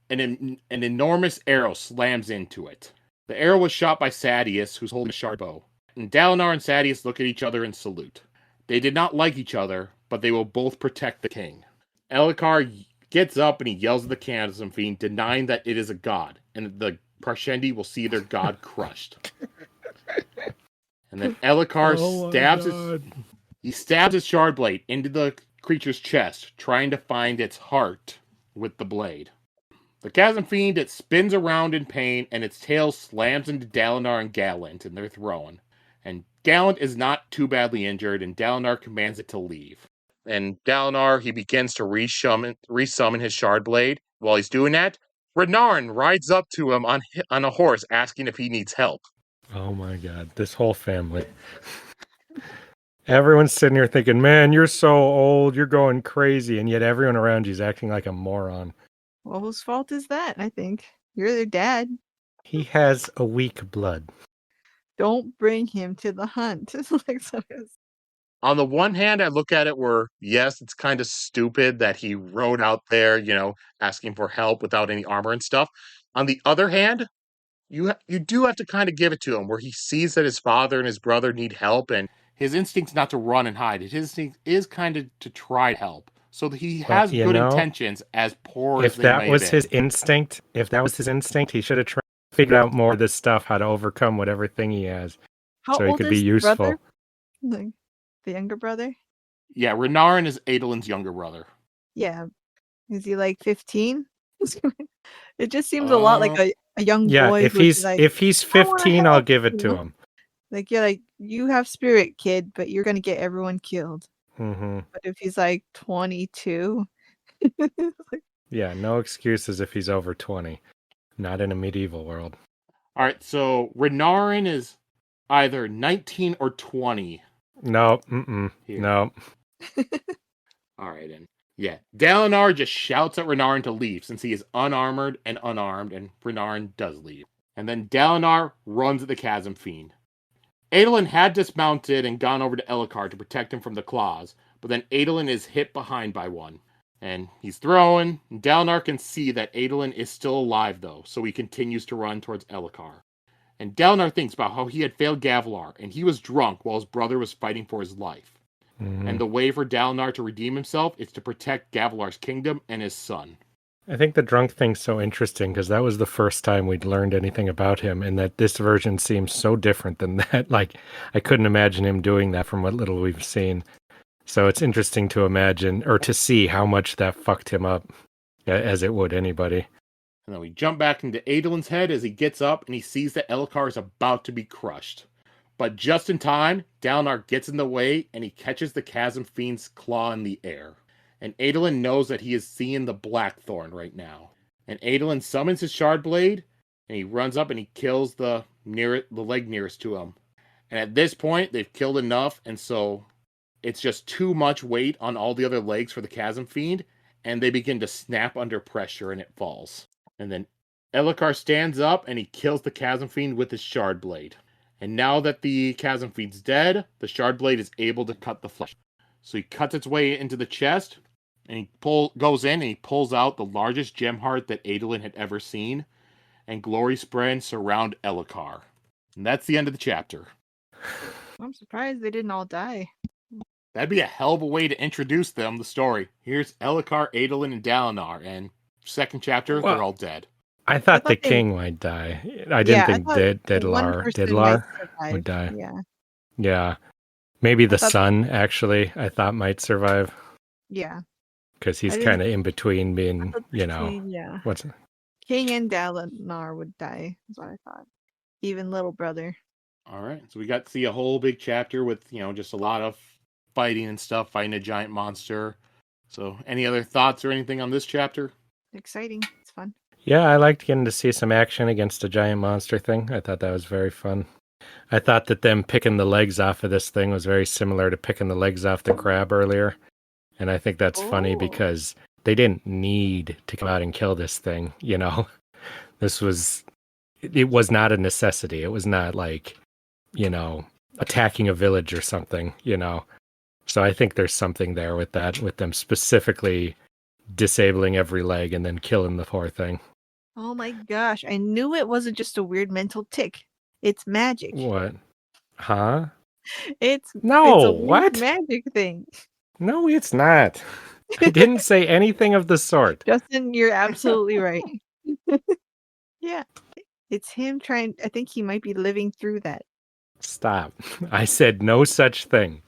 an enormous arrow slams into it. The arrow was shot by Sadeas, who's holding a sharp bow. And Dalinar and Sadeas look at each other and salute. They did not like each other, but they will both protect the king. Elhokar gets up and he yells at the Chasm Fiend, denying that it is a god, and the Parshendi will see their god crushed. And then Elhokar stabs his shard blade into the creature's chest, trying to find its heart with the blade. The Chasm Fiend, it spins around in pain, and its tail slams into Dalinar and Gallant, and they're thrown. And Gallant is not too badly injured, and Dalinar commands it to leave. And Dalinar, he begins to resummon his shard blade. While he's doing that, Renarin rides up to him on a horse, asking if he needs help. Oh my god, this whole family. Everyone's sitting here thinking, man, you're so old, you're going crazy, and yet everyone around you is acting like a moron. Well, whose fault is that, I think? You're their dad. He has a weak blood. Don't bring him to the hunt. On the one hand, I look at it where, yes, it's kind of stupid that he rode out there, asking for help without any armor and stuff. On the other hand, you do have to kind of give it to him, where he sees that his father and his brother need help, and his instinct's not to run and hide. His instinct is kind of to try to help. So he has good intentions, as poor as they may have been. If that was his instinct, he should have tried to figure out more of this stuff, how to overcome whatever thing he has, so he could be useful. Brother? Like, the younger brother? Yeah, Renarin is Adolin's younger brother. Yeah. Is he like 15? It just seems a lot like a young boy. Yeah, if he's 15, I'll give it to him. Like, you're like, you have spirit, kid, but you're gonna get everyone killed. Mm-hmm. But if he's like 22, yeah, no excuses if he's over 20. Not in a medieval world. All right, so Renarin is either 19 or 20. No, no. All right, then. Yeah, Dalinar just shouts at Renarin to leave since he is unarmored and unarmed, and Renarin does leave. And then Dalinar runs at the Chasm Fiend. Adolin had dismounted and gone over to Elhokar to protect him from the claws, but then Adolin is hit behind by one. And he's thrown, and Dalinar can see that Adolin is still alive though, so he continues to run towards Elhokar. And Dalinar thinks about how he had failed Gavilar, and he was drunk while his brother was fighting for his life. Mm-hmm. And the way for Dalinar to redeem himself is to protect Gavilar's kingdom and his son. I think the drunk thing's so interesting because that was the first time we'd learned anything about him, and that this version seems so different than that. Like, I couldn't imagine him doing that from what little we've seen. So it's interesting to imagine, or to see how much that fucked him up, as it would anybody. And then we jump back into Adolin's head as he gets up and he sees that Elhokar is about to be crushed. But just in time, Dalinar gets in the way and he catches the Chasm Fiend's claw in the air. And Adolin knows that he is seeing the Blackthorn right now. And Adolin summons his shard blade, and he runs up and he kills the leg nearest to him. And at this point, they've killed enough, and so it's just too much weight on all the other legs for the Chasm Fiend, and they begin to snap under pressure, and it falls. And then Elhokar stands up, and he kills the Chasm Fiend with his shard blade. And now that the Chasm Fiend's dead, the shard blade is able to cut the flesh. So he cuts its way into the chest, and he goes in and he pulls out the largest gem heart that Adolin had ever seen, and glory spreads surround Elhokar. And that's the end of the chapter. I'm surprised they didn't all die. That'd be a hell of a way to introduce them, the story. Here's Elhokar, Adolin, and Dalinar, and second chapter, they're all dead. I thought the king might die. I didn't think Dalinar would die. Yeah. Maybe the son, actually, I thought might survive. Yeah. because he's I didn't- kind of in between I being, thought between, yeah. what's King and Dalinar would die, is what I thought. Even little brother. All right, so we got to see a whole big chapter with, just a lot of fighting and stuff, fighting a giant monster. So, any other thoughts or anything on this chapter? Exciting. It's fun. Yeah, I liked getting to see some action against a giant monster thing. I thought that was very fun. I thought that them picking the legs off of this thing was very similar to picking the legs off the crab earlier. And I think that's funny Oh. because they didn't need to come out and kill this thing, This was, it was not a necessity. It was not like, attacking a village or something, So I think there's something there with that, with them specifically disabling every leg and then killing the poor thing. Oh my gosh. I knew it wasn't just a weird mental tick. It's magic. What? Huh? It's No, a weird what? magic thing. No, it's not. I didn't say anything of the sort. Justin, you're absolutely right. Yeah. It's him trying. I think he might be living through that. Stop. I said no such thing.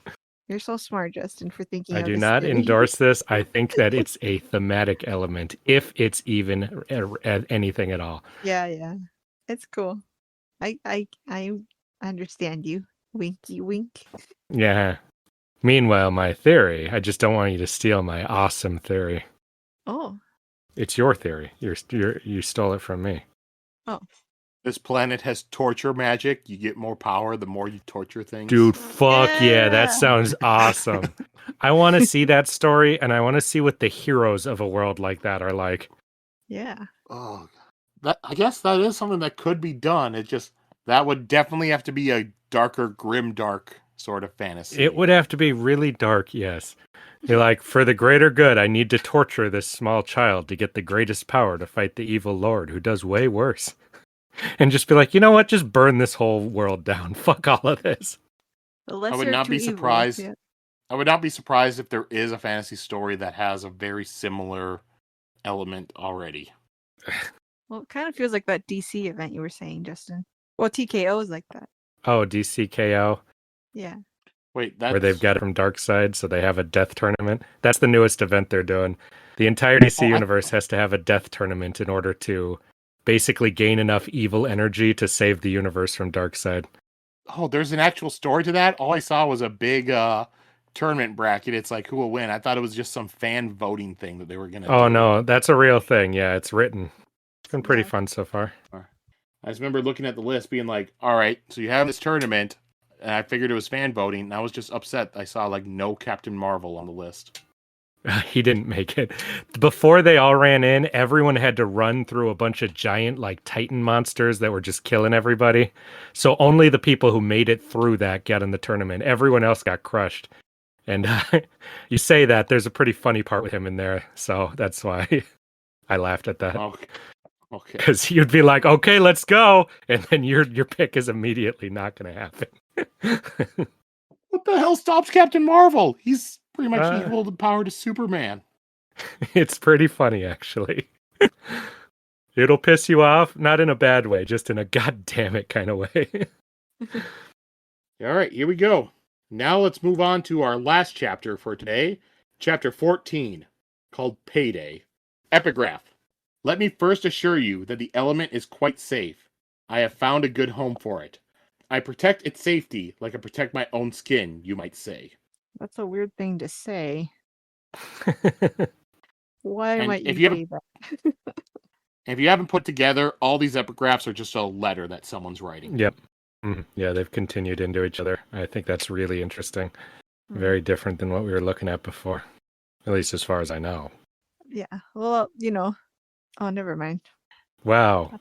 You're so smart, Justin, for thinking I of do this not theory. endorse this. I think that it's a thematic element, if it's even anything at all. Yeah. It's cool. I understand you. Winky wink. Yeah. Meanwhile, my theory, I just don't want you to steal my awesome theory. Oh. It's your theory. You stole it from me. Oh. This planet has torture magic. You get more power the more you torture things. Dude, fuck yeah, that Yeah. sounds awesome. I want to see that story, and I want to see what the heroes of a world like that are like. Yeah. Oh, I guess that is something that could be done. That would definitely have to be a darker, grim, dark sort of fantasy. It would have to be really dark, yes. You're like, for the greater good, I need to torture this small child to get the greatest power to fight the evil lord who does way worse. And just be like, you know what? Just burn this whole world down. Fuck all of this. The lesser I would not of two be evils, surprised. yeah. I would not be surprised if there is a fantasy story that has a very similar element already. Well, it kind of feels like that DC event you were saying, Justin. Well, TKO is like that. Oh, DCKO, Yeah. Wait, that's where they've got it from Darkseid, so they have a death tournament. That's the newest event they're doing. The entire DC universe has to have a death tournament in order to basically gain enough evil energy to save the universe from Darkseid. Oh, there's an actual story to that? All I saw was a big tournament bracket. It's like, who will win? I thought it was just some fan voting thing that they were going to do. Oh, no, that's a real thing. Yeah, it's written. It's been pretty Yeah. fun so far. I just remember looking at the list being like, all right, so you have this tournament, and I figured it was fan voting, and I was just upset I saw, no Captain Marvel on the list. He didn't make it. Before they all ran in, everyone had to run through a bunch of giant, Titan monsters that were just killing everybody. So only the people who made it through that got in the tournament. Everyone else got crushed. And you say that, there's a pretty funny part with him in there. So that's why I laughed at that. Okay. Because you'd be like, okay, let's go. And then your pick is immediately not going to happen. What the hell stops Captain Marvel? He's pretty much equal to power to Superman. It's pretty funny, actually. It'll piss you off, not in a bad way, just in a goddamn it kind of way. All right, here we go. Now let's move on to our last chapter for today, chapter 14, called Payday. Epigraph. Let me first assure you that the element is quite safe. I have found a good home for it. I protect its safety like I protect my own skin, you might say. That's a weird thing to say. Why And might if you you say that? If you haven't put together, all these epigraphs are just a letter that someone's writing. Yep. Yeah, they've continued into each other. I think that's really interesting. Very different than what we were looking at before. At least as far as I know. Yeah. Well, oh, never mind. Wow.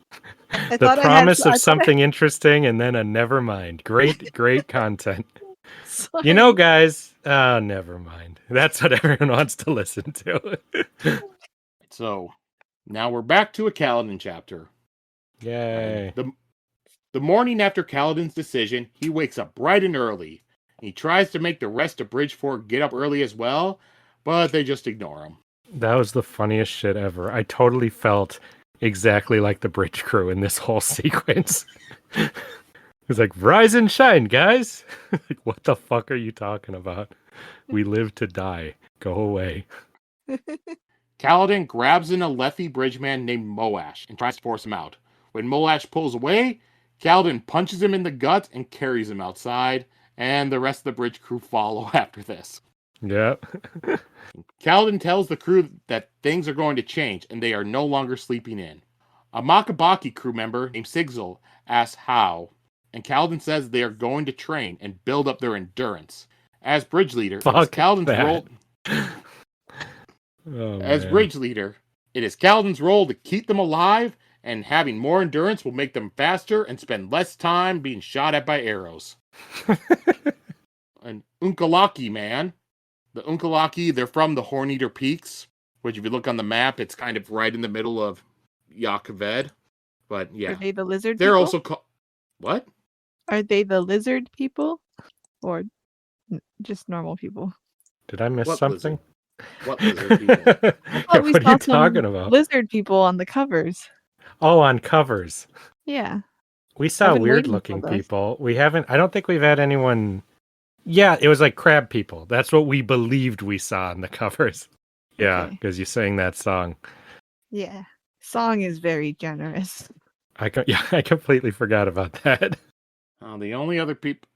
I The thought promise I of had something interesting and then a never mind. Great content. Sorry. You know, guys, never mind. That's what everyone wants to listen to. So, now we're back to a Kaladin chapter. Yay. The morning after Kaladin's decision, he wakes up bright and early. He tries to make the rest of Bridgeport get up early as well, but they just ignore him. That was the funniest shit ever. I totally felt exactly like the bridge crew in this whole sequence. It's like, rise and shine, guys. Like, what the fuck are you talking about? We live to die. Go away. Kaladin grabs an Alethi bridgeman named Moash and tries to force him out. When Moash pulls away, Kaladin punches him in the gut and carries him outside, and the rest of the bridge crew follow after this. Yep. Kaladin tells the crew that things are going to change and they are no longer sleeping in. A Makabaki crew member named Sigzil asks how, and Kaladin says they are going to train and build up their endurance. As bridge leader, it is Kaladin's role to keep them alive, and having more endurance will make them faster and spend less time being shot at by arrows. An Unkalaki man. The Unkalaki, they're from the Horneater Peaks, which if you look on the map, it's kind of right in the middle of Yakaved. But yeah. Are they the lizard They're people? also called... What? Are they the lizard people? Or just normal people? Did I miss something? What lizard people? What are you talking about? Lizard people on the covers. Oh, on covers. Yeah. We saw weird-looking people. We haven't... I don't think we've had anyone... Yeah, it was like crab people. That's what we believed we saw on the covers. Yeah, because you sang that song. Yeah. Song is very generous. I completely forgot about that. The only other people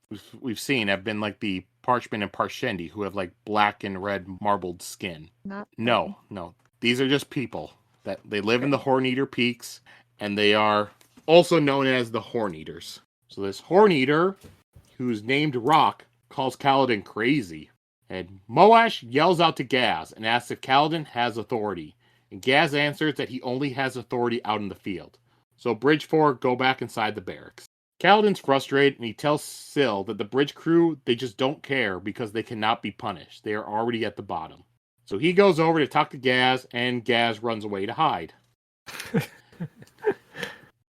we've seen have been like the Parchment and Parshendi, who have like black and red marbled skin. No. These are just people that they live in the Horneater Peaks, and they are also known as the Horneaters. So this Horneater, who's named Rock, calls Kaladin crazy. And Moash yells out to Gaz and asks if Kaladin has authority. And Gaz answers that he only has authority out in the field. So Bridge 4 go back inside the barracks. Kaladin's frustrated and he tells Syl that the bridge crew, they just don't care because they cannot be punished. They are already at the bottom. So he goes over to talk to Gaz, and Gaz runs away to hide.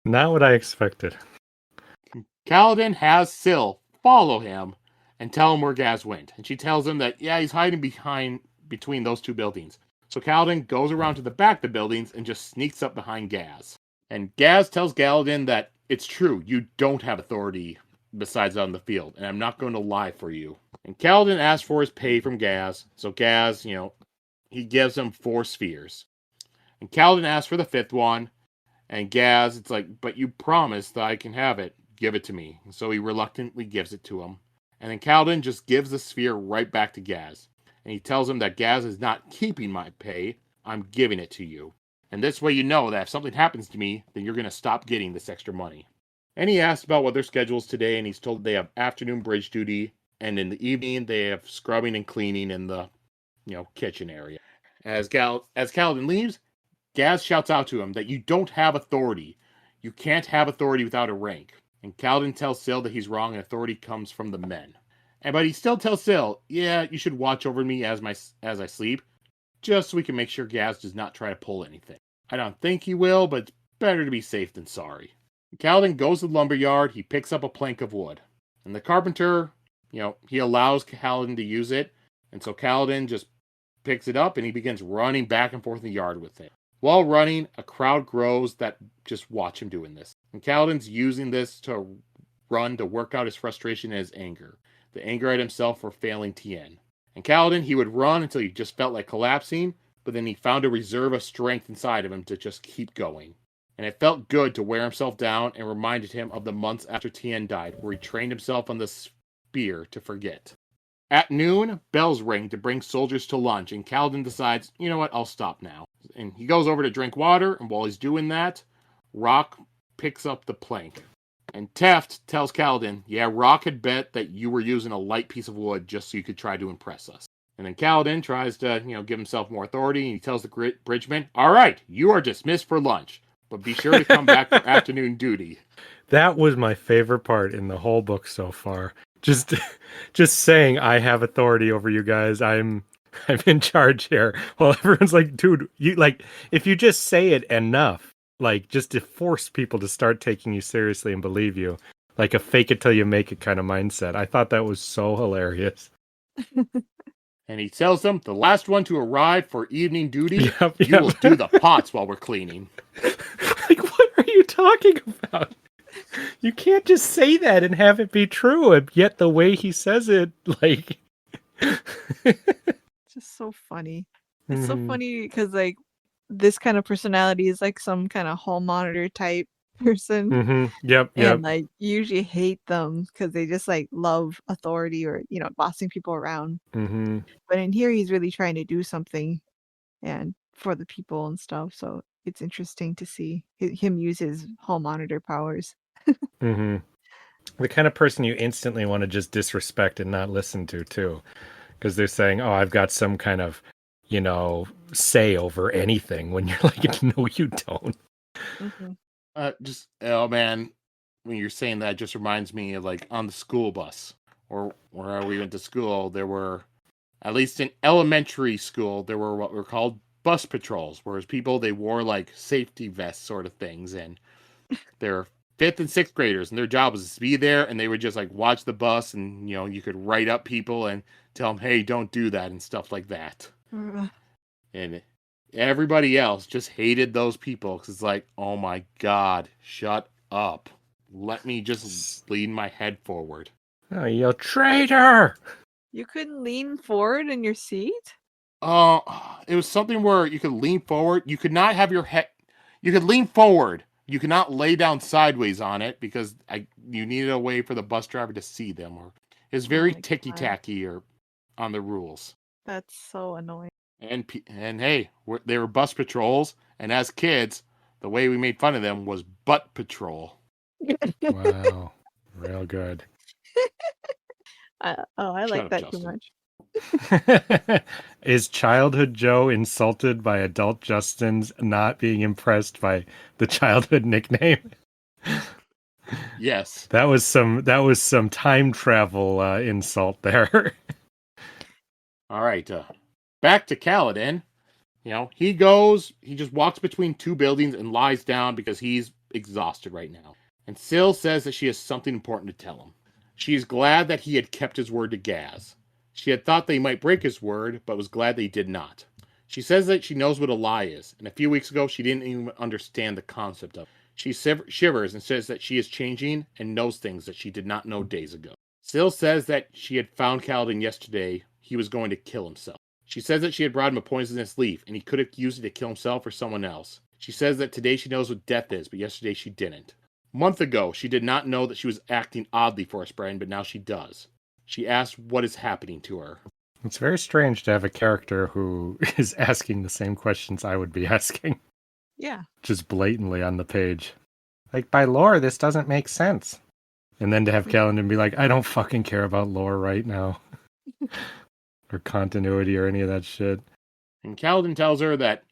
Not what I expected. Kaladin has Syl follow him and tell him where Gaz went. And she tells him that, yeah, he's hiding between those two buildings. So Kaladin goes around to the back of the buildings and just sneaks up behind Gaz. And Gaz tells Kaladin that it's true, you don't have authority besides on the field, and I'm not going to lie for you. And Kaladin asks for his pay from Gaz, so Gaz, he gives him 4 spheres. And Kaladin asks for the 5th one, and Gaz, it's like, but you promised that I can have it. Give it to me. And so he reluctantly gives it to him. And then Kaladin just gives the sphere right back to Gaz. And he tells him that Gaz is not keeping my pay, I'm giving it to you. And this way you know that if something happens to me, then you're going to stop getting this extra money. And he asks about what their schedule is today, and he's told they have afternoon bridge duty, and in the evening they have scrubbing and cleaning in the, kitchen area. As Kaladin leaves, Gaz shouts out to him that you don't have authority. You can't have authority without a rank. And Kaladin tells Syl that he's wrong and authority comes from the men. But he still tells Syl, yeah, you should watch over me as I sleep, just so we can make sure Gaz does not try to pull anything. I don't think he will, but it's better to be safe than sorry. Kaladin goes to the lumberyard, he picks up a plank of wood. And the carpenter, he allows Kaladin to use it, and so Kaladin just picks it up and he begins running back and forth in the yard with it. While running, a crowd grows that just watch him doing this. And Kaladin's using this to run to work out his frustration and his anger. The anger at himself for failing Tien. And Kaladin, he would run until he just felt like collapsing, but then he found a reserve of strength inside of him to just keep going. And it felt good to wear himself down and reminded him of the months after Tien died, where he trained himself on the spear to forget. At noon, bells ring to bring soldiers to lunch, and Kaladin decides, you know what, I'll stop now. And he goes over to drink water, and while he's doing that, Rock picks up the plank. And Teft tells Kaladin, yeah, Rock had bet that you were using a light piece of wood just so you could try to impress us. And then Kaladin tries to, give himself more authority, and he tells the bridgeman, all right, you are dismissed for lunch, but be sure to come back for afternoon duty. That was my favorite part in the whole book so far. Just saying I have authority over you guys. I'm in charge here. Well, everyone's like, dude, you if you just say it enough, just to force people to start taking you seriously and believe you, like a fake it till you make it kind of mindset. I thought that was so hilarious. And he tells them the last one to arrive for evening duty, yep. will do the pots while we're cleaning. What are you talking about? You can't just say that and have it be true, and yet the way he says it, just so funny. It's so Mhm. funny because like this kind of personality is like some kind of hall monitor type person. Yep. And like you usually hate them because they just like love authority or bossing people around. Mhm. But in here, he's really trying to do something and for the people and stuff. So it's interesting to see him use his hall monitor powers. Mhm. The kind of person you instantly want to just disrespect and not listen to too, because they're saying, "Oh, I've got some kind of, say over anything." When you're like, "No, you don't." Mhm. Oh man, when you're saying that, it just reminds me of like on the school bus or where we went to school. There were, at least in elementary school, there were what were called bus patrols, whereas people they wore like safety vests sort of things, and they're fifth and sixth graders, and their job was to be there, and they would just like watch the bus, and you could write up people and tell them, hey, don't do that and stuff like that. And everybody else just hated those people because it's like, oh my god, shut up. Let me just lean my head forward. Oh, you traitor! You couldn't lean forward in your seat? It was something where you could lean forward. You could not have your head. You could lean forward. You could not lay down sideways on it because you needed a way for the bus driver to see them. Or it's Oh very my ticky God. tacky or on the rules. That's so annoying. And hey, they were bus patrols, and as kids, the way we made fun of them was butt patrol. Wow, real good. I Shut like up, that too Justin. much. Is childhood Joe insulted by adult Justin's not being impressed by the childhood nickname? Yes. That was some time travel insult there. All right. Back to Kaladin. He just walks between two buildings and lies down because he's exhausted right now. And Syl says that she has something important to tell him. She is glad that he had kept his word to Gaz. She had thought that he might break his word, but was glad that he did not. She says that she knows what a lie is, and a few weeks ago she didn't even understand the concept of it. She shivers and says that she is changing and knows things that she did not know days ago. Syl says that she had found Kaladin yesterday. He was going to kill himself. She says that she had brought him a poisonous leaf, and he could have used it to kill himself or someone else. She says that today she knows what death is, but yesterday she didn't. A month ago, she did not know that she was acting oddly for a Sprain, but now she does. She asks what is happening to her. It's very strange to have a character who is asking the same questions I would be asking. Yeah. Just blatantly on the page. Like, by lore, this doesn't make sense. And then to have Kaladin be like, I don't fucking care about lore right now. Or continuity or any of that shit. And Kaladin tells her that,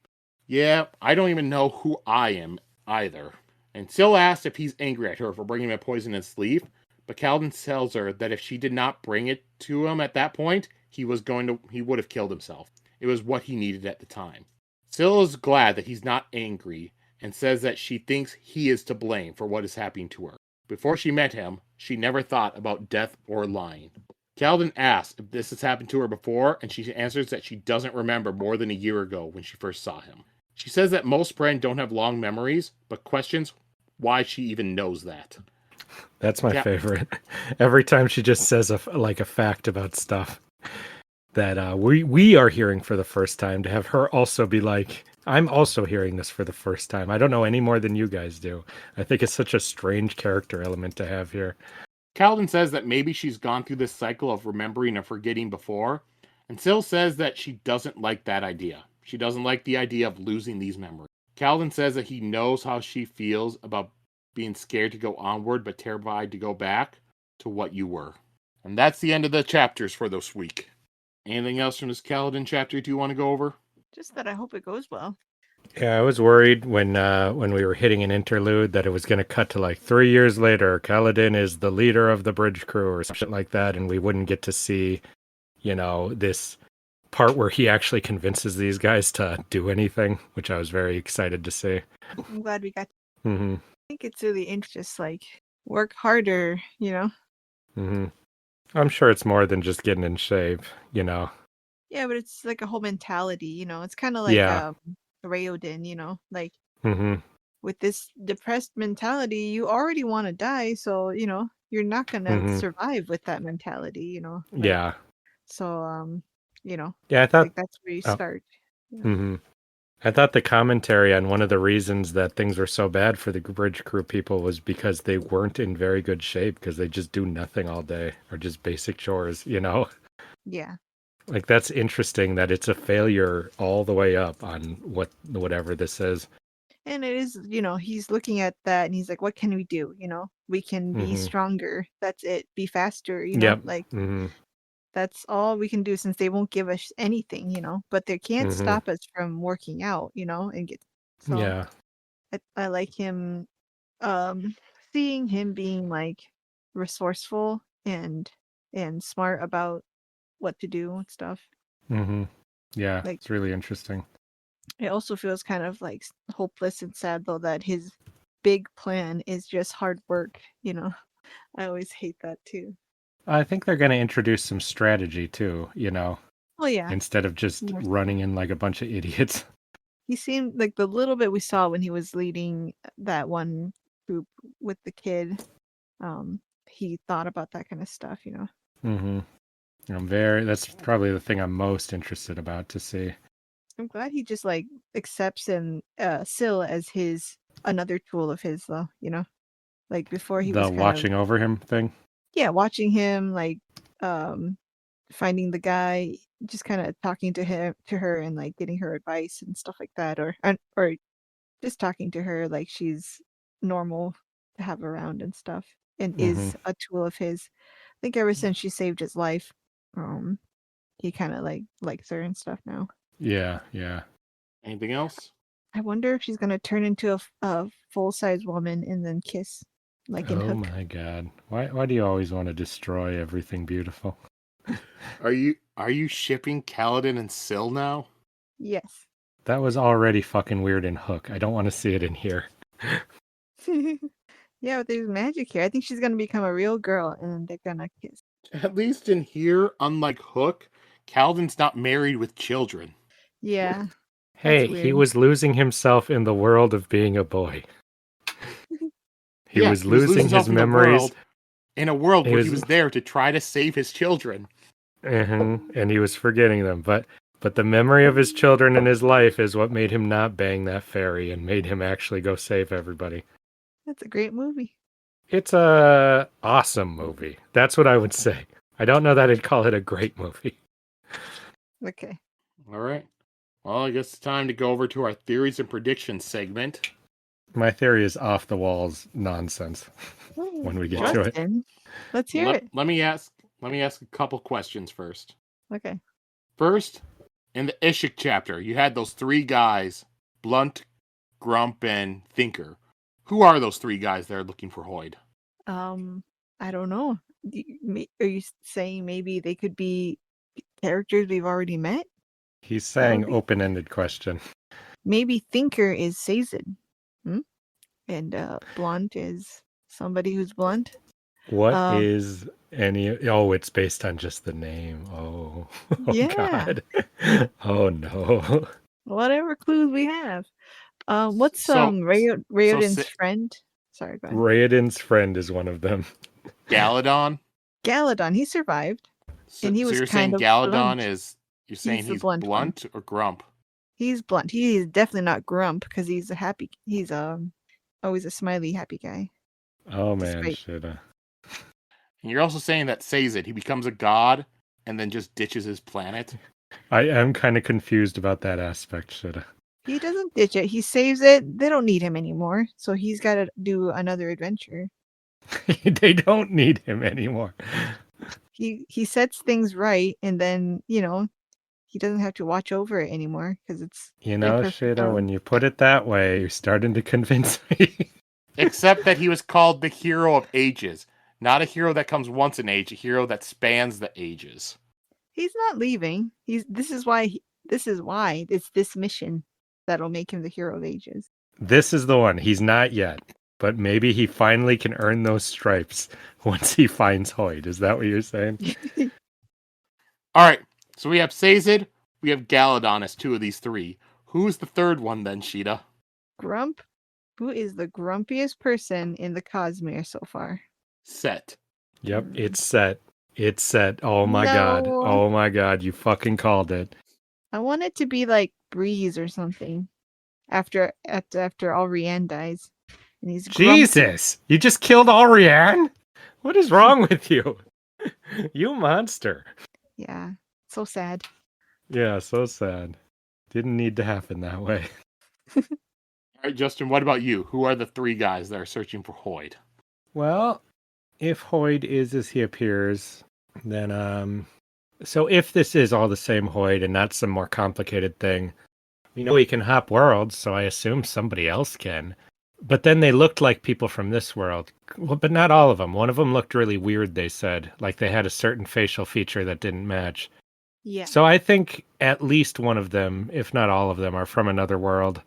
yeah, I don't even know who I am either. And Syl asks if he's angry at her for bringing him a poisonous leaf, but Kaladin tells her that if she did not bring it to him at that point, he would have killed himself. It was what he needed at the time. Syl is glad that he's not angry and says that she thinks he is to blame for what is happening to her. Before she met him, she never thought about death or lying. Kaladin asks if this has happened to her before, and she answers that she doesn't remember more than a year ago when she first saw him. She says that most Spren don't have long memories, but questions why she even knows that. That's my favorite. Every time she just says a fact about stuff that we are hearing for the first time, to have her also be like, I'm also hearing this for the first time. I don't know any more than you guys do. I think it's such a strange character element to have here. Kaladin says that maybe she's gone through this cycle of remembering and forgetting before, and Syl says that she doesn't like that idea. She doesn't like the idea of losing these memories. Kaladin says that he knows how she feels about being scared to go onward but terrified to go back to what you were. And that's the end of the chapters for this week. Anything else from this Kaladin chapter do you want to go over? Just that I hope it goes well. Yeah, I was worried when we were hitting an interlude that it was going to cut to like 3 years later. Kaladin is the leader of the bridge crew or something like that, and we wouldn't get to see, this part where he actually convinces these guys to do anything, which I was very excited to see. I'm glad we got. Mm-hmm. I think it's really interesting. Just like work harder, Mm-hmm. I'm sure it's more than just getting in shape, Yeah, but it's like a whole mentality, It's kind of like Rayoden, like Mm-hmm. with this depressed mentality, you already want to die, so you're not gonna survive with that mentality, Yeah. So Yeah, I thought like that's where you start. Mm-hmm. I thought the commentary on one of the reasons that things were so bad for the bridge crew people was because they weren't in very good shape because they just do nothing all day or just basic chores, Yeah. Like that's interesting that it's a failure all the way up on whatever this is. And it is, he's looking at that and he's like, what can we do? We can be Mm-hmm. stronger. That's it. Be faster, Yep. like Mm-hmm. that's all we can do since they won't give us anything, but they can't Mm-hmm. stop us from working out, and get, so Yeah. I like him, um, seeing him being like resourceful and smart about what to do and stuff. Mm-hmm. Yeah, Like, it's really interesting. it also feels kind of like hopeless and sad though that his big plan is just hard work. I always hate that too. I think they're going to introduce some strategy too, Oh yeah, instead of just more so. running in like a bunch of idiots. He seemed like the little bit we saw when he was leading that one group with the kid. He thought about that kind of stuff. Mm-hmm. That's probably the thing I'm most interested about to see. I'm glad he just like accepts and Syl as his another tool of his though. Like before he The was kind of, watching over him thing. yeah, watching him like finding the guy, just kind of talking to her and like getting her advice and stuff like that, or just talking to her like she's normal to have around and stuff, and Mm-hmm. is a tool of his. I think ever since she saved his life, he kind of like likes her and stuff now. Yeah, yeah. Anything else? I wonder if she's gonna turn into a full-size woman and then kiss, like in Oh Hook. my god. Why do you always want to destroy everything beautiful? Are you shipping Kaladin and Syl now? Yes. That was already fucking weird in Hook. I don't want to see it in here. Yeah, but there's magic here. I think she's gonna become a real girl and they're gonna kiss. At least in here, unlike Hook, Kaladin's not married with children. Yeah, that's Hey, he weird. was losing himself in the world of being a boy. He was he was losing losing himself his in the memories. world, in a world He where was, he was there to try to save his children. and he was forgetting them. But the memory of his children and his life is what made him not bang that fairy and made him actually go save everybody. That's a great movie. It's a awesome movie. That's what I would say. I don't know that I'd call it a great movie. Okay. All right. Well, I guess it's time to go over to our theories and predictions segment. My theory is off the walls nonsense when we get to it. Justin, let's hear it. Let me ask a couple questions first. Okay. First, in the Ishik chapter, you had those three guys, Blunt, Grump, and Thinker. Who are those three guys that are looking for Hoyd? I don't know. Are you saying maybe they could be characters we've already met? He's saying open-ended question. Maybe Thinker is Szeth. And Blunt is somebody who's blunt. What is any... Oh, it's based on just the name. Oh yeah. God. Oh, no. Whatever clues we have. What's Raoden's friend? Sorry, go ahead. Raoden's friend is one of them. Galadon? Galadon, he survived. And he was you're kind saying of Galadon blunt. You're saying he's blunt or Grump? He's blunt. He is definitely not Grump because he's always a smiley, happy guy. Oh man, Sheta. And you're also saying that Szeth, he becomes a god and then just ditches his planet? I am kind of confused about that aspect, Sheta. He doesn't ditch it. He saves it. They don't need him anymore. So he's got to do another adventure. They don't need him anymore. He sets things right, and then, he doesn't have to watch over it anymore because it's... Sheta, when you put it that way, you're starting to convince me. Except that he was called the hero of ages. Not a hero that comes once in age, a hero that spans the ages. He's not leaving. This is why it's this mission that'll make him the hero of ages. This is the one. He's not yet. But maybe he finally can earn those stripes once he finds Hoyd. Is that what you're saying? All right. So we have Szeth, we have Galadon as two of these three. Who's the third one then, Sheta? Grump. Who is the grumpiest person in the Cosmere so far? Szeth. Yep, it's Szeth. It's Szeth. Oh my god. Oh my god, you fucking called it. I want it to be like breeze or something after Alrianne dies. And he's Jesus! You just killed Alrianne? What is wrong with you? You monster. Yeah, so sad. Yeah, so sad. Didn't need to happen that way. All right, Justin, what about you? Who are the 3 guys that are searching for Hoid? Well, if Hoid is as he appears, then so if this is all the same Hoid and not some more complicated thing, we know he can hop worlds, so I assume somebody else can. But then they looked like people from this world. Well, but not all of them. One of them looked really weird, they said. Like they had a certain facial feature that didn't match. Yeah. So I think at least one of them, if not all of them, are from another world.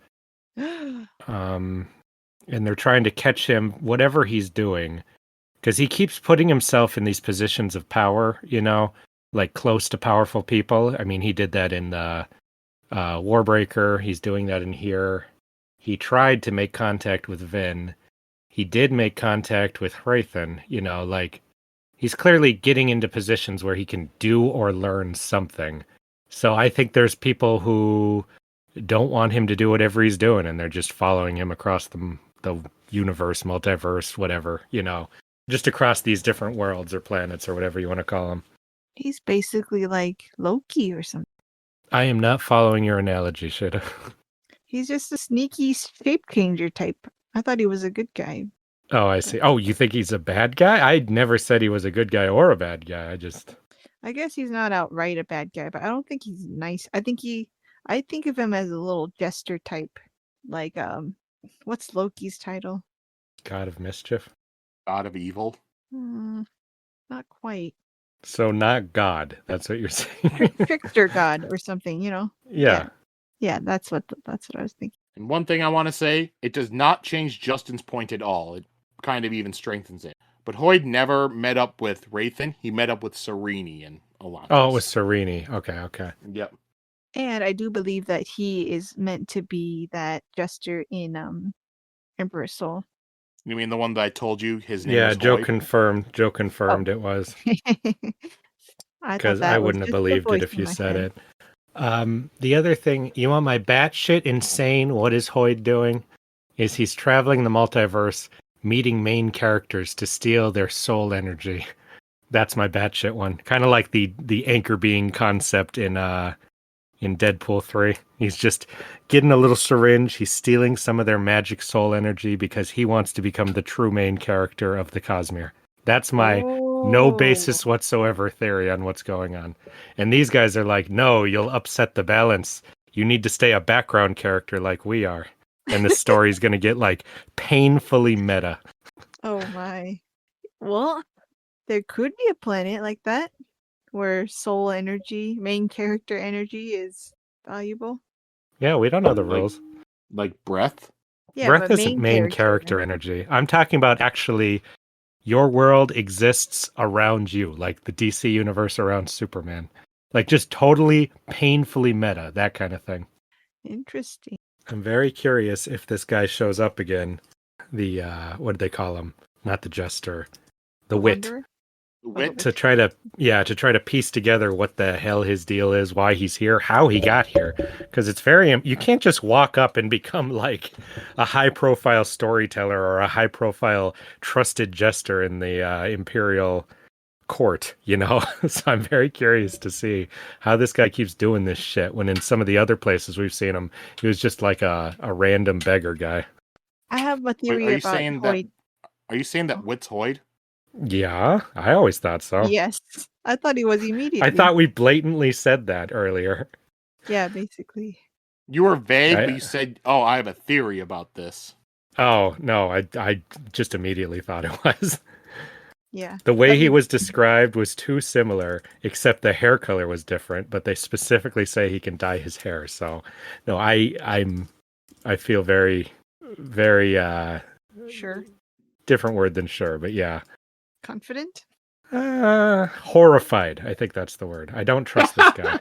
And they're trying to catch him, whatever he's doing. Because he keeps putting himself in these positions of power, like close to powerful people. I mean, he did that in the Warbreaker. He's doing that in here. He tried to make contact with Vin. He did make contact with Hrathen. Like he's clearly getting into positions where he can do or learn something. So I think there's people who don't want him to do whatever he's doing, and they're just following him across the universe, multiverse, whatever, just across these different worlds or planets or whatever you want to call them. He's basically like Loki or something. I am not following your analogy, Sheta. He's just a sneaky shape changer type. I thought he was a good guy. Oh, I see. Oh, you think he's a bad guy? I never said he was a good guy or a bad guy. I guess he's not outright a bad guy, but I don't think he's nice. I think of him as a little jester type. Like, what's Loki's title? God of Mischief? God of Evil? Not quite. So not God. That's what you're saying. Trickster God or something, Yeah. Yeah, that's what I was thinking. And one thing I want to say, it does not change Justin's point at all. It kind of even strengthens it. But Hoid never met up with Hrathen. He met up with Sereni and Alonso. Oh, it was Sereni. Okay. Yep. And I do believe that he is meant to be that jester in Emperor's Soul. You mean the one that I told you his name was Yeah, Joe Hoid? confirmed it was. Because I wouldn't have believed it if you said it. The other thing, you want my batshit insane, what is Hoid doing? Is he's traveling the multiverse, meeting main characters to steal their soul energy. That's my batshit one. Kind of like the anchor being concept in Deadpool 3. He's just getting a little syringe. He's stealing some of their magic soul energy because he wants to become the true main character of the Cosmere. That's my no basis whatsoever theory on what's going on. And these guys are like, no, you'll upset the balance. You need to stay a background character like we are. And the story's going to get like painfully meta. Oh my. Well, there could be a planet like that where soul energy, main character energy is valuable. Yeah, we don't know the rules. Like breath? Yeah, breath isn't main character energy. I'm talking about actually your world exists around you, like the DC universe around Superman. Like just totally painfully meta, that kind of thing. Interesting. I'm very curious if this guy shows up again. The, what do they call him? Not the jester. The wit. Wanderer? Wit? To try to piece together what the hell his deal is, why he's here, how he got here. Because it's you can't just walk up and become like a high-profile storyteller or a high-profile trusted jester in the Imperial court, So I'm very curious to see how this guy keeps doing this shit when in some of the other places we've seen him, he was just like a random beggar guy. I have a theory about Hoid. Are you saying that Wit's Hoid? Yeah, I always thought so. Yes, I thought he was immediately. I thought we blatantly said that earlier. Yeah, basically. You were vague, but you said, "Oh, I have a theory about this." Oh no, I just immediately thought it was. Yeah. The way he was described was too similar, except the hair color was different. But they specifically say he can dye his hair. So, no, I feel very, very sure. Different word than sure, but yeah. Confident? Horrified. I think that's the word. I don't trust this guy.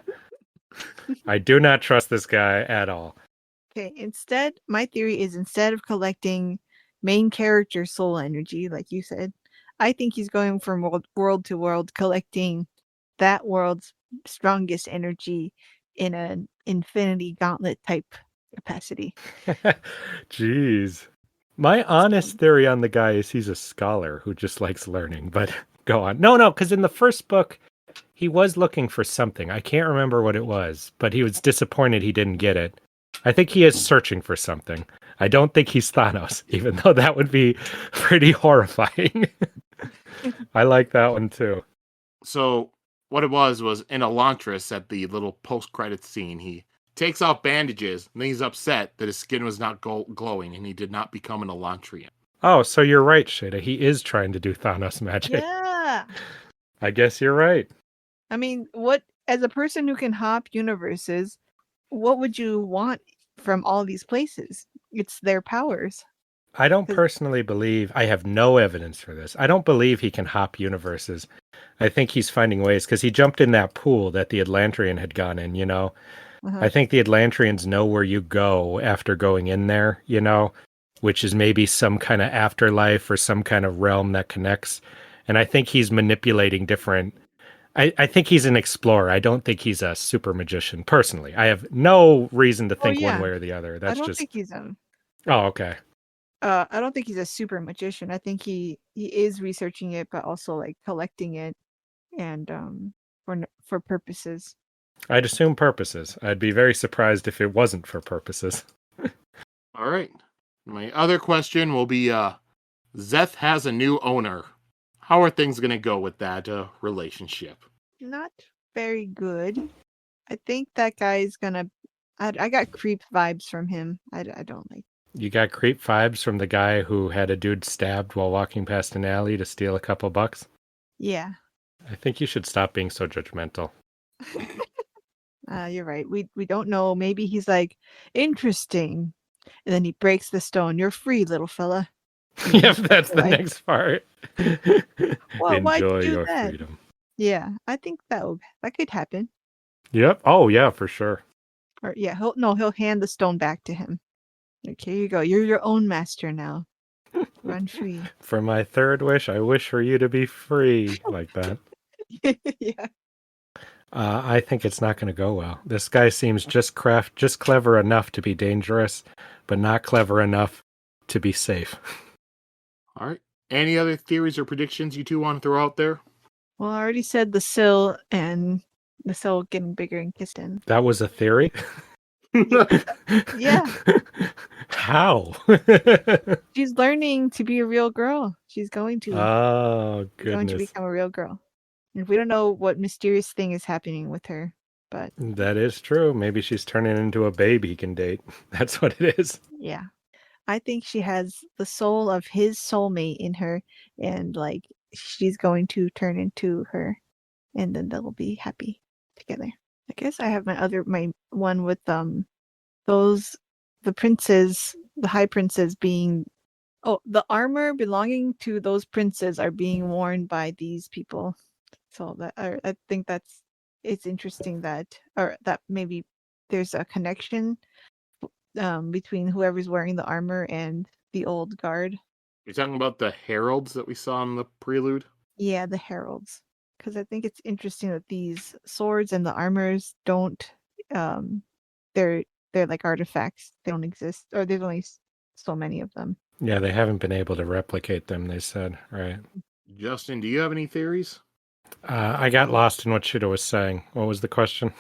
I do not trust this guy at all. Okay, my theory is instead of collecting main character soul energy, like you said, I think he's going from world to world, collecting that world's strongest energy in infinity gauntlet type capacity. Jeez. My honest theory on the guy is he's a scholar who just likes learning, but go on. No, because in the first book, he was looking for something. I can't remember what it was, but he was disappointed he didn't get it. I think he is searching for something. I don't think he's Thanos, even though that would be pretty horrifying. I like that one too. So what it was in Elantris at the little post-credits scene, he takes off bandages, and then he's upset that his skin was not glowing, and he did not become an Elantrian. Oh, so you're right, Sheta. He is trying to do Thanos magic. Yeah. I guess you're right. I mean, as a person who can hop universes, what would you want from all these places? It's their powers. I don't personally believe, I have no evidence for this. I don't believe he can hop universes. I think he's finding ways, because he jumped in that pool that the Atlantrian had gone in, you know? I think the Atlantrians know where you go after going in there, you know? Which is maybe some kind of afterlife or some kind of realm that connects. And I think he's manipulating different... I think he's an explorer. I don't think he's a super magician, personally. I have no reason to think one way or the other. That's I don't just... think he's Oh, okay. I don't think he's a super magician. I think he is researching it, but also like collecting it and for purposes. I'd assume purposes. I'd be very surprised if it wasn't for purposes. All right. My other question will be, Szeth has a new owner. How are things going to go with that relationship? Not very good. I think that guy's gonna... I got creep vibes from him. I don't like... You got creep vibes from the guy who had a dude stabbed while walking past an alley to steal a couple bucks? Yeah. I think you should stop being so judgmental. You're right. We don't know. Maybe he's like, interesting. And then he breaks the stone. You're free, little fella. Yep, that's the next part. Well, why'd you Enjoy do your that? freedom. Yeah, I think that could happen. Yep. Oh, yeah, for sure. Or yeah, he'll hand the stone back to him. Like, here you go. You're your own master now. Run free. For my third wish, I wish for you to be free. Like that. Yeah. I think it's not going to go well. This guy seems just clever enough to be dangerous, but not clever enough to be safe. All right. Any other theories or predictions you two want to throw out there? Well, I already said the sill and the sill getting bigger and kissed in. That was a theory? Yeah. How? She's learning to be a real girl. She's going to. Oh, She's going to goodness. become a real girl. And we don't know what mysterious thing is happening with her, but... That is true. Maybe she's turning into a babe he can date. That's what it is. Yeah. I think she has the soul of his soulmate in her, and like she's going to turn into her, and then they'll be happy together. I guess I have my one with the princes, the high princes being... Oh, the armor belonging to those princes are being worn by these people. So that I think it's interesting that maybe there's a connection between whoever's wearing the armor and the old guard. You're talking about the heralds that we saw in the prelude? Yeah, the heralds. Because I think it's interesting that these swords and the armors don't... they're like artifacts. They don't exist, or there's only so many of them. Yeah, they haven't been able to replicate them, they said, right? Justin, do you have any theories? I got lost in what Sheta was saying. What was the question?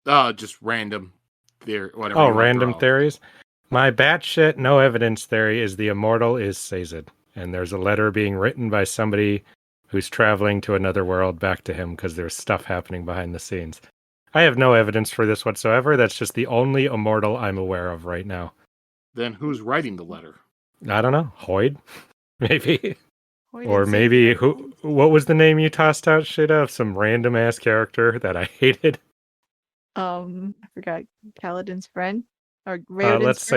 Just random theory. Whatever. Oh, random theories? My batshit, no evidence theory is the immortal is Szeth. And there's a letter being written by somebody who's traveling to another world back to him because there's stuff happening behind the scenes. I have no evidence for this whatsoever. That's just the only immortal I'm aware of right now. Then who's writing the letter? I don't know. Hoyd? Maybe. Or maybe what was the name you tossed out, Sheta, of some random ass character that I hated? I forgot. Kaladin's friend? Or Raoden's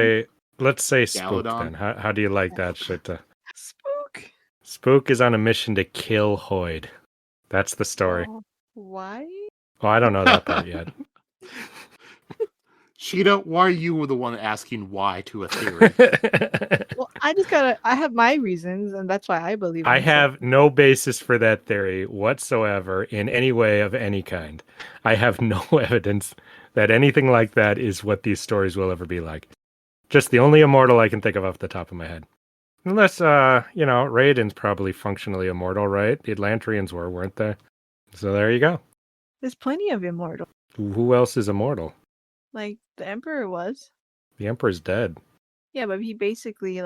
let's say Spook Galadon. then. How do you like that, Sheta? Spook. Spook is on a mission to kill Hoyd. That's the story. Why? Oh, I don't know that part yet. Sheta, why are you the one asking why to a theory? Well, I have my reasons, and that's why I believe I in have no basis for that theory whatsoever in any way of any kind. I have no evidence that anything like that is what these stories will ever be like. Just the only immortal I can think of off the top of my head. Unless, Raiden's probably functionally immortal, right? The Atlantrians weren't they? So there you go. There's plenty of immortal. Who else is immortal? Like, the Emperor was. The Emperor's dead. Yeah, but he basically,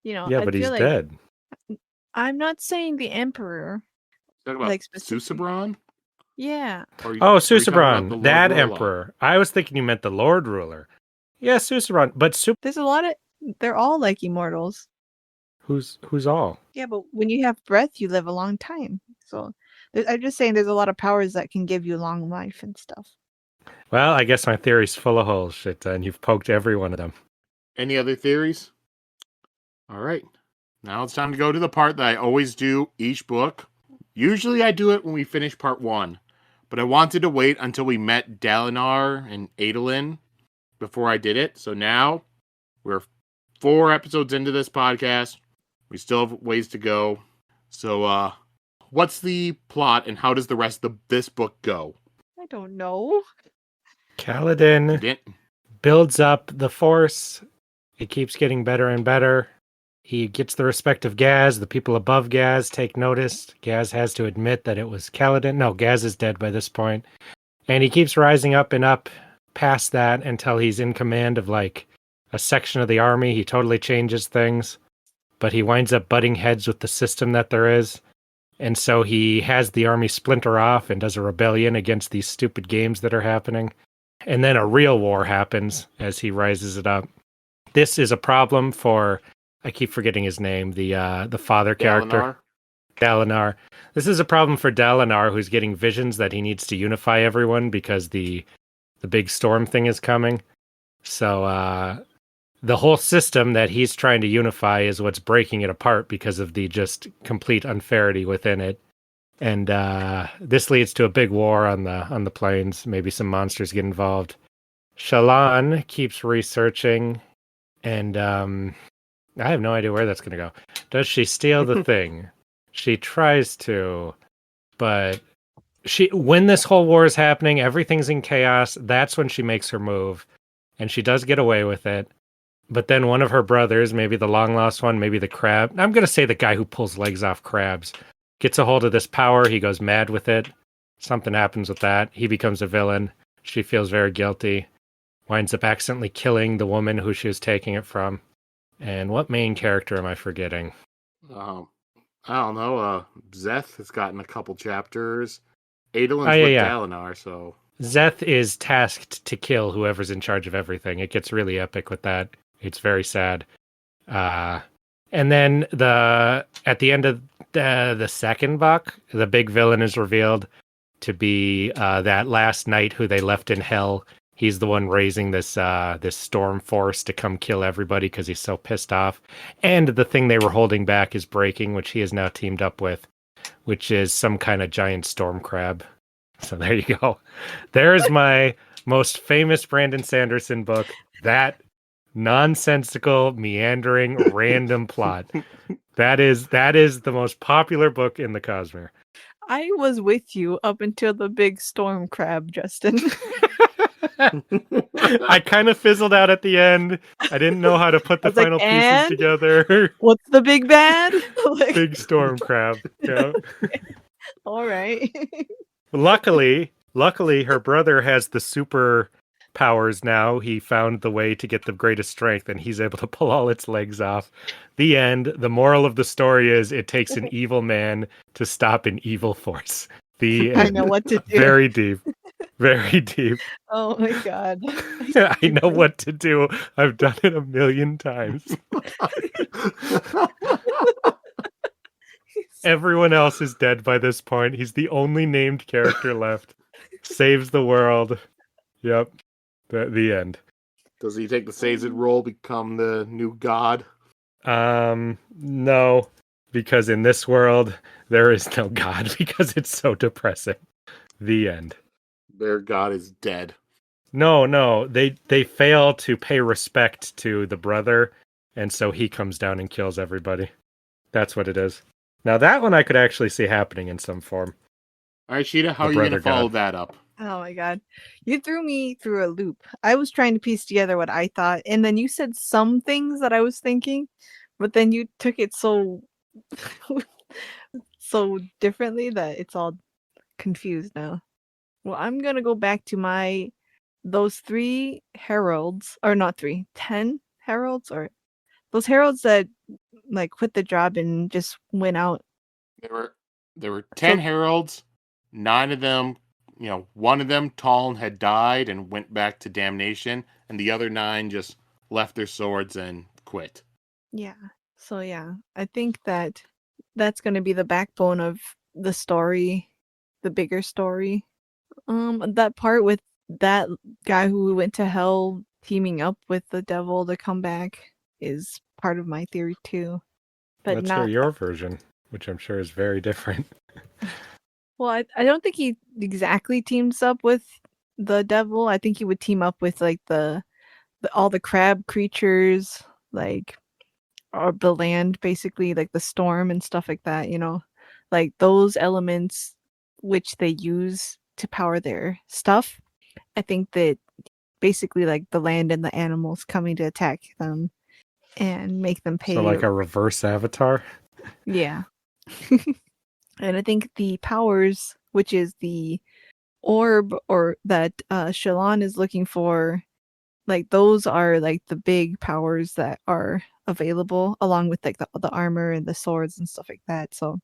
Yeah, I but feel he's like dead. I'm not saying the Emperor. Talking about Like, specific- Susebron? Yeah. Or Oh, are you talking about the Susebron, Lord that Ruler? Emperor. I was thinking you meant the Lord Ruler. Yeah, Susebron, but There's a lot of. They're all like immortals. who's all? Yeah, but when you have breath, you live a long time. So I'm just saying there's a lot of powers that can give you long life and stuff. Well, I guess my theory's full of holes, Sheta, and you've poked every one of them. Any other theories? All right. Now it's time to go to the part that I always do each book. Usually I do it when we finish part 1, but I wanted to wait until we met Dalinar and Adolin before I did it. So now we're 4 episodes into this podcast. We still have ways to go. So, what's the plot and how does the rest of this book go? I don't know. Kaladin builds up the Force. It keeps getting better and better. He gets the respect of Gaz. The people above Gaz take notice. Gaz has to admit that it was Kaladin. No, Gaz is dead by this point. And he keeps rising up and up past that until he's in command of a section of the army. He totally changes things, but he winds up butting heads with the system that there is. And so he has the army splinter off and does a rebellion against these stupid games that are happening. And then a real war happens as he rises it up. This is a problem for, I keep forgetting his name, the father character. Dalinar. This is a problem for Dalinar, who's getting visions that he needs to unify everyone because the big storm thing is coming. So the whole system that he's trying to unify is what's breaking it apart because of the just complete unfairity within it. And this leads to a big war on the plains. Maybe some monsters get involved. Shallan keeps researching, and I have no idea where that's going to go. Does she steal the thing? She tries to, but when this whole war is happening, everything's in chaos. That's when she makes her move, and she does get away with it. But then one of her brothers, maybe the long-lost one, maybe the crab, I'm going to say the guy who pulls legs off crabs, gets a hold of this power. He goes mad with it. Something happens with that. He becomes a villain. She feels very guilty. Winds up accidentally killing the woman who she was taking it from. And what main character am I forgetting? I don't know. Szeth has gotten a couple chapters. Adolin's with Dalinar, so... Szeth is tasked to kill whoever's in charge of everything. It gets really epic with that. It's very sad. And then at the end of the second book, the big villain is revealed to be that last knight who they left in hell. He's the one raising this storm force to come kill everybody because he's so pissed off. And the thing they were holding back is breaking, which he has now teamed up with, which is some kind of giant storm crab. So there you go. There's my most famous Brandon Sanderson book. That nonsensical, meandering, random plot. That is the most popular book in the Cosmere. I was with you up until the big storm crab, Justin. I kind of fizzled out at the end. I didn't know how to put the final pieces together. What's the big bad? Big storm crab. Yeah. All right. Luckily, her brother has the super powers now. He found the way to get the greatest strength, and he's able to pull all its legs off. The end. The moral of the story is it takes an evil man to stop an evil force. The end. I know what to do. Very deep. Very deep. Oh my god. I know what to do. I've done it a million times. Everyone else is dead by this point. He's the only named character left. Saves the world. Yep. The end. Does he take the Szeth role, become the new god? No. Because in this world, there is no god because it's so depressing. The end. Their god is dead. No. They fail to pay respect to the brother, and so he comes down and kills everybody. That's what it is. Now that one I could actually see happening in some form. All right, Sheta, how are you going to follow that up? Oh my god. You threw me through a loop. I was trying to piece together what I thought, and then you said some things that I was thinking, but then you took it so so differently that it's all confused now. Well, I'm gonna go back to those 3 heralds, or not 3, 10 heralds, or those heralds that like quit the job and just went out. There were 10 So heralds. 9 of them, one of them, Taln, had died and went back to damnation, and the other 9 just left their swords and quit. yeah. So yeah, I think that's gonna be the backbone of the story, the bigger story. That part with that guy who went to hell teaming up with the devil to come back is part of my theory too. But Let's hear not your version, which I'm sure is very different. well, I don't think he exactly teams up with the devil. I think he would team up with like the all the crab creatures, like or the land, basically, like the storm and stuff like that, like those elements which they use to power their stuff. I think that basically like the land and the animals coming to attack them and make them pay. So like a reverse Avatar? Yeah. And I think the powers, which is the orb or that Shallan is looking for, like those are like the big powers that are available along with like the armor and the swords and stuff like that. So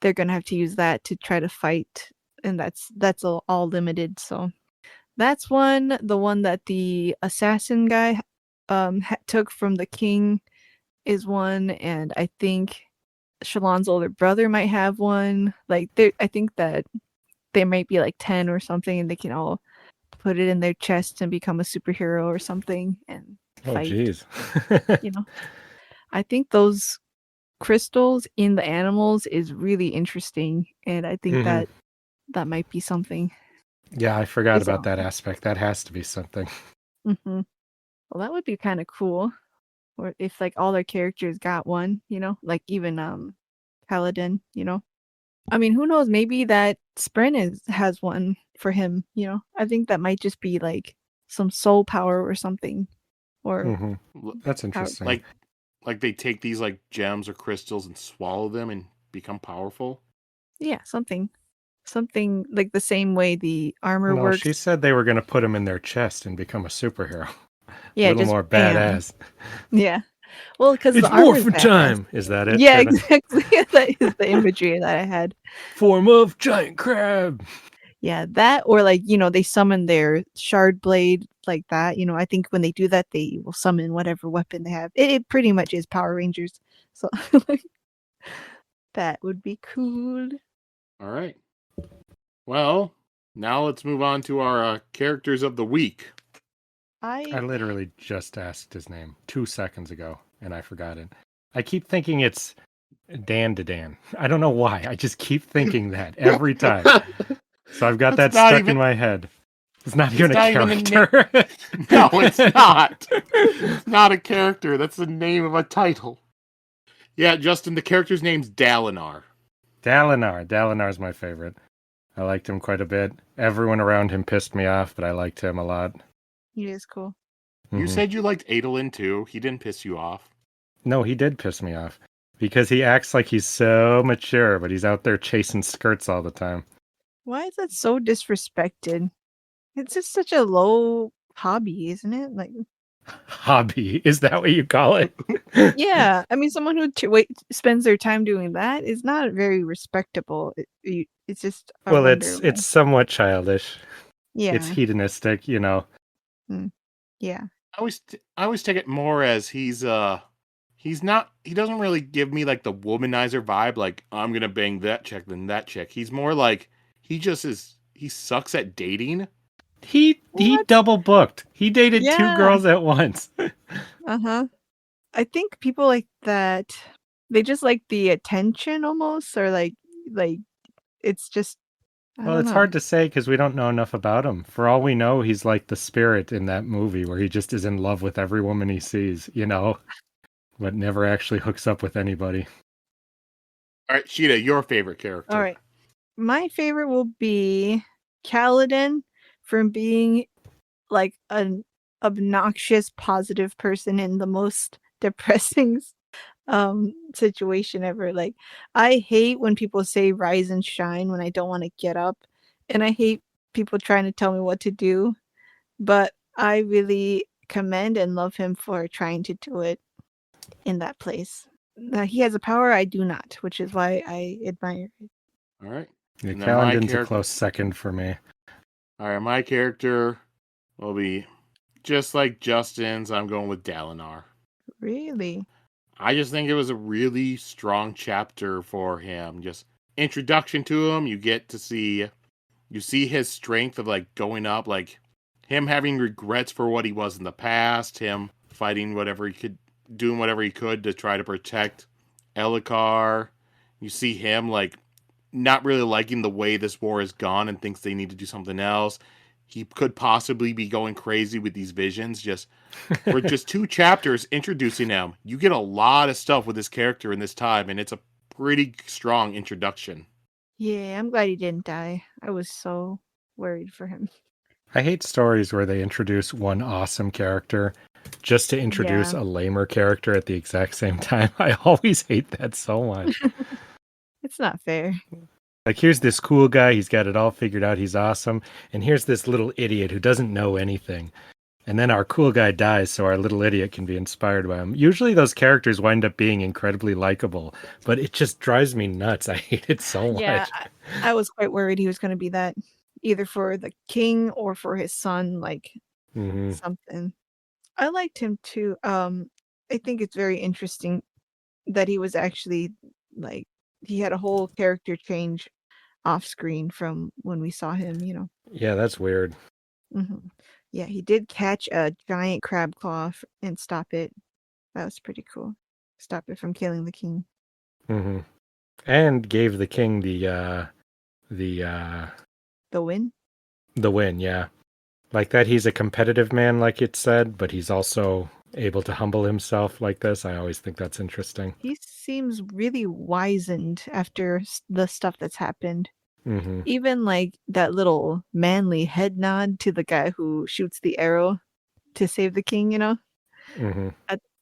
they're gonna have to use that to try to fight, and that's all limited. So that's one. The one that the assassin guy took from the king is one, and I think Shallan's older brother might have one. Like I think that there might be like 10 or something, and they can all put it in their chest and become a superhero or something and fight. Jeez. I think those crystals in the animals is really interesting, and I think that might be something. Yeah, I forgot about that aspect. That has to be something. Well, that would be kind of cool. Or if like all their characters got one, like even Kaladin, I mean, who knows? Maybe that Spren has one for him. I think that might just be like some soul power or something. Or that's interesting. Like they take these like gems or crystals and swallow them and become powerful. Yeah, something like the same way the armor works. She said they were going to put them in their chest and become a superhero. Yeah, a little more badass. Yeah. Well, because it's morphin' time. Is that it? Yeah, exactly. That is the imagery that I had. Form of giant crab. Yeah, that or like they summon their shard blade like that. I think when they do that, they will summon whatever weapon they have. It pretty much is Power Rangers. So that would be cool. All right. Well, now let's move on to our characters of the week. I literally just asked his name 2 seconds ago, and I forgot it. I keep thinking it's Dan to Dan. I don't know why. I just keep thinking that every time. So I've got that stuck in my head. It's not even a character. No, it's not. It's not a character. That's the name of a title. Yeah, Justin, the character's name's Dalinar. Dalinar's my favorite. I liked him quite a bit. Everyone around him pissed me off, but I liked him a lot. He is cool. You said you liked Adolin too. He didn't piss you off. No, he did piss me off. Because he acts like he's so mature, but he's out there chasing skirts all the time. Why is that so disrespected? It's just such a low hobby, isn't it? Like hobby? Is that what you call it? Yeah, I mean, someone who spends their time doing that is not very respectable. It's just it's somewhat childish. Yeah, it's hedonistic, Yeah, I always take it more as he doesn't really give me like the womanizer vibe. Like I'm gonna bang that chick than that chick. He's more like he sucks at dating. He double booked. He dated 2 girls at once. I think people like that, they just like the attention almost, or like it's just. Well, it's hard to say because we don't know enough about him. For all we know, he's like the spirit in that movie where he just is in love with every woman he sees, but never actually hooks up with anybody. All right, Sheta, your favorite character. All right. My favorite will be Kaladin, from being like an obnoxious positive person in the most depressing situation ever. Like, I hate when people say rise and shine when I don't want to get up, and I hate people trying to tell me what to do, but I really commend and love him for trying to do it in that place. He has a power I do not, which is why I admire it. All right. Yeah, And then my Kaladin's a character- close second for me. All right, my character will be just like Justin's. I'm going with Dalinar. Really? I just think it was a really strong chapter for him. Just introduction to him. You see his strength of like going up, like him having regrets for what he was in the past, him fighting whatever he could, doing whatever he could to try to protect Elhokar. You see him like not really liking the way this war has gone and thinks they need to do something else. He could possibly be going crazy with these visions. Just for just 2 chapters introducing him, you get a lot of stuff with this character in this time, and it's a pretty strong introduction. Yeah, I'm glad he didn't die. I was so worried for him. I hate stories where they introduce one awesome character just to introduce Yeah. a lamer character at the exact same time. I always hate that so much. It's not fair. Like, here's this cool guy, he's got it all figured out, he's awesome, and here's this little idiot who doesn't know anything. And then our cool guy dies, so our little idiot can be inspired by him. Usually those characters wind up being incredibly likable, but it just drives me nuts. I hate it so much. Yeah, I was quite worried he was going to be that, either for the king or for his son, like something. I liked him too. I think it's very interesting that he was actually like, he had a whole character change off screen from when we saw him, Yeah, that's weird. Yeah, he did catch a giant crab claw and stop it. That was pretty cool. Stop it from killing the king. And gave the king the win? The win, yeah. Like that he's a competitive man, like it said, but he's also able to humble himself like this. I always think that's interesting. He seems really wizened after the stuff that's happened. Even like that little manly head nod to the guy who shoots the arrow to save the king, I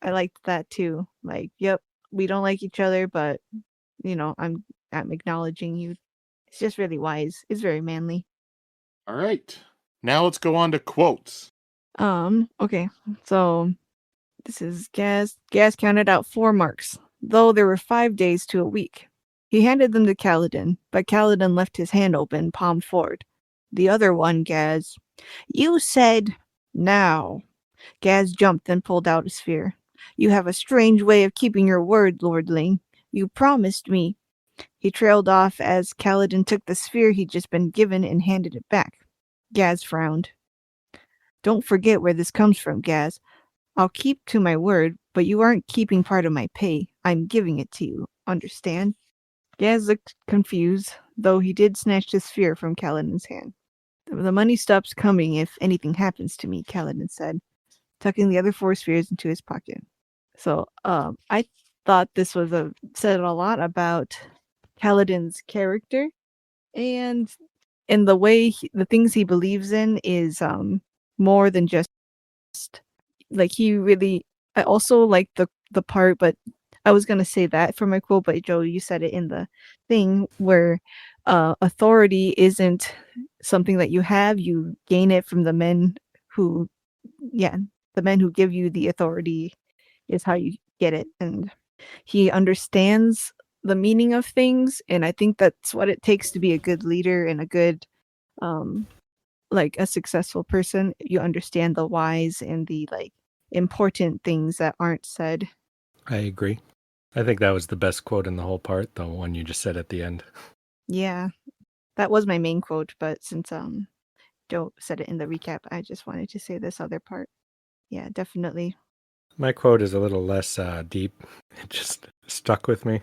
liked that too. Like, yep, we don't like each other, but I'm acknowledging you. It's just really wise. It's very manly. All right. Now let's go on to quotes. Okay. So this is Gaz. Gaz counted out 4 marks, though there were 5 days to a week. He handed them to Kaladin, but Kaladin left his hand open, palm forward. The other one, Gaz. You said, now. Gaz jumped and pulled out a sphere. You have a strange way of keeping your word, lordling. You promised me. He trailed off as Kaladin took the sphere he'd just been given and handed it back. Gaz frowned. Don't forget where this comes from, Gaz. I'll keep to my word, but you aren't keeping part of my pay. I'm giving it to you. Understand? Gaz looked confused, though he did snatch the sphere from Kaladin's hand. The money stops coming if anything happens to me, Kaladin said, tucking the other 4 spheres into his pocket. So, I thought this was said a lot about Kaladin's character, and in the way the things he believes in is more than just like he really. I also like the part, but I was gonna say that for my quote, but Joe, you said it in the thing where authority isn't something that you have; you gain it from the men who give you the authority is how you get it, and he understands the meaning of things, and I think that's what it takes to be a good leader and a good like a successful person. You understand the whys and the like important things that aren't said. I agree. I think that was the best quote in the whole part, the one you just said at the end. Yeah, that was my main quote, but since Joe said it in the recap, I just wanted to say this other part. Yeah, definitely. My quote is a little less deep. It just stuck with me,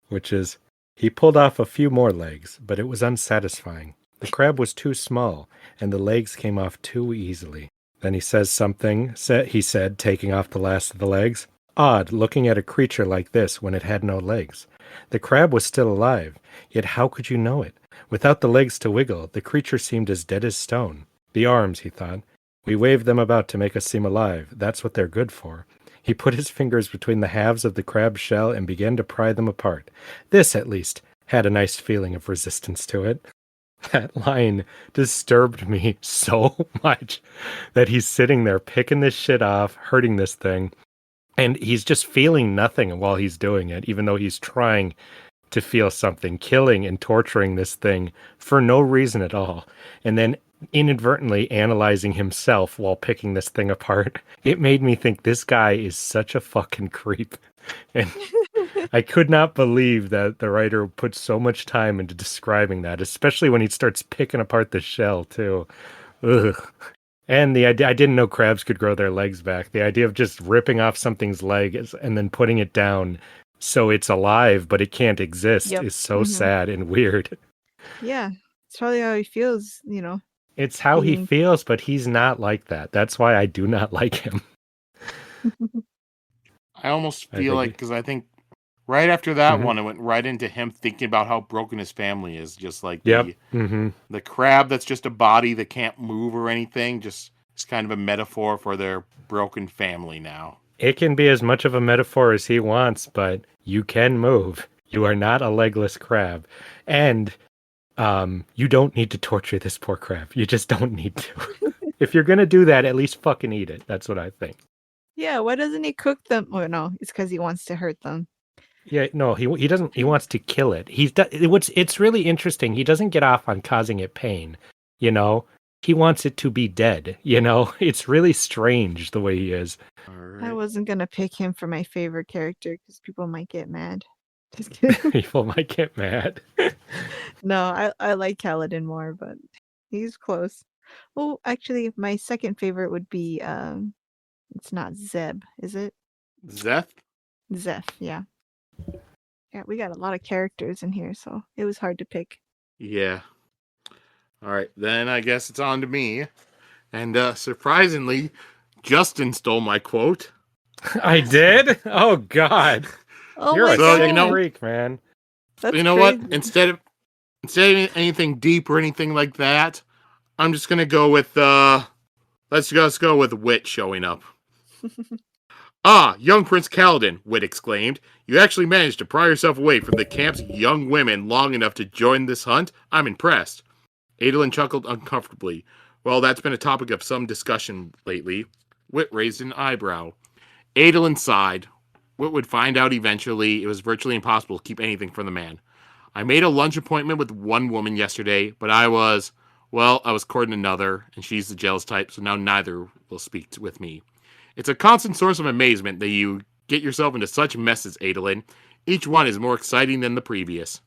which is, he pulled off a few more legs, but it was unsatisfying. The crab was too small, and the legs came off too easily. Then he says something, he said, taking off the last of the legs. Odd, looking at a creature like this when it had no legs. The crab was still alive, yet how could you know it? Without the legs to wiggle, the creature seemed as dead as stone. The arms, he thought. We wave them about to make us seem alive. That's what they're good for. He put his fingers between the halves of the crab's shell and began to pry them apart. This, at least, had a nice feeling of resistance to it. That line disturbed me so much that he's sitting there picking this shit off, hurting this thing, and he's just feeling nothing while he's doing it, even though he's trying to feel something, killing and torturing this thing for no reason at all. And then inadvertently analyzing himself while picking this thing apart. It made me think this guy is such a fucking creep. And I could not believe that the writer put so much time into describing that, especially when he starts picking apart the shell too. Ugh. And the idea, I didn't know crabs could grow their legs back. The idea of just ripping off something's leg and then putting it down so it's alive, but it can't exist is so sad and weird. Yeah, it's probably how he feels, It's how he feels, but he's not like that. That's why I do not like him. I almost feel like, because I think right after that one, it went right into him thinking about how broken his family is. Just like the crab that's just a body that can't move or anything. Just it's kind of a metaphor for their broken family now. It can be as much of a metaphor as he wants, but you can move. You are not a legless crab. And you don't need to torture this poor crab. You just don't need to. If you're going to do that, at least fucking eat it. That's what I think. Yeah, why doesn't he cook them? Oh, no, it's because he wants to hurt them. Yeah, no, he doesn't. He wants to kill it. It's really interesting. He doesn't get off on causing it pain, He wants it to be dead, It's really strange the way he is. Right. I wasn't going to pick him for my favorite character because people might get mad. Just kidding. People might get mad. No, I like Kaladin more, but he's close. Well, actually, my second favorite would be it's not Zeb, is it? Szeth? Szeth, yeah. Yeah, we got a lot of characters in here, so it was hard to pick. Yeah. All right, then I guess it's on to me. And surprisingly, Justin stole my quote. I did? Oh, God. Oh, You're my a God. freak, man. That's you know crazy. what? Instead of anything deep or anything like that, I'm just gonna go with let's go with Wit showing up. Ah, young Prince Kaladin, Wit exclaimed. You actually managed to pry yourself away from the camp's young women long enough to join this hunt? I'm impressed. Adolin chuckled uncomfortably. Well, that's been a topic of some discussion lately. Wit raised an eyebrow. Adolin sighed. Wit would find out eventually it was virtually impossible to keep anything from the man. I made a lunch appointment with one woman yesterday, but I was courting another, and she's the jealous type, so now neither will speak with me. It's a constant source of amazement that you get yourself into such messes, Adolin. Each one is more exciting than the previous.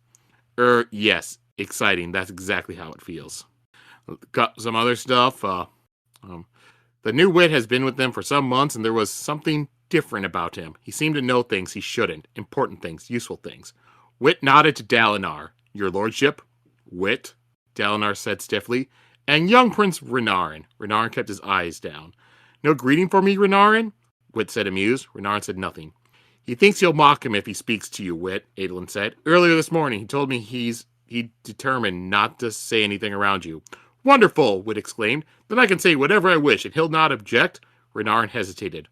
Yes, exciting. That's exactly how it feels. Got some other stuff. The new Wit has been with them for some months, and there was something different about him. He seemed to know things he shouldn't. Important things, useful things. Wit nodded to Dalinar. Your lordship? Wit, Dalinar said stiffly. And young Prince Renarin. Renarin kept his eyes down. No greeting for me, Renarin? Wit said amused. Renarin said nothing. He thinks you'll mock him if he speaks to you, Wit, Adolin said. Earlier this morning, he told me he determined not to say anything around you. Wonderful, Wit exclaimed. Then I can say whatever I wish, and he'll not object? Renarin hesitated.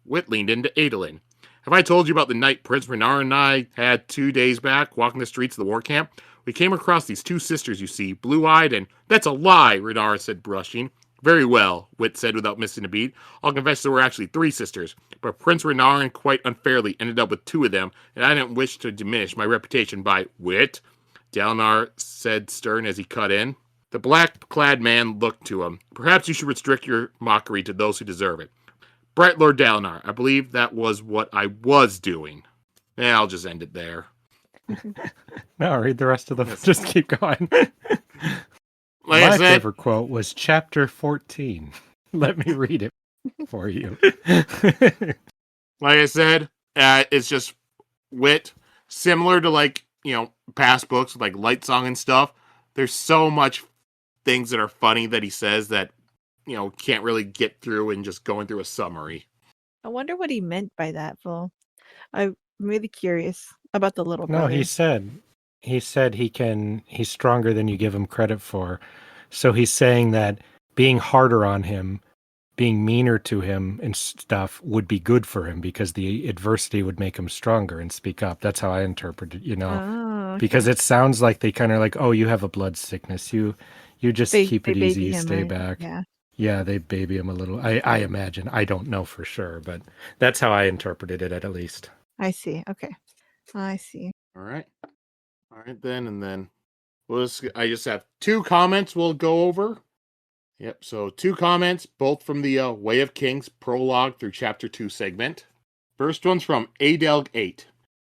Wit leaned into Adolin. Have I told you about the night Prince Renarin and I had 2 days back, walking the streets of the war camp? We came across these two sisters, you see, blue-eyed and... That's a lie, Renarin said, brushing. Very well, Wit said without missing a beat. I'll confess there were actually 3 sisters, but Prince Renarin quite unfairly ended up with 2 of them, and I didn't wish to diminish my reputation by... Wit, Dalinar said stern as he cut in. The black-clad man looked to him. Perhaps you should restrict your mockery to those who deserve it. Bright Lord Dalinar, I believe that was what I was doing. I'll just end it there. No, read the rest of them. Just keep going. My favorite quote was chapter 14. Let me read it for you. Like I said, it's just Wit. Similar to past books like Light Song and stuff. There's so much things that are funny that he says that can't really get through in just going through a summary. I wonder what he meant by that, Phil. I'm really curious about the little brother. No, he said he's stronger than you give him credit for. So he's saying that being harder on him, being meaner to him and stuff would be good for him because the adversity would make him stronger and speak up. That's how I interpret it, Oh, okay. because it sounds like they kind of like, oh, you have a blood sickness. You just keep it easy. You stay back. Yeah, they baby him a little. I imagine. I don't know for sure, but that's how I interpreted it at least. I see. Okay. I see. All right then, and then I just have 2 comments we'll go over. Yep, so 2 comments, both from the Way of Kings prologue through chapter 2 segment. First one's from Adelg8.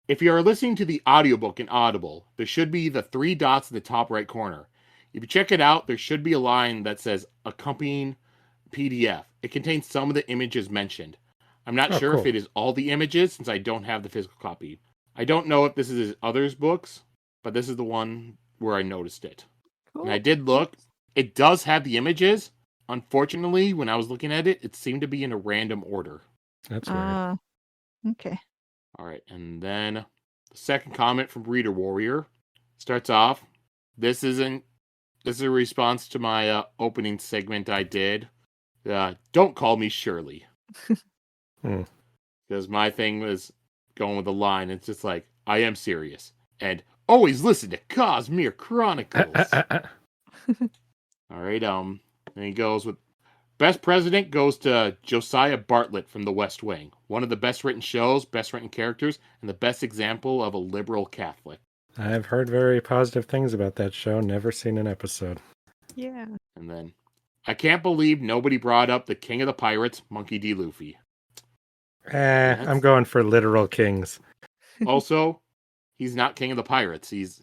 If you are listening to the audiobook in Audible, there should be the 3 dots in the top right corner. If you check it out, there should be a line that says accompanying PDF. It contains some of the images mentioned. I'm not sure if it is all the images since I don't have the physical copy. I don't know if this is his others books, but this is the one where I noticed it. Cool. And I did look. It does have the images. Unfortunately, when I was looking at it, it seemed to be in a random order. That's weird. Okay. All right, and then the second comment from Reader Warrior starts off. This is a response to my opening segment I did. Don't call me Shirley. Because my thing was going with the line. It's just like, I am serious. And always listen to Cosmere Chronicles. All right, then he goes with Best President goes to Josiah Bartlett from The West Wing. One of the best written shows, best written characters, and the best example of a liberal Catholic. I've heard very positive things about that show. Never seen an episode. Yeah. And then, I can't believe nobody brought up the King of the Pirates, Monkey D. Luffy. I'm going for literal kings. Also, he's not King of the Pirates. He's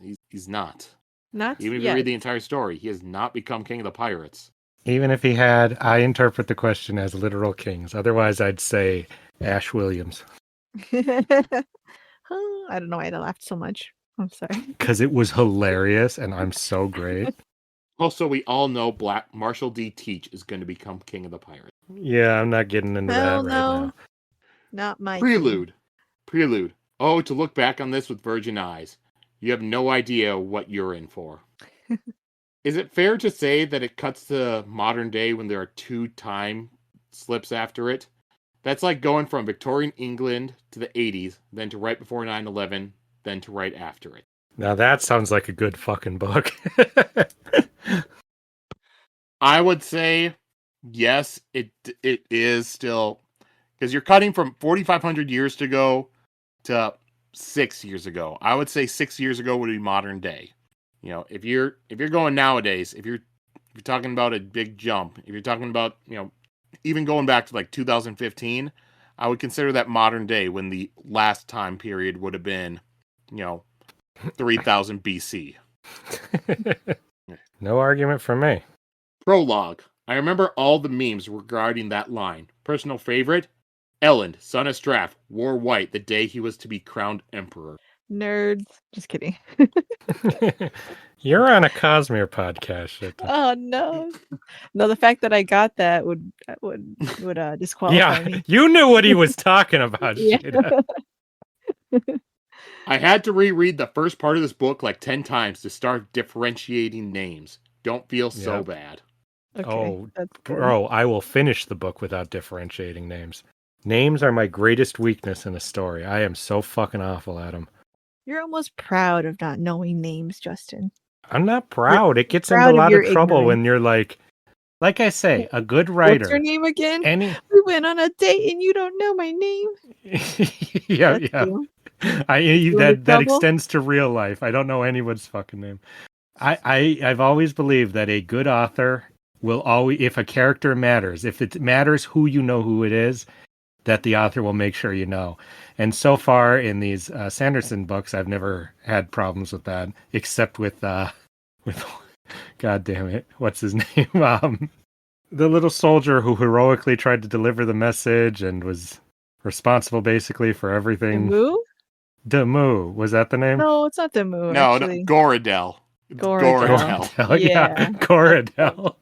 not. Not even if you read the entire story, he has not become King of the Pirates. Even if he had, I interpret the question as literal kings. Otherwise, I'd say Ash Williams. I don't know why I laughed so much. I'm sorry. Because it was hilarious, and I'm so great. Also, we all know Black Marshall D. Teach is going to become King of the Pirates. Yeah, I'm not getting into that right now. Not my Prelude. Oh, to look back on this with virgin eyes. You have no idea what you're in for. Is it fair to say that it cuts to modern day when there are 2 time slips after it? That's like going from Victorian England to the 80s, then to right before 9/11, then to right after it. Now that sounds like a good fucking book. I would say, yes, it is still, because you're cutting from 4,500 years ago to 6 years ago. I would say 6 years ago would be modern day. You know, if you're going nowadays, if you're talking about a big jump, if you're talking about, even going back to like 2015, I would consider that modern day when the last time period would have been, 3000 BC. No argument from me. Prologue. I remember all the memes regarding that line. Personal favorite? Elend, son of Straff, wore white the day he was to be crowned emperor. Nerds. Just kidding. You're on a Cosmere podcast. Sheta. Oh no! No, the fact that I got that would disqualify me. You knew what he was talking about. Sheta. I had to reread the first part of this book like 10 times to start differentiating names. Don't feel so bad. Okay, oh, bro, I will finish the book without differentiating names. Names are my greatest weakness in a story. I am so fucking awful at them. You're almost proud of not knowing names, Justin. I'm not proud. It gets into a lot of trouble when you're like I say, a good writer. What's your name again? We went on a date and you don't know my name. yeah. That extends to real life. I don't know anyone's fucking name. I've always believed that a good author will always, if a character matters, if it matters who you know who it is, that the author will make sure you know. And so far in these Sanderson books, I've never had problems with that, except with God damn it, what's his name? The little soldier who heroically tried to deliver the message and was responsible basically for everything. Demu, was that the name? No, it's not Demu. No, Goradel. Goradel. Yeah, Goradel.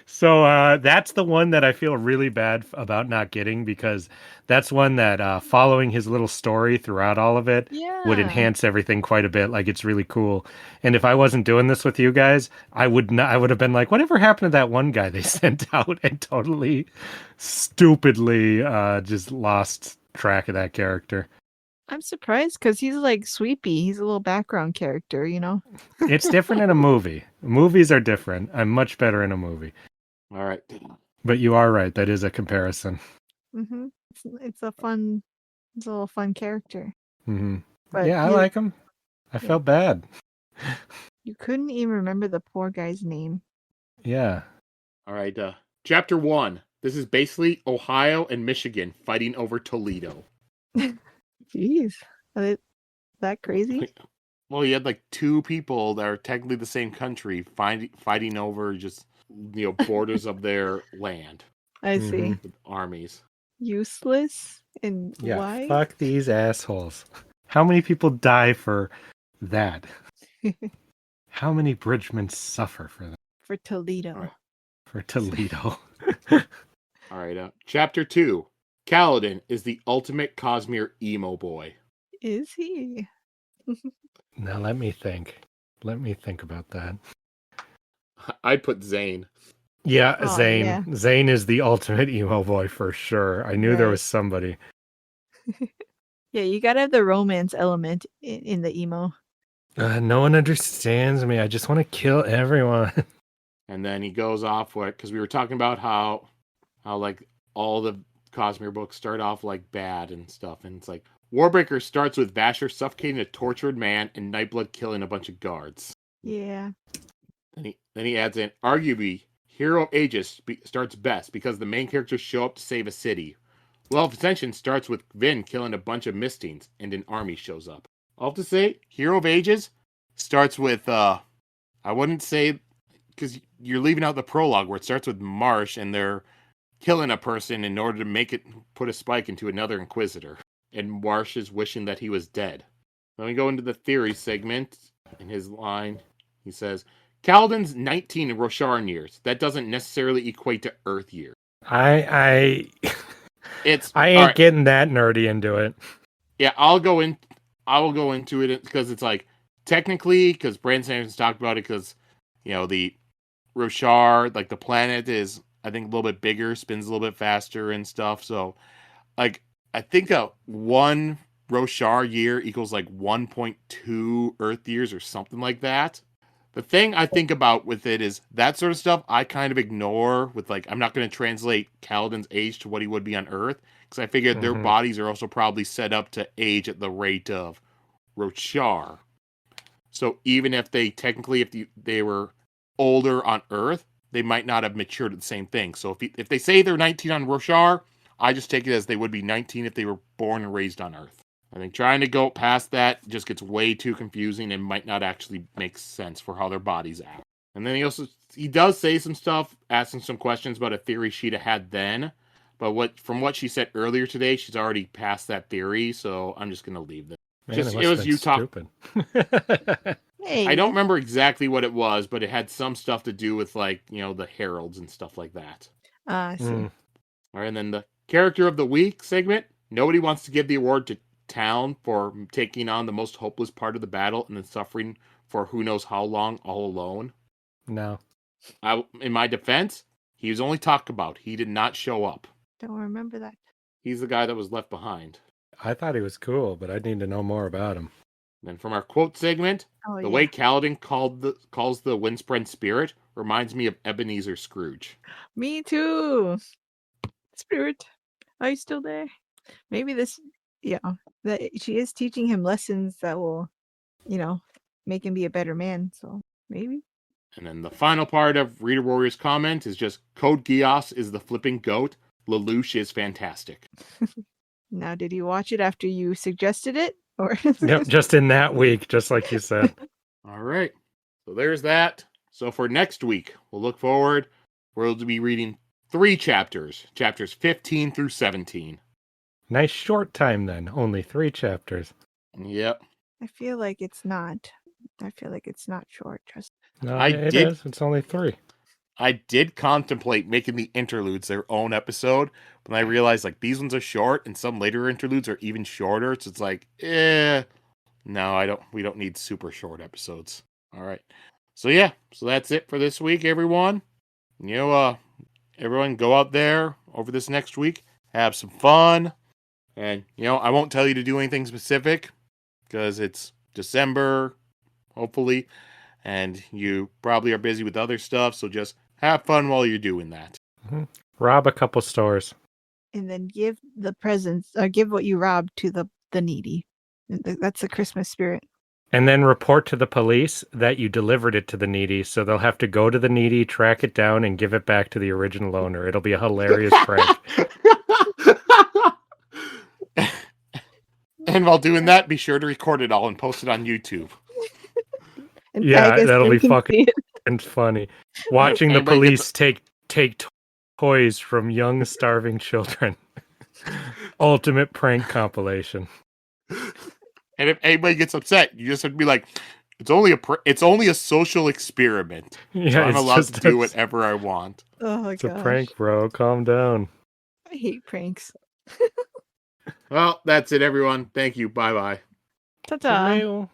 So that's the one that I feel really bad about not getting, because that's one that following his little story throughout all of it would Yeah. enhance everything quite a bit. Like, it's really cool. And if I wasn't doing this with you guys, I would not. I would have been like, whatever happened to that one guy they sent out, and totally stupidly just lost track of that character. I'm surprised because he's like Sweepy. He's a little background character, you know? It's different in a movie. Movies are different. I'm much better in a movie. All right. But you are right. That is a comparison. Mm-hmm. It's a little fun character. Mm-hmm. But Yeah, I like him. I felt bad. You couldn't even remember the poor guy's name. Yeah. All right. Chapter 1. This is basically Ohio and Michigan fighting over Toledo. Jeez. Are they that crazy? Well, you had like two people that are technically the same country fighting over just, borders of their land. I see. With armies. Useless and Yeah. why? Fuck these assholes. How many people die for that? How many bridgemen suffer for that? For Toledo. All right. For Toledo. All right. Chapter 2. Kaladin is the ultimate Cosmere emo boy. Is he? Now let me think. Let me think about that. I'd put Zane. Yeah, Oh, Zane. yeah. Zane is the ultimate emo boy for sure. I knew there Right. was somebody. Yeah, you gotta have the romance element in the emo. No one understands me. I just want to kill everyone. And then he goes off because we were talking about how like all the Cosmere books start off like bad and stuff, and it's like Warbreaker starts with Vasher suffocating a tortured man and Nightblood killing a bunch of guards. Yeah. Then he adds in, arguably, Hero of Aegis starts best because the main characters show up to save a city. Well of Ascension starts with Vin killing a bunch of Mistings and an army shows up. I'll have to say, Hero of Ages starts with, I wouldn't say, because you're leaving out the prologue where it starts with Marsh and they're killing a person in order to put a spike into another Inquisitor. And Marsh is wishing that he was dead. Then we go into the theory segment. In his line, he says, Kaladin's 19 Roshar years. That doesn't necessarily equate to Earth years. I ain't right. getting that nerdy into it. Yeah, I will go into it because it's like, technically, because Brandon Sanderson's talked about it, because, the Roshar, like the planet is, I think, a little bit bigger, spins a little bit faster and stuff. So, like, I think one Roshar year equals like 1.2 Earth years or something like that. The thing I think about with it is that sort of stuff I kind of ignore with, like, I'm not going to translate Kaladin's age to what he would be on Earth, because I figured their bodies are also probably set up to age at the rate of Roshar. So even if they they were older on Earth, they might not have matured at the same thing. So if they say they're 19 on Roshar, I just take it as they would be 19 if they were born and raised on Earth. I think trying to go past that just gets way too confusing and might not actually make sense for how their bodies act. And then he does say some stuff, asking some questions about a theory Sheta had then. But from what she said earlier today, she's already past that theory, so I'm just gonna leave that. Man, it was you stupid. Hey. I don't remember exactly what it was, but it had some stuff to do with, like, the heralds and stuff like that. I see. All right, and then the character of the week segment. Nobody wants to give the award to Town for taking on the most hopeless part of the battle and then suffering for who knows how long all alone. No. In my defense, he was only talked about. He did not show up. Don't remember that. He's the guy that was left behind. I thought he was cool, but I need to know more about him. Then from our quote segment, the way Kaladin calls the Windspread spirit reminds me of Ebenezer Scrooge. Me too. Spirit, are you still there? Maybe that she is teaching him lessons that will, make him be a better man. So maybe. And then the final part of Reader Warrior's comment is just Code Geass is the flipping goat. Lelouch is fantastic. Now, did you watch it after you suggested it? Or Yep, just in that week, just like you said. All right. So there's that. So for next week, we'll look forward. We'll be reading 3 chapters. Chapters 15 through 17. Nice short time then. Only 3 chapters. Yep. I feel like it's not. I feel like it's not short. No, it is. It's only 3. I did contemplate making the interludes their own episode, but I realized like these ones are short and some later interludes are even shorter. So it's like, no, I don't. We don't need super short episodes. All right. So yeah, so that's it for this week, everyone. Everyone go out there over this next week, have some fun, and I won't tell you to do anything specific because it's December, hopefully, and you probably are busy with other stuff. So just have fun while you're doing that. Mm-hmm. Rob a couple stores. And then give the presents, or give what you robbed to the needy. That's the Christmas spirit. And then report to the police that you delivered it to the needy, so they'll have to go to the needy, track it down, and give it back to the original owner. It'll be a hilarious prank. And while doing that, be sure to record it all and post it on YouTube. And yeah, that'll be can fucking funny. Watching the police take toys from young, starving children. Ultimate prank compilation. And if anybody gets upset, you just have to be like, it's only a social experiment. Yeah, so I'm allowed to do whatever I want. Oh my It's gosh. a prank, bro. Calm down. I hate pranks. Well, that's it, everyone. Thank you. Bye-bye. Ta-ta.